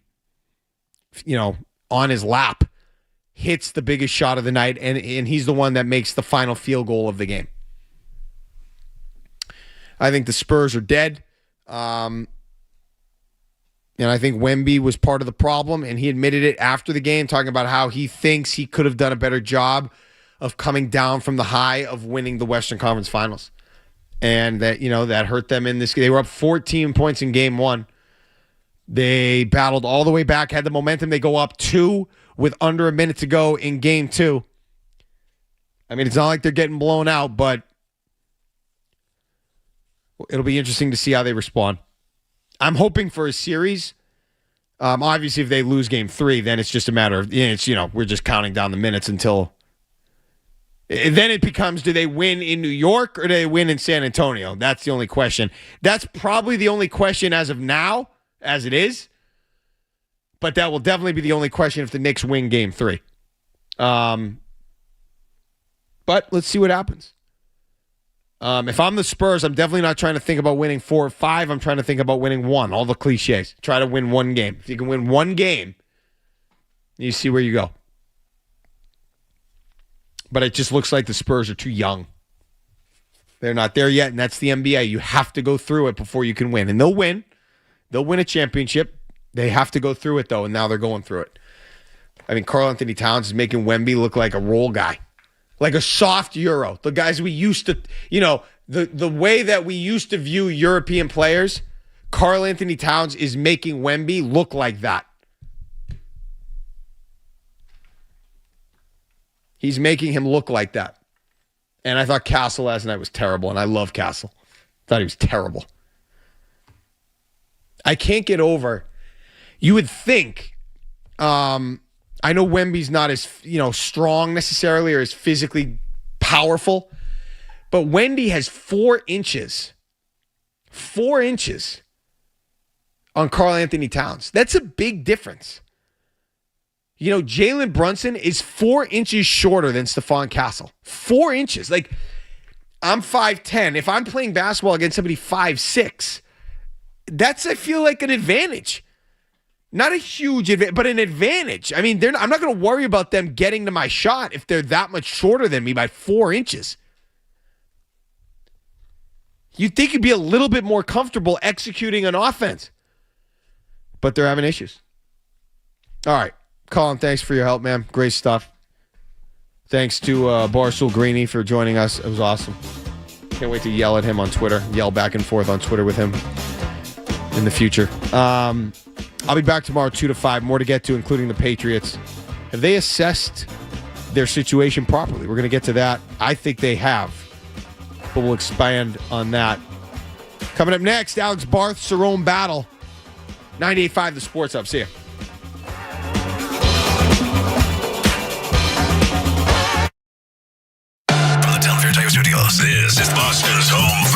on his lap, hits the biggest shot of the night, and he's the one that makes the final field goal of the game. I think the Spurs are dead. And I think Wemby was part of the problem, and he admitted it after the game, talking about how he thinks he could have done a better job of coming down from the high of winning the Western Conference Finals. And that, that hurt them in this game. They were up 14 points in game one. They battled all the way back, had the momentum. They go up 2 with under a minute to go in game 2. It's not like they're getting blown out, but it'll be interesting to see how they respond. I'm hoping for a series. Obviously, if they lose game 3, then it's just a matter of, we're just counting down the minutes until. And then it becomes, do they win in New York or do they win in San Antonio? That's the only question. That's probably the only question as of now, as it is. But that will definitely be the only question if the Knicks win game 3. But let's see what happens. If I'm the Spurs, I'm definitely not trying to think about winning 4 or 5. I'm trying to think about winning 1. All the cliches. Try to win 1 game. If you can win 1 game, you see where you go. But it just looks like the Spurs are too young. They're not there yet, and that's the NBA. You have to go through it before you can win. And they'll win. They'll win a championship. They have to go through it, though, and now they're going through it. I mean, Karl Anthony Towns is making Wemby look like a role guy, like a soft Euro. The guys we used to, the way that we used to view European players, Karl Anthony Towns is making Wemby look like that. He's making him look like that. And I thought Castle last night was terrible, and I love Castle. Thought he was terrible. I can't get over. You would think, I know Wemby's not as strong necessarily or as physically powerful, but Wemby has 4 inches. 4 inches on Karl Anthony Towns. That's a big difference. Jalen Brunson is 4 inches shorter than Stephon Castle. 4 inches. Like, I'm 5'10". If I'm playing basketball against somebody 5'6", that's, I feel like, an advantage. Not a huge advantage, but an advantage. I mean, I'm not going to worry about them getting to my shot if they're that much shorter than me by 4 inches. You'd think you'd be a little bit more comfortable executing an offense. But they're having issues. All right. Colin, thanks for your help, man. Great stuff. Thanks to Barstool Greeny for joining us. It was awesome. Can't wait to yell at him on Twitter. Yell back and forth on Twitter with him in the future. I'll be back tomorrow 2 to 5. More to get to, including the Patriots. Have they assessed their situation properly? We're going to get to that. I think they have. But we'll expand on that. Coming up next, Alex Barth, Cerrone battle. 98.5 The Sports Hub. See ya.
From the Telefair Tiger Studios, this is Boston's home